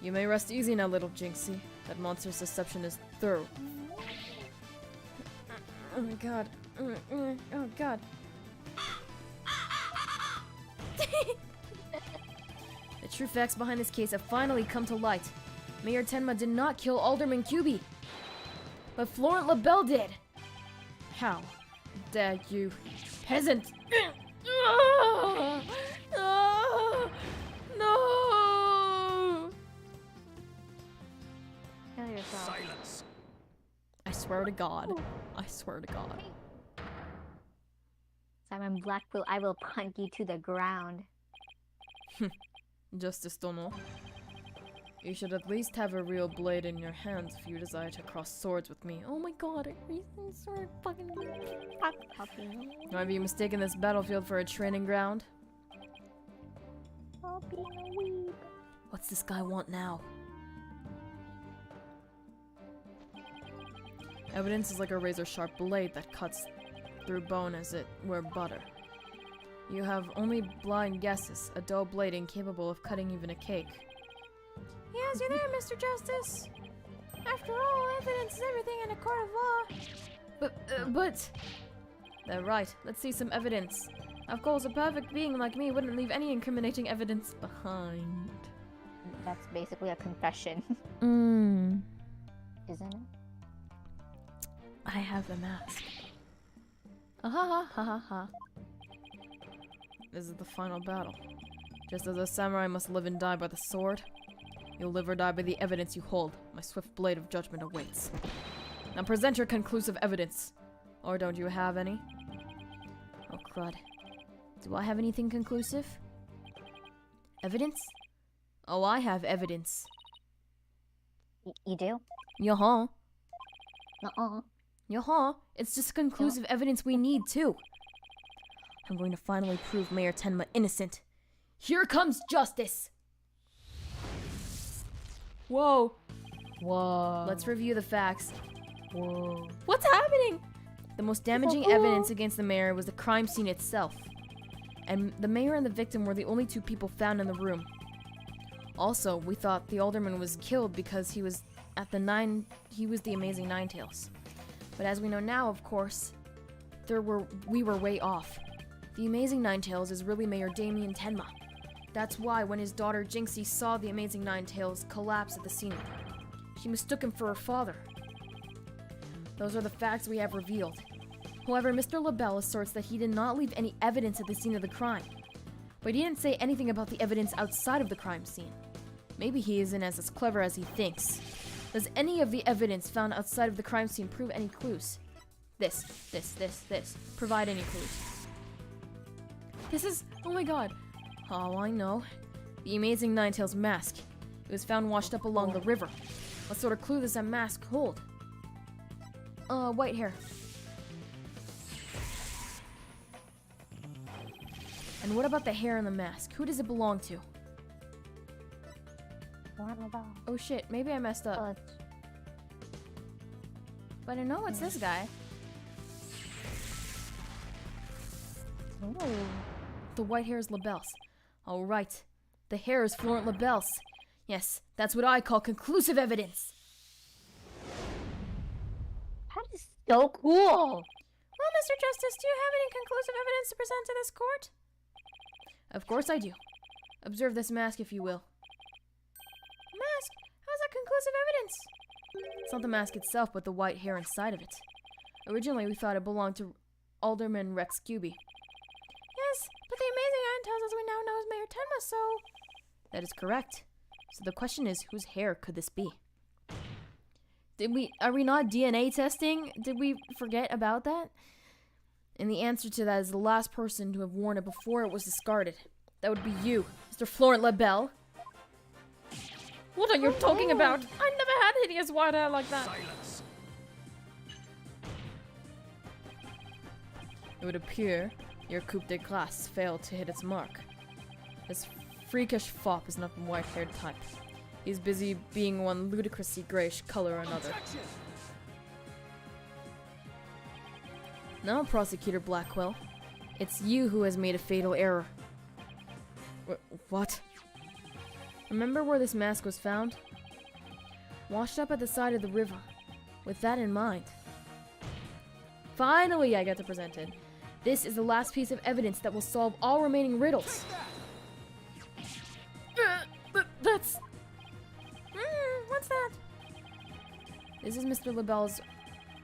[SPEAKER 1] You may rest easy now, little Jinxie. That monster's deception is thorough. Oh my god. Oh god. The true facts behind this case have finally come to light. Mayor Tenma did not kill Alderman QB, but Florent LaBelle did. How dare you, peasant! No!
[SPEAKER 4] Kill yourself.
[SPEAKER 6] Silence.
[SPEAKER 1] I swear to God. I swear to God.
[SPEAKER 4] Simon Blackpool, I will punt you to the ground.
[SPEAKER 1] Justice Dono. You should at least have a real blade in your hands if you desire to cross swords with me. Oh my god, a recent sword fucking fuck puppy. Have you mistaken this battlefield for a training ground? What's this guy want now? Evidence is like a razor-sharp blade that cuts through bone as it were butter. You have only blind guesses, a dull blade incapable of cutting even a cake.
[SPEAKER 5] Yes, you're there, Mr. Justice. After all, evidence is everything in a court of law.
[SPEAKER 1] But... They're right. Let's see some evidence. Of course, a perfect being like me wouldn't leave any incriminating evidence behind.
[SPEAKER 3] That's basically a confession, isn't it?
[SPEAKER 1] I have the mask. Ah ha ha ha ha ha. This is the final battle. Just as a samurai must live and die by the sword, you'll live or die by the evidence you hold. My swift blade of judgment awaits. Now present your conclusive evidence. Or don't you have any? Oh crud. Do I have anything conclusive? Evidence? Oh, I have evidence.
[SPEAKER 3] You do?
[SPEAKER 1] Yaha.
[SPEAKER 3] Nuh-uh.
[SPEAKER 1] Yaha. It's just conclusive evidence we need, too. I'm going to finally prove Mayor Tenma innocent. Here comes justice! Whoa.
[SPEAKER 4] Whoa.
[SPEAKER 1] Let's review the facts.
[SPEAKER 4] Whoa.
[SPEAKER 1] What's happening? The most damaging evidence against the mayor was the crime scene itself. And the mayor and the victim were the only two people found in the room. Also, we thought the alderman was killed because he was the Amazing Ninetales. But as we know now, of course, we were way off. The Amazing Ninetales is really Mayor Damien Tenma. That's why when his daughter Jinxie saw the Amazing Ninetales collapse at the scene, she mistook him for her father. Those are the facts we have revealed. However, Mr. LaBelle asserts that he did not leave any evidence at the scene of the crime. But he didn't say anything about the evidence outside of the crime scene. Maybe he isn't as clever as he thinks. Does any of the evidence found outside of the crime scene prove any clues? This. Provide any clues. Oh my god. Oh, I know. The Amazing Ninetales mask. It was found washed up along the river. What sort of clue does that mask hold? White hair. And what about the hair in the mask? Who does it belong to? Oh shit, maybe I messed up. But I know it's this guy.
[SPEAKER 4] Ooh.
[SPEAKER 1] The white hair is LaBelle's. Oh right. The hair is Florent LaBelle's. Yes, that's what I call conclusive evidence.
[SPEAKER 4] That is so cool.
[SPEAKER 5] Well, Mr. Justice, do you have any conclusive evidence to present to this court?
[SPEAKER 1] Of course I do. Observe this mask, if you will.
[SPEAKER 5] Mask? How's that conclusive evidence?
[SPEAKER 1] It's not the mask itself, but the white hair inside of it. Originally, we thought it belonged to Alderman Rex Cuby.
[SPEAKER 5] Yes, but the Amazing Ninetales, as we now know, is Mayor Tenma, so...
[SPEAKER 1] That is correct. So the question is, whose hair could this be? Are we not DNA testing? Did we forget about that? And the answer to that is the last person to have worn it before it was discarded. That would be you, Mr. Florent LaBelle.
[SPEAKER 5] What are you talking about? I never had hideous white hair like that.
[SPEAKER 6] Silence.
[SPEAKER 1] It would appear your coup de grace failed to hit its mark. This freakish fop is not the white-haired type. He's busy being one ludicrously grayish color or another.
[SPEAKER 6] Objection.
[SPEAKER 1] Now, Prosecutor Blackwell, it's you who has made a fatal error. What? Remember where this mask was found? Washed up at the side of the river. With that in mind. Finally, I get to present it. This is the last piece of evidence that will solve all remaining riddles. That's...
[SPEAKER 5] What's that?
[SPEAKER 1] This is Mr. LaBelle's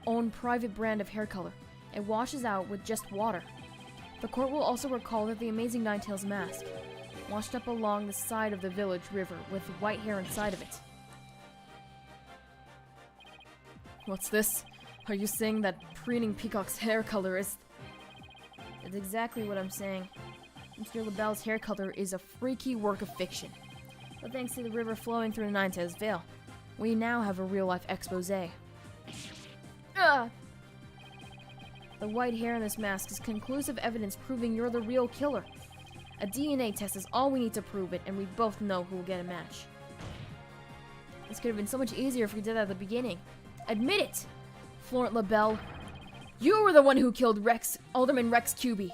[SPEAKER 1] own private brand of hair color. It washes out with just water. The court will also recall that the Amazing Ninetales mask washed up along the side of the village river with white hair inside of it. What's this? Are you saying that preening peacock's hair color is... That's exactly what I'm saying. Mr. LaBelle's hair color is a freaky work of fiction. But thanks to the river flowing through the Ninetales Vale, we now have a real-life exposé. Ugh! The white hair in this mask is conclusive evidence proving you're the real killer. A DNA test is all we need to prove it, and we both know who will get a match. This could have been so much easier if we did that at the beginning. Admit it! Florent LaBelle, you were the one who killed Alderman Rex Cuby.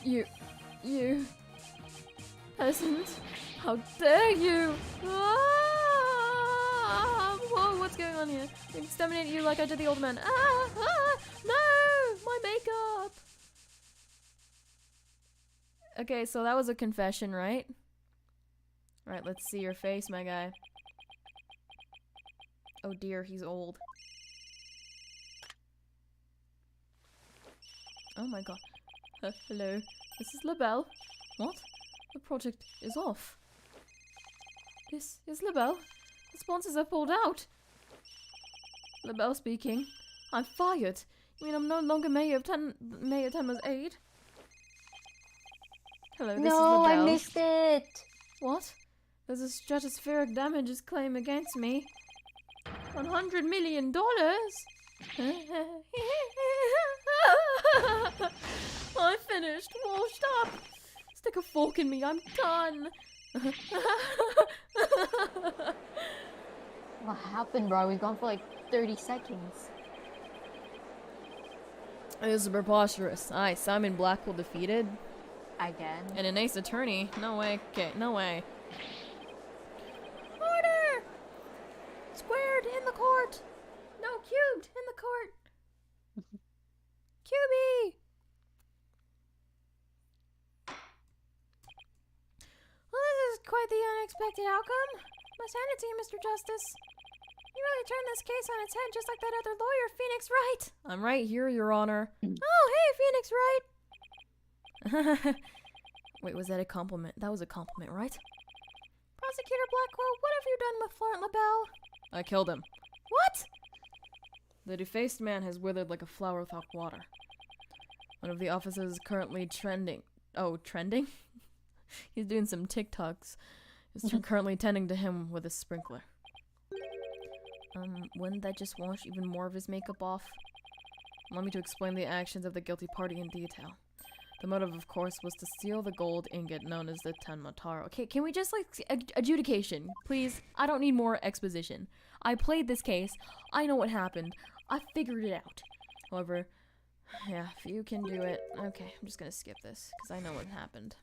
[SPEAKER 1] You... peasant. How dare you! Whoa, what's going on here? Exterminate you like I did the old man. No! My makeup! Okay, so that was a confession, right? Alright, let's see your face, my guy. Oh dear, he's old. Oh my god. Hello, this is LaBelle. What? The project is off. This is LaBelle. The sponsors have pulled out. LaBelle speaking. I'm fired. You mean I'm no longer Mayor Tenma's aide? Hello, this is LaBelle.
[SPEAKER 4] I missed it.
[SPEAKER 1] What? There's a stratospheric damages claim against me. $100 million? I'm finished, washed up. It's the like a folk in me. I'm done.
[SPEAKER 4] What happened, bro? We've gone for like 30 seconds.
[SPEAKER 1] This is preposterous. Aye, Simon Blackwell defeated.
[SPEAKER 4] Again.
[SPEAKER 1] And an ace attorney. No way. Okay, no way. Order! Squared in the court. No, cubed in the court. Cubie! Well, this is quite the unexpected outcome. Must hand it to you, Mr. Justice. You really turned this case on its head just like that other lawyer, Phoenix Wright. I'm right here, Your Honor. Oh, hey, Phoenix Wright. Wait, was that a compliment? That was a compliment, right? Prosecutor Blackwell, what have you done with Florent LaBelle? I killed him. What? The defaced man has withered like a flower without water. One of the officers is currently trending. Oh, trending? He's doing some TikToks. He's currently tending to him with a sprinkler. Wouldn't that just wash even more of his makeup off? Allow me to explain the actions of the guilty party in detail. The motive, of course, was to steal the gold ingot known as the Tenmataro. Okay, can we just, like, adjudication? Please? I don't need more exposition. I played this case. I know what happened. I figured it out. However, yeah, if you can do it. Okay, I'm just gonna skip this, because I know what happened.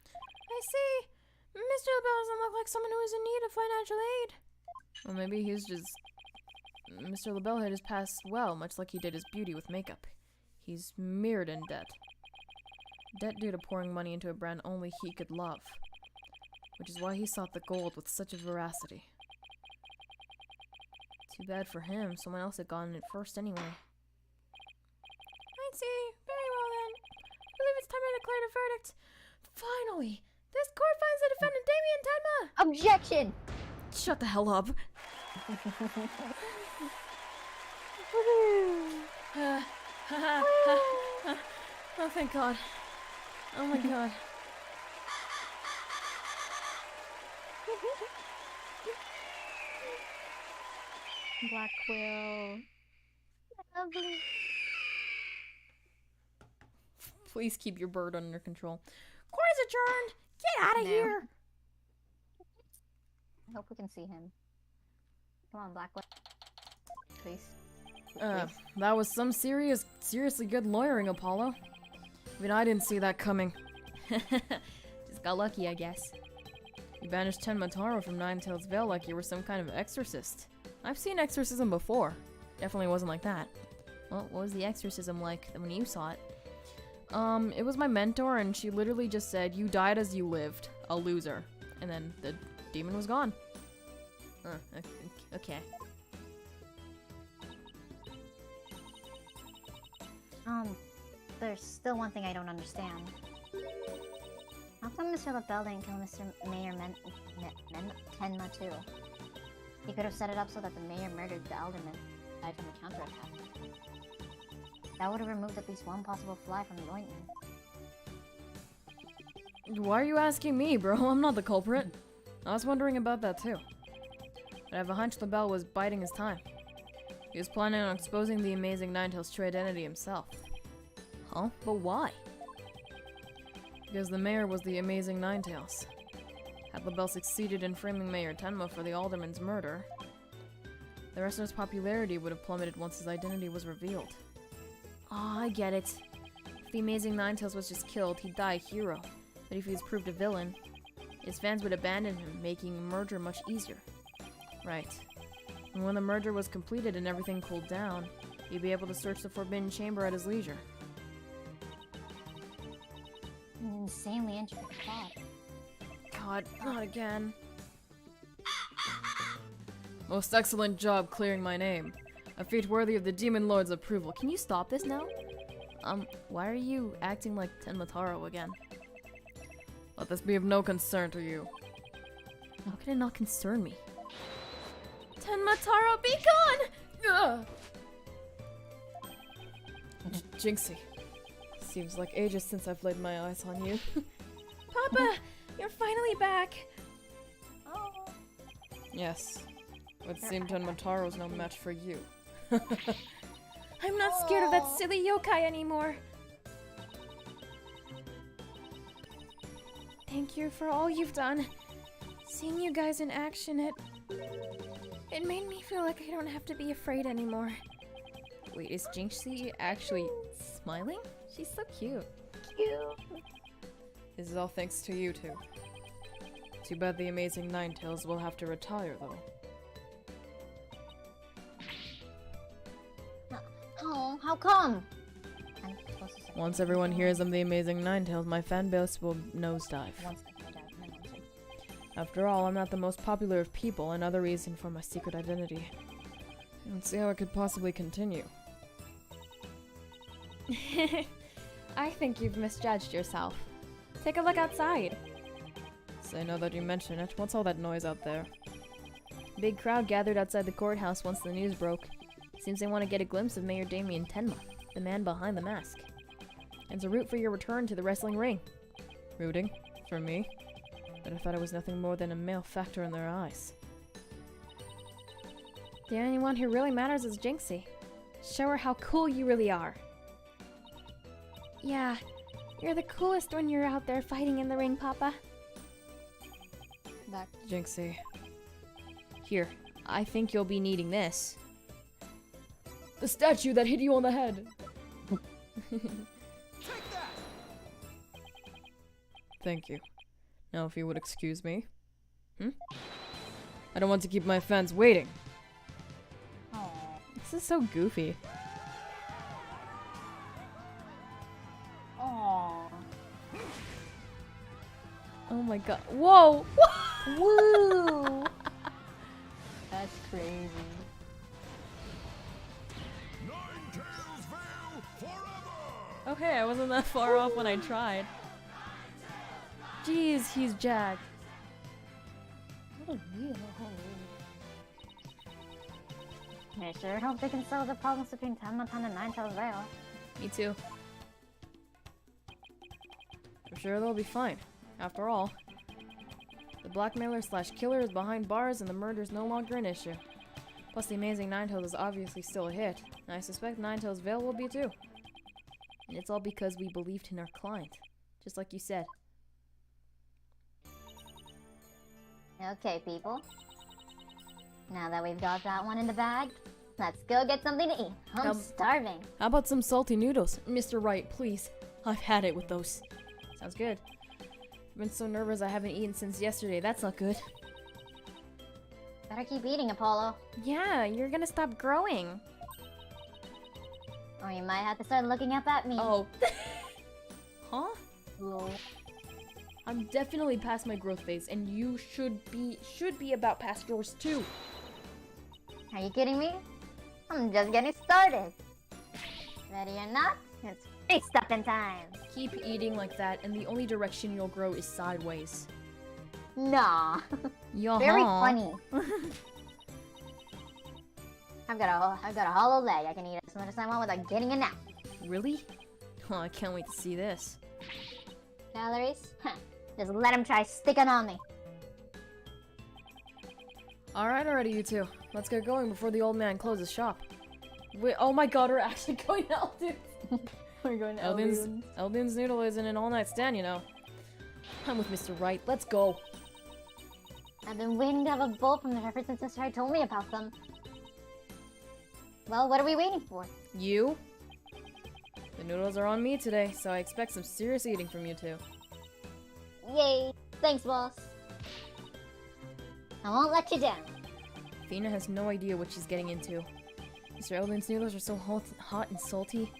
[SPEAKER 1] I see. Mr. LaBelle doesn't look like someone who is in need of financial aid. Well, maybe he's just... Mr. LaBelle had his past well, much like he did his beauty with makeup. He's mirrored in debt. Debt due to pouring money into a brand only he could love. Which is why he sought the gold with such a veracity. Too bad for him, someone else had gotten it first anyway. I see. Very well then. I believe it's time to declare the verdict. Finally! This court finds the defendant Damien Tenma!
[SPEAKER 4] Objection!
[SPEAKER 1] Shut the hell up. Oh, thank God. Oh my God.
[SPEAKER 4] Blackwell. Lovely.
[SPEAKER 1] Please keep your bird under control. Court is adjourned! Get out of
[SPEAKER 4] No.
[SPEAKER 1] here!
[SPEAKER 4] I hope we can see him. Come on, Blackwell. Please.
[SPEAKER 1] That was some seriously good lawyering, Apollo. Even I didn't see that coming. Just got lucky, I guess. You banished Tenmataro from Ninetales Vale like you were some kind of exorcist. I've seen exorcism before. Definitely wasn't like that. Well, what was the exorcism like when you saw it? It was my mentor, and she literally just said, "You died as you lived, a loser." And then the demon was gone. Okay.
[SPEAKER 3] There's still one thing I don't understand. How come Mr. LaBelle didn't kill Mr. Mayor Tenma too? He could have set it up so that the mayor murdered the alderman, died from a counterattack. That would have removed at least one possible fly from the ointment.
[SPEAKER 1] Why are you asking me, bro? I'm not the culprit. I was wondering about that too. But I have a hunch LaBelle was biding his time. He was planning on exposing the amazing Ninetales' true identity himself. Huh? But why? Because the mayor was the amazing Ninetales. Had LaBelle succeeded in framing Mayor Tenma for the alderman's murder, the rest of his popularity would have plummeted once his identity was revealed. Ah, I get it. If the amazing Ninetales was just killed, he'd die a hero. But if he was proved a villain, his fans would abandon him, making merger much easier. Right. And when the merger was completed and everything cooled down, he'd be able to search the Forbidden Chamber at his leisure.
[SPEAKER 3] An insanely intricate plot.
[SPEAKER 1] God, not again. Most excellent job clearing my name. A feat worthy of the Demon Lord's approval. Can you stop this now? Why are you acting like Tenmataro again? Let this be of no concern to you. How can it not concern me? Tenmataro, be gone! Jinxie. Seems like ages since I've laid my eyes on you.
[SPEAKER 5] Papa, you're finally back.
[SPEAKER 3] Oh.
[SPEAKER 1] Yes. It would seem Tenmataro's no match for you.
[SPEAKER 5] I'm not scared of that silly yokai anymore. Thank you for all you've done. Seeing you guys in action, it made me feel like I don't have to be afraid anymore.
[SPEAKER 1] Wait, is Jinxie actually smiling? She's so cute.
[SPEAKER 2] Cute.
[SPEAKER 1] This is all thanks to you two. Too bad the amazing Ninetales will have to retire, though.
[SPEAKER 3] Oh, how come? I'm supposed to say
[SPEAKER 1] Once everyone hears I'm the amazing Ninetales, my fan base will nosedive.
[SPEAKER 3] once I find out, then I'll say.
[SPEAKER 1] After all, I'm not the most popular of people, another reason for my secret identity. I don't see how it could possibly continue.
[SPEAKER 5] I think you've misjudged yourself. Take a look outside.
[SPEAKER 1] So now that you mention it, what's all that noise out there? Big crowd gathered outside the courthouse once the news broke. Seems they want to get a glimpse of Mayor Damien Tenma, the man behind the mask. And to root for your return to the wrestling ring. Rooting? For me? But I thought it was nothing more than a male factor in their eyes.
[SPEAKER 5] The only one who really matters is Jinxie. Show her how cool you really are. Yeah, you're the coolest when you're out there fighting in the ring, Papa.
[SPEAKER 3] Back.
[SPEAKER 1] Jinxie. Here, I think you'll be needing this. The statue that hit you on the head! Thank you. Now if you would excuse me. I don't want to keep my fans waiting.
[SPEAKER 3] Oh.
[SPEAKER 1] This is so goofy.
[SPEAKER 3] Oh.
[SPEAKER 1] Oh my god. Whoa!
[SPEAKER 3] Woo! That's crazy.
[SPEAKER 1] Okay, I wasn't that far off when I tried. Jeez, he's jacked.
[SPEAKER 3] I sure hope they can solve the problems between Tenma-tan and Ninetales Vale.
[SPEAKER 1] Me too. I'm sure they'll be fine. After all, the blackmailer slash killer is behind bars and the murder's no longer an issue. Plus the amazing Ninetales is obviously still a hit, and I suspect Ninetales Vale will be too. And it's all because we believed in our client, just like you said.
[SPEAKER 3] Okay, people. Now that we've got that one in the bag, let's go get something to eat. I'm starving.
[SPEAKER 1] How about some salty noodles? Mr. Wright, please. I've had it with those. Sounds good. I've been so nervous I haven't eaten since yesterday. That's not good.
[SPEAKER 3] Better keep eating, Apollo.
[SPEAKER 5] Yeah, you're gonna stop growing.
[SPEAKER 3] Or you might have to start looking up at me.
[SPEAKER 1] Oh. Huh?
[SPEAKER 3] Lol.
[SPEAKER 1] I'm definitely past my growth phase, and you should be about past yours too.
[SPEAKER 3] Are you kidding me? I'm just getting started. Ready or not, it's face stuffing time.
[SPEAKER 1] Keep eating like that, and the only direction you'll grow is sideways.
[SPEAKER 3] Nah.
[SPEAKER 1] Yaha.
[SPEAKER 3] Very funny. I've got a hollow leg. I can eat as much as I want without getting a nap.
[SPEAKER 1] Really? Oh, I can't wait to see this.
[SPEAKER 3] Calories? Huh. Just let him try sticking on me.
[SPEAKER 1] Alright already, you two. Let's get going before the old man closes shop. Wait, oh my god, we're actually going to Eldon's. We're going to Eldon's. Eldon's Noodle isn't an all-night stand, you know. I'm with Mr. Wright. Let's go.
[SPEAKER 3] I've been waiting to have a bowl from there ever since Mr. Wright told me about them. Well, what are we waiting for?
[SPEAKER 1] You? The noodles are on me today, so I expect some serious eating from you two.
[SPEAKER 3] Yay! Thanks, boss. I won't let you down.
[SPEAKER 1] Athena has no idea what she's getting into. Mr. Eldon's noodles are so hot and salty.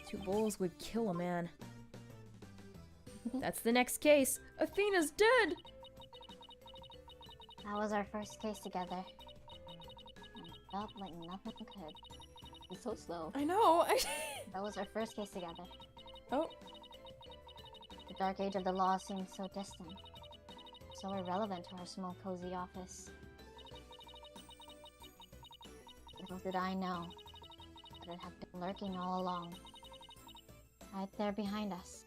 [SPEAKER 1] 2 bowls would kill a man. That's the next case. Athena's dead!
[SPEAKER 3] That was our first case together. And it felt like nothing could. It's so slow.
[SPEAKER 1] I know.
[SPEAKER 3] That was our first case together.
[SPEAKER 1] Oh.
[SPEAKER 3] The dark age of the law seemed so distant. So irrelevant to our small cozy office. Little did I know that it had been lurking all along. Right there behind us.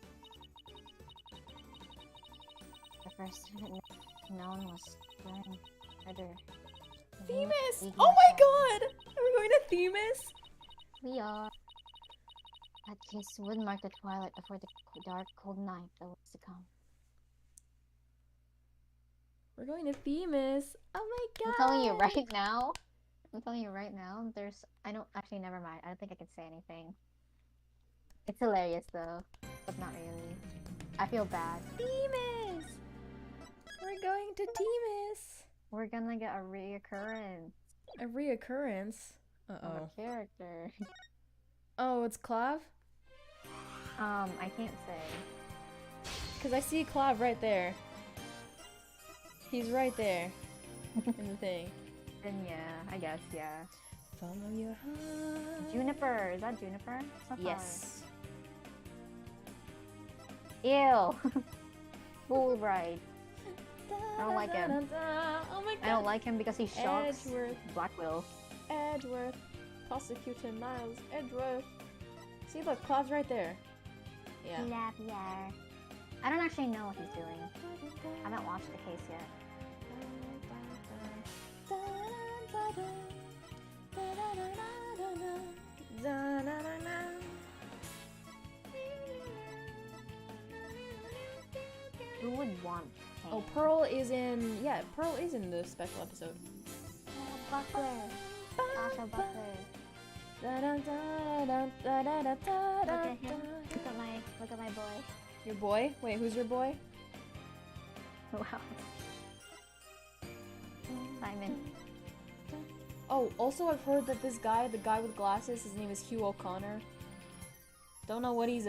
[SPEAKER 3] The first time it known was during murder.
[SPEAKER 1] Themis! Oh my god! Are we going to Themis?
[SPEAKER 3] We are. That case would mark the twilight before the dark, cold night that was to come.
[SPEAKER 1] We're going to Themis. Oh my god.
[SPEAKER 4] I'm telling you right now. I'm telling you right now. There's. I don't actually. Never mind. I don't think I can say anything. It's hilarious though, but not really. I feel bad.
[SPEAKER 1] Themis. We're going to Themis.
[SPEAKER 4] We're gonna get a reoccurrence
[SPEAKER 1] A reoccurrence.
[SPEAKER 4] of a character.
[SPEAKER 1] Oh, it's Clav?
[SPEAKER 4] I can't say.
[SPEAKER 1] Because I see Clav right there. He's right there. In the thing.
[SPEAKER 4] Then yeah, I guess yeah.
[SPEAKER 1] Follow your heart.
[SPEAKER 4] Juniper, is that Juniper? It's not
[SPEAKER 1] Yes.
[SPEAKER 4] Ew. Fulbright. I don't like him.
[SPEAKER 1] Oh my god.
[SPEAKER 4] I don't like him because he shocks
[SPEAKER 1] Edgeworth.
[SPEAKER 4] Blackwell.
[SPEAKER 1] Edgeworth. Prosecutor Miles Edgeworth. See, look, Clav's right there. Yeah.
[SPEAKER 4] Yeah. I don't actually know what he's doing. I haven't watched the case yet. Who would want Kane?
[SPEAKER 1] Oh, Pearl is in. Yeah, Pearl is in the special episode.
[SPEAKER 4] Buckler. Asha Buckler. Look at him. Look at my boy.
[SPEAKER 1] Your boy? Wait, who's your boy?
[SPEAKER 4] Wow. Simon.
[SPEAKER 1] Oh, also I've heard that this guy, the guy with glasses, his name is Hugh O'Connor. Don't know what he's